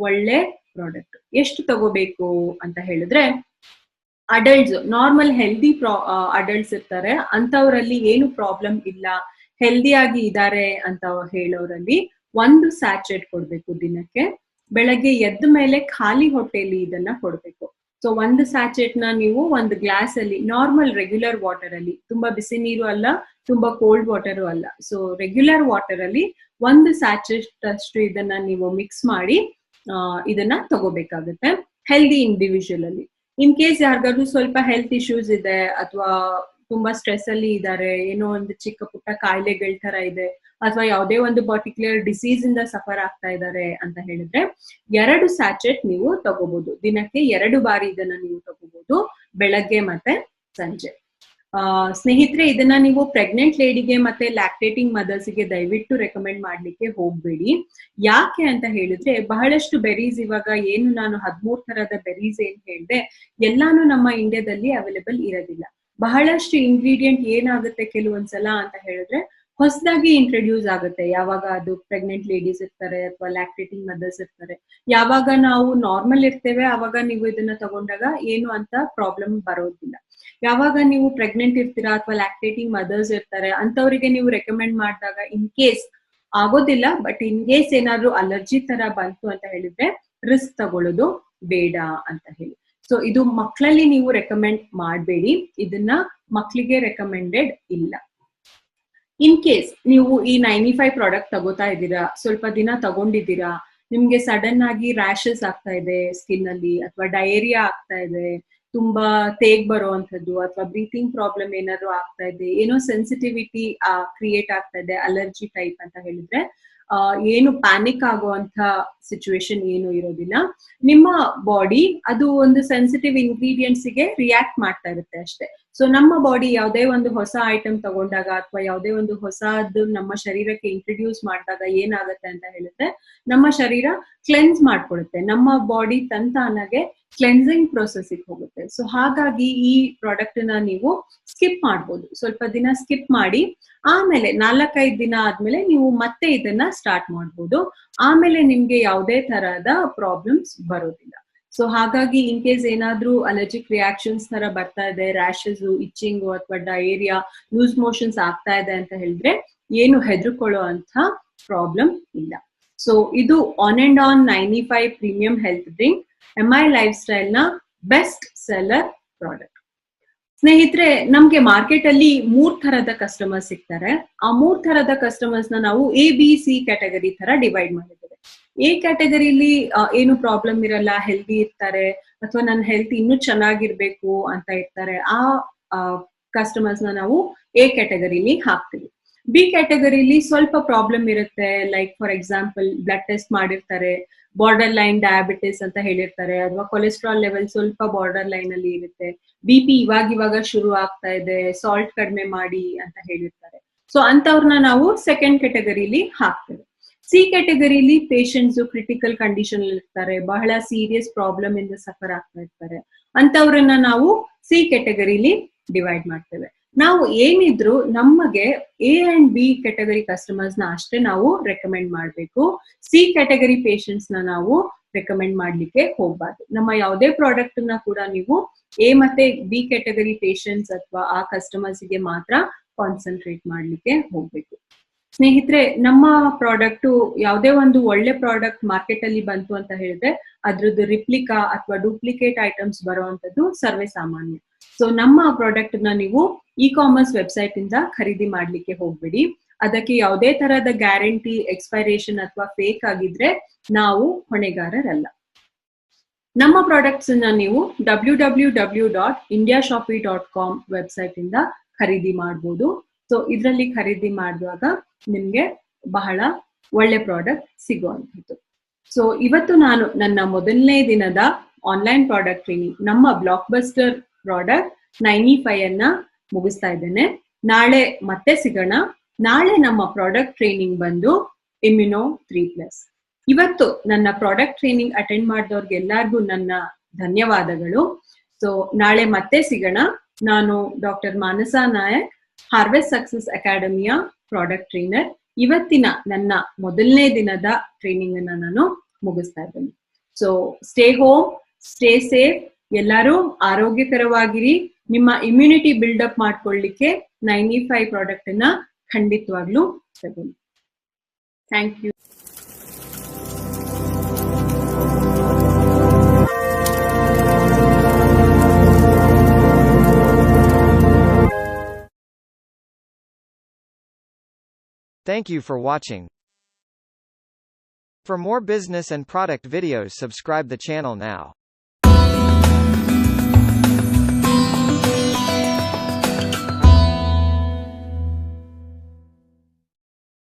ಒಳ್ಳೆ ಪ್ರಾಡಕ್ಟ್. ಎಷ್ಟು ತಗೋಬೇಕು ಅಂತ ಹೇಳಿದ್ರೆ, ಅಡಲ್ಟ್ಸ್ ನಾರ್ಮಲ್ ಹೆಲ್ದಿ ಅಡಲ್ಟ್ಸ್ ಇರ್ತಾರೆ, ಅಂತವರಲ್ಲಿ ಏನು ಪ್ರಾಬ್ಲಮ್ ಇಲ್ಲ, ಹೆಲ್ದಿ ಆಗಿ ಇದ್ದಾರೆ ಅಂತ ಹೇಳೋರಲ್ಲಿ 1 ಸ್ಯಾಚೆಟ್ ಕೊಡ್ಬೇಕು ದಿನಕ್ಕೆ. ಬೆಳಗ್ಗೆ ಎದ್ದ ಮೇಲೆ ಖಾಲಿ ಹೊಟ್ಟೆಯಲ್ಲಿ ಇದನ್ನ ಕೊಡ್ಬೇಕು. ಸೊ 1 ಸ್ಯಾಚೆಟ್ ನ ನೀವು 1 ಗ್ಲಾಸ್ ಅಲ್ಲಿ ನಾರ್ಮಲ್ ರೆಗ್ಯುಲರ್ ವಾಟರ್ ಅಲ್ಲಿ, ತುಂಬಾ ಬಿಸಿ ನೀರು ಅಲ್ಲ, ತುಂಬಾ ಕೋಲ್ಡ್ ವಾಟರು ಅಲ್ಲ, ಸೊ ರೆಗ್ಯುಲರ್ ವಾಟರ್ ಅಲ್ಲಿ 1 ಸ್ಯಾಚೆಟ್ ಅಷ್ಟು ಇದನ್ನ ನೀವು ಮಿಕ್ಸ್ ಮಾಡಿ ಇದನ್ನ ತಗೋಬೇಕಾಗುತ್ತೆ ಹೆಲ್ದಿ ಇಂಡಿವಿಜುವಲ್ ಅಲ್ಲಿ. ಇನ್ ಕೇಸ್ ಯಾರಿಗಾದ್ರೂ ಸ್ವಲ್ಪ ಹೆಲ್ತ್ ಇಶ್ಯೂಸ್ ಇದೆ ಅಥವಾ ತುಂಬಾ ಸ್ಟ್ರೆಸ್ ಅಲ್ಲಿ ಇದ್ದಾರೆ, ಏನೋ ಒಂದು ಚಿಕ್ಕ ಪುಟ್ಟ ಕಾಯಿಲೆಗಳ ತರ ಇದೆ, ಅಥವಾ ಯಾವುದೇ ಒಂದು ಪರ್ಟಿಕ್ಯುಲರ್ ಡಿಸೀಸ್ ಇಂದ ಸಫರ್ ಆಗ್ತಾ ಇದ್ದಾರೆ ಅಂತ ಹೇಳಿದ್ರೆ 2 ಸ್ಯಾಚೆಟ್ ನೀವು ತಗೋಬಹುದು. ದಿನಕ್ಕೆ 2 ಬಾರಿ ಇದನ್ನ ನೀವು ತಗೋಬಹುದು, ಬೆಳಗ್ಗೆ ಮತ್ತೆ ಸಂಜೆ. ಸ್ನೇಹಿತರೆ, ಇದನ್ನ ನೀವು ಪ್ರೆಗ್ನೆಂಟ್ ಲೇಡಿಗೆ ಮತ್ತೆ ಲ್ಯಾಕ್ಟೇಟಿಂಗ್ ಮದರ್ಸ್ಗೆ ದಯವಿಟ್ಟು ರೆಕಮೆಂಡ್ ಮಾಡ್ಲಿಕ್ಕೆ ಹೋಗ್ಬೇಡಿ. ಯಾಕೆ ಅಂತ ಹೇಳಿದ್ರೆ, ಬಹಳಷ್ಟು ಬೆರೀಸ್ ಇವಾಗ ಏನು ನಾನು 13 ತರದ ಬೆರೀಸ್ ಏನ್ ಹೇಳಿದೆ ಎಲ್ಲಾನು ನಮ್ಮ ಇಂಡಿಯಾದಲ್ಲಿ ಅವೈಲೇಬಲ್ ಇರೋದಿಲ್ಲ. ಬಹಳಷ್ಟು ಇಂಗ್ರೀಡಿಯೆಂಟ್ ಏನಾಗುತ್ತೆ ಕೆಲವೊಂದ್ಸಲ ಅಂತ ಹೇಳಿದ್ರೆ ಹೊಸದಾಗಿ ಇಂಟ್ರೊಡ್ಯೂಸ್ ಆಗುತ್ತೆ. ಯಾವಾಗ ಅದು ಪ್ರೆಗ್ನೆಂಟ್ ಲೇಡೀಸ್ ಇರ್ತಾರೆ ಅಥವಾ ಲ್ಯಾಕ್ಟೇಟಿಂಗ್ ಮದರ್ಸ್ ಇರ್ತಾರೆ, ಯಾವಾಗ ನಾವು ನಾರ್ಮಲ್ ಇರ್ತೇವೆ ಆವಾಗ ನೀವು ಇದನ್ನ ತಗೊಂಡಾಗ ಏನು ಅಂತ ಪ್ರಾಬ್ಲಮ್ ಬರೋದಿಲ್ಲ. ಯಾವಾಗ ನೀವು ಪ್ರೆಗ್ನೆಂಟ್ ಇರ್ತೀರಾ ಅಥವಾ ಲ್ಯಾಕ್ಟೇಟಿಂಗ್ ಮದರ್ಸ್ ಇರ್ತಾರೆ ಅಂತವರಿಗೆ ನೀವು ರೆಕಮೆಂಡ್ ಮಾಡಿದಾಗ ಇನ್ ಕೇಸ್ ಆಗೋದಿಲ್ಲ, ಬಟ್ ಇನ್ ಕೇಸ್ ಏನಾದ್ರು ಅಲರ್ಜಿ ತರ ಬಂತು ಅಂತ ಹೇಳಿದ್ರೆ ರಿಸ್ಕ್ ತಗೊಳ್ಳೋದು ಬೇಡ ಅಂತ ಹೇಳಿ. ಸೊ ಇದು ಮಕ್ಕಳಲ್ಲಿ ನೀವು ರೆಕಮೆಂಡ್ ಮಾಡಬೇಡಿ, ಇದನ್ನ ಮಕ್ಕಳಿಗೆ ರೆಕಮೆಂಡೆಡ್ ಇಲ್ಲ. ಇನ್ ಕೇಸ್ ನೀವು ಈ 95 ಪ್ರಾಡಕ್ಟ್ ತಗೋತಾ ಇದ್ದೀರಾ, ಸ್ವಲ್ಪ ದಿನ ತಗೊಂಡಿದ್ದೀರಾ, ನಿಮ್ಗೆ ಸಡನ್ ಆಗಿ ರ್ಯಾಷಸ್ ಆಗ್ತಾ ಇದೆ ಸ್ಕಿನ್ ಅಲ್ಲಿ, ಅಥವಾ ಡಯೇರಿಯಾ ಆಗ್ತಾ ಇದೆ, ತುಂಬಾ ತೇಗ್ ಬರುವಂತದ್ದು, ಅಥವಾ ಬ್ರೀತಿಂಗ್ ಪ್ರಾಬ್ಲಮ್ ಏನಾದ್ರು ಆಗ್ತಾ ಇದೆ, ಏನೋ ಸೆನ್ಸಿಟಿವಿಟಿ ಕ್ರಿಯೇಟ್ ಆಗ್ತಾ ಇದೆ, ಅಲರ್ಜಿ ಟೈಪ್ ಅಂತ ಹೇಳಿದ್ರೆ ಏನು ಪ್ಯಾನಿಕ್ ಆಗುವಂತ ಸಿಚುವೇಶನ್ ಏನು ಇರೋದಿಲ್ಲ. ನಿಮ್ಮ ಬಾಡಿ ಅದು ಒಂದು ಸೆನ್ಸಿಟಿವ್ ಇಂಗ್ರೀಡಿಯೆಂಟ್ಸ್ ಗೆ ರಿಯಾಕ್ಟ್ ಮಾಡ್ತಾ ಇರುತ್ತೆ ಅಷ್ಟೇ. ಸೊ ನಮ್ಮ ಬಾಡಿ ಯಾವುದೇ ಒಂದು ಹೊಸ ಐಟಮ್ ತಗೊಂಡಾಗ ಅಥವಾ ಯಾವುದೇ ಒಂದು ಹೊಸದು ನಮ್ಮ ಶರೀರಕ್ಕೆ ಇಂಟ್ರೊಡ್ಯೂಸ್ ಮಾಡಿದಾಗ ಏನಾಗುತ್ತೆ ಅಂತ ಹೇಳಿದ್ರೆ ನಮ್ಮ ಶರೀರ ಕ್ಲೆನ್ಸ್ ಮಾಡ್ಕೊಳುತ್ತೆ, ನಮ್ಮ ಬಾಡಿ ತಂತಾನಾಗೆ ಕ್ಲೆನ್ಸಿಂಗ್ ಪ್ರೊಸೆಸ್ಗೆ ಹೋಗುತ್ತೆ. ಸೊ ಹಾಗಾಗಿ ಈ ಪ್ರಾಡಕ್ಟ್ ನ ನೀವು ಸ್ಕಿಪ್ ಮಾಡ್ಬೋದು, ಸ್ವಲ್ಪ ದಿನ ಸ್ಕಿಪ್ ಮಾಡಿ ಆಮೇಲೆ 4-5 ದಿನ ಆದ್ಮೇಲೆ ನೀವು ಮತ್ತೆ ಇದನ್ನ ಸ್ಟಾರ್ಟ್ ಮಾಡ್ಬೋದು. ಆಮೇಲೆ ನಿಮ್ಗೆ ಯಾವುದೇ ತರಹದ ಪ್ರಾಬ್ಲಮ್ಸ್ ಬರೋದಿಲ್ಲ. ಸೊ ಹಾಗಾಗಿ ಇನ್ ಕೇಸ್ ಏನಾದ್ರೂ ಅಲರ್ಜಿಕ್ ರಿಯಾಕ್ಷನ್ಸ್ ತರ ಬರ್ತಾ ಇದೆ, ರ್ಯಾಷಸ್, ಇಚ್ಚಿಂಗು ಅಥವಾ ಡಯೇರಿಯಾ, ಲೂಸ್ ಮೋಷನ್ಸ್ ಆಗ್ತಾ ಇದೆ ಅಂತ ಹೇಳಿದ್ರೆ ಏನು ಹೆದರ್ಕೊಳ್ಳೋ ಅಂತ ಪ್ರಾಬ್ಲಮ್ ಇಲ್ಲ. ಸೊ ಇದು on and on 95 premium health drink MI life style ನ ಬೆಸ್ಟ್ ಸೆಲ್ಲರ್ ಪ್ರಾಡಕ್ಟ್. ಸ್ನೇಹಿತರೆ, ನಮ್ಗೆ ಮಾರ್ಕೆಟ್ ಅಲ್ಲಿ 3 ತರದ ಕಸ್ಟಮರ್ಸ್ ಸಿಗ್ತಾರೆ. ಆ 3 ತರದ ಕಸ್ಟಮರ್ಸ್ ನ ನಾವು ABC ಕ್ಯಾಟಗರಿ ತರ ಡಿವೈಡ್ ಮಾಡಿದ್ದೇವೆ. ಎ ಕ್ಯಾಟಗರಿಲಿ ಏನು ಪ್ರಾಬ್ಲಮ್ ಇರಲ್ಲ, ಹೆಲ್ದಿ ಇರ್ತಾರೆ, ಅಥವಾ ನನ್ನ ಹೆಲ್ತ್ ಇನ್ನೂ ಚೆನ್ನಾಗಿರ್ಬೇಕು ಅಂತ ಇರ್ತಾರೆ, ಆ ಕಸ್ಟಮರ್ಸ್ ನ ನಾವು ಎ ಕ್ಯಾಟಗರಿಲಿ ಹಾಕ್ತೀವಿ. ಬಿ ಕ್ಯಾಟಗರಿಲಿ ಸ್ವಲ್ಪ ಪ್ರಾಬ್ಲಮ್ ಇರುತ್ತೆ, like for example blood test ಮಾಡಿರ್ತಾರೆ, ಬಾರ್ಡರ್ ಲೈನ್ ಡಯಾಬಿಟಿಸ್ ಅಂತ ಹೇಳಿರ್ತಾರೆ, ಅಥವಾ ಕೊಲೆಸ್ಟ್ರಾಲ್ ಲೆವೆಲ್ ಸ್ವಲ್ಪ ಬಾರ್ಡರ್ ಲೈನ್ ಅಲ್ಲಿ ಇರುತ್ತೆ, BP ಇವಾಗ ಶುರು ಆಗ್ತಾ ಇದೆ, ಸಾಲ್ಟ್ ಕಡಿಮೆ ಮಾಡಿ ಅಂತ ಹೇಳಿರ್ತಾರೆ. ಸೊ ಅಂತವ್ರನ್ನ ನಾವು ಸೆಕೆಂಡ್ ಕ್ಯಾಟಗರಿಲಿ ಹಾಕ್ತೇವೆ. ಸಿ ಕ್ಯಾಟಗರಿಲಿ ಪೇಷಂಟ್ಸ್ ಕ್ರಿಟಿಕಲ್ ಕಂಡೀಷನ್ ಇರ್ತಾರೆ, ಬಹಳ ಸೀರಿಯಸ್ ಪ್ರಾಬ್ಲಮ್ ಇಂದ ಸಫರ್ ಆಗ್ತಾ ಇರ್ತಾರೆ, ಅಂತವ್ರನ್ನ ನಾವು ಸಿ ಕ್ಯಾಟಗರಿಲಿ ಡಿವೈಡ್ ಮಾಡ್ತೇವೆ. ನಾವು ಏನಿದ್ರು ನಮಗೆ A and B category customers ನ ಅಷ್ಟೇ ನಾವು ರೆಕಮೆಂಡ್ ಮಾಡಬೇಕು. ಸಿ ಕ್ಯಾಟಗರಿ ಪೇಷಂಟ್ಸ್ ನ ನಾವು ರೆಕಮೆಂಡ್ ಮಾಡ್ಲಿಕ್ಕೆ ಹೋಗ್ಬಾರ್ದು. ನಮ್ಮ ಯಾವುದೇ ಪ್ರಾಡಕ್ಟ್ ನ ಕೂಡ ನೀವು ಎ ಮತ್ತೆ ಬಿ ಕ್ಯಾಟಗರಿ ಪೇಷಂಟ್ಸ್ ಅಥವಾ ಆ ಕಸ್ಟಮರ್ಸ್ ಗೆ ಮಾತ್ರ ಕಾನ್ಸಂಟ್ರೇಟ್ ಮಾಡ್ಲಿಕ್ಕೆ ಹೋಗ್ಬೇಕು. ಸ್ನೇಹಿತರೆ, ನಮ್ಮ ಪ್ರಾಡಕ್ಟ್ ಯಾವುದೇ ಒಂದು ಒಳ್ಳೆ ಪ್ರಾಡಕ್ಟ್ ಮಾರ್ಕೆಟ್ ಅಲ್ಲಿ ಬಂತು ಅಂತ ಹೇಳಿದ್ರೆ ಅದ್ರದ್ದು ರಿಪ್ಲಿಕಾ ಅಥವಾ ಡೂಪ್ಲಿಕೇಟ್ ಐಟಮ್ಸ್ ಬರುವಂತದ್ದು ಸರ್ವೇ ಸಾಮಾನ್ಯ. ಸೊ ನಮ್ಮ ಪ್ರಾಡಕ್ಟ್ ನ ನೀವು ಇ-ಕಾಮರ್ಸ್ ವೆಬ್ಸೈಟ್ ಇಂದ ಖರೀದಿ ಮಾಡ್ಲಿಕ್ಕೆ ಹೋಗ್ಬೇಡಿ. ಅದಕ್ಕೆ ಯಾವುದೇ ತರಹದ ಗ್ಯಾರಂಟಿ, ಎಕ್ಸ್ಪೈರೇಷನ್ ಅಥವಾ ಫೇಕ್ ಆಗಿದ್ರೆ ನಾವು ಹೊಣೆಗಾರರಲ್ಲ. ನಮ್ಮ ಪ್ರಾಡಕ್ಟ್ಸ್ ನ ನೀವು www.indiashopee.com ವೆಬ್ಸೈಟ್ ಇಂದ ಖರೀದಿ ಮಾಡಬಹುದು. ಸೊ ಇದರಲ್ಲಿ ಖರೀದಿ ಮಾಡುವಾಗ ನಿಮ್ಗೆ ಬಹಳ ಒಳ್ಳೆ ಪ್ರಾಡಕ್ಟ್ ಸಿಗುವಂಥದ್ದು. ಸೊ ಇವತ್ತು ನಾನು ನನ್ನ ಮೊದಲನೇ ದಿನದ ಆನ್ಲೈನ್ ಪ್ರಾಡಕ್ಟ್ ಟ್ರೈನಿಂಗ್ ನಮ್ಮ ಬ್ಲಾಕ್ ಬಸ್ಟರ್ ಪ್ರಾಡಕ್ಟ್ 95 ಅನ್ನ ಮುಗಿಸ್ತಾ ಇದ್ದೇನೆ. ನಾಳೆ ಮತ್ತೆ ಸಿಗೋಣ. ನಾಳೆ ನಮ್ಮ ಪ್ರಾಡಕ್ಟ್ ಟ್ರೈನಿಂಗ್ ಬಂದು ಇಮ್ಯುನೋ 3+. ಇವತ್ತು ನನ್ನ ಪ್ರಾಡಕ್ಟ್ ಟ್ರೈನಿಂಗ್ ಅಟೆಂಡ್ ಮಾಡಿದವ್ರಿಗೆ ಎಲ್ಲರಿಗೂ ನನ್ನ ಧನ್ಯವಾದಗಳು. ಸೊ ನಾಳೆ ಮತ್ತೆ ಸಿಗೋಣ. ನಾನು ಡಾಕ್ಟರ್ ಮಾನಸ ನಾಯಕ್, ಹಾರ್ವೆಸ್ಟ್ ಸಕ್ಸಸ್ ಅಕಾಡೆಮಿಯ ಪ್ರಾಡಕ್ಟ್ ಟ್ರೈನರ್. ಇವತ್ತಿನ ನನ್ನ ಮೊದಲನೇ ದಿನದ ಟ್ರೈನಿಂಗ್ ಅನ್ನ ನಾನು ಮುಗಿಸ್ತಾ ಇದ್ದೇನೆ. So stay home, stay safe, ಎಲ್ಲರೂ ಆರೋಗ್ಯಕರವಾಗಿರಿ. ನಿಮ್ಮ ಇಮ್ಯುನಿಟಿ ಬಿಲ್ಡಪ್ ಮಾಡ್ಕೊಳ್ಳಿಕ್ಕೆ 95 ಪ್ರಾಡಕ್ಟ್ ಅನ್ನ ಖಂಡಿತವಾಗ್ಲೂ ತಗೊಳ್ಳಿ. Thank you. Thank you for watching. For more business and product videos, subscribe the channel now.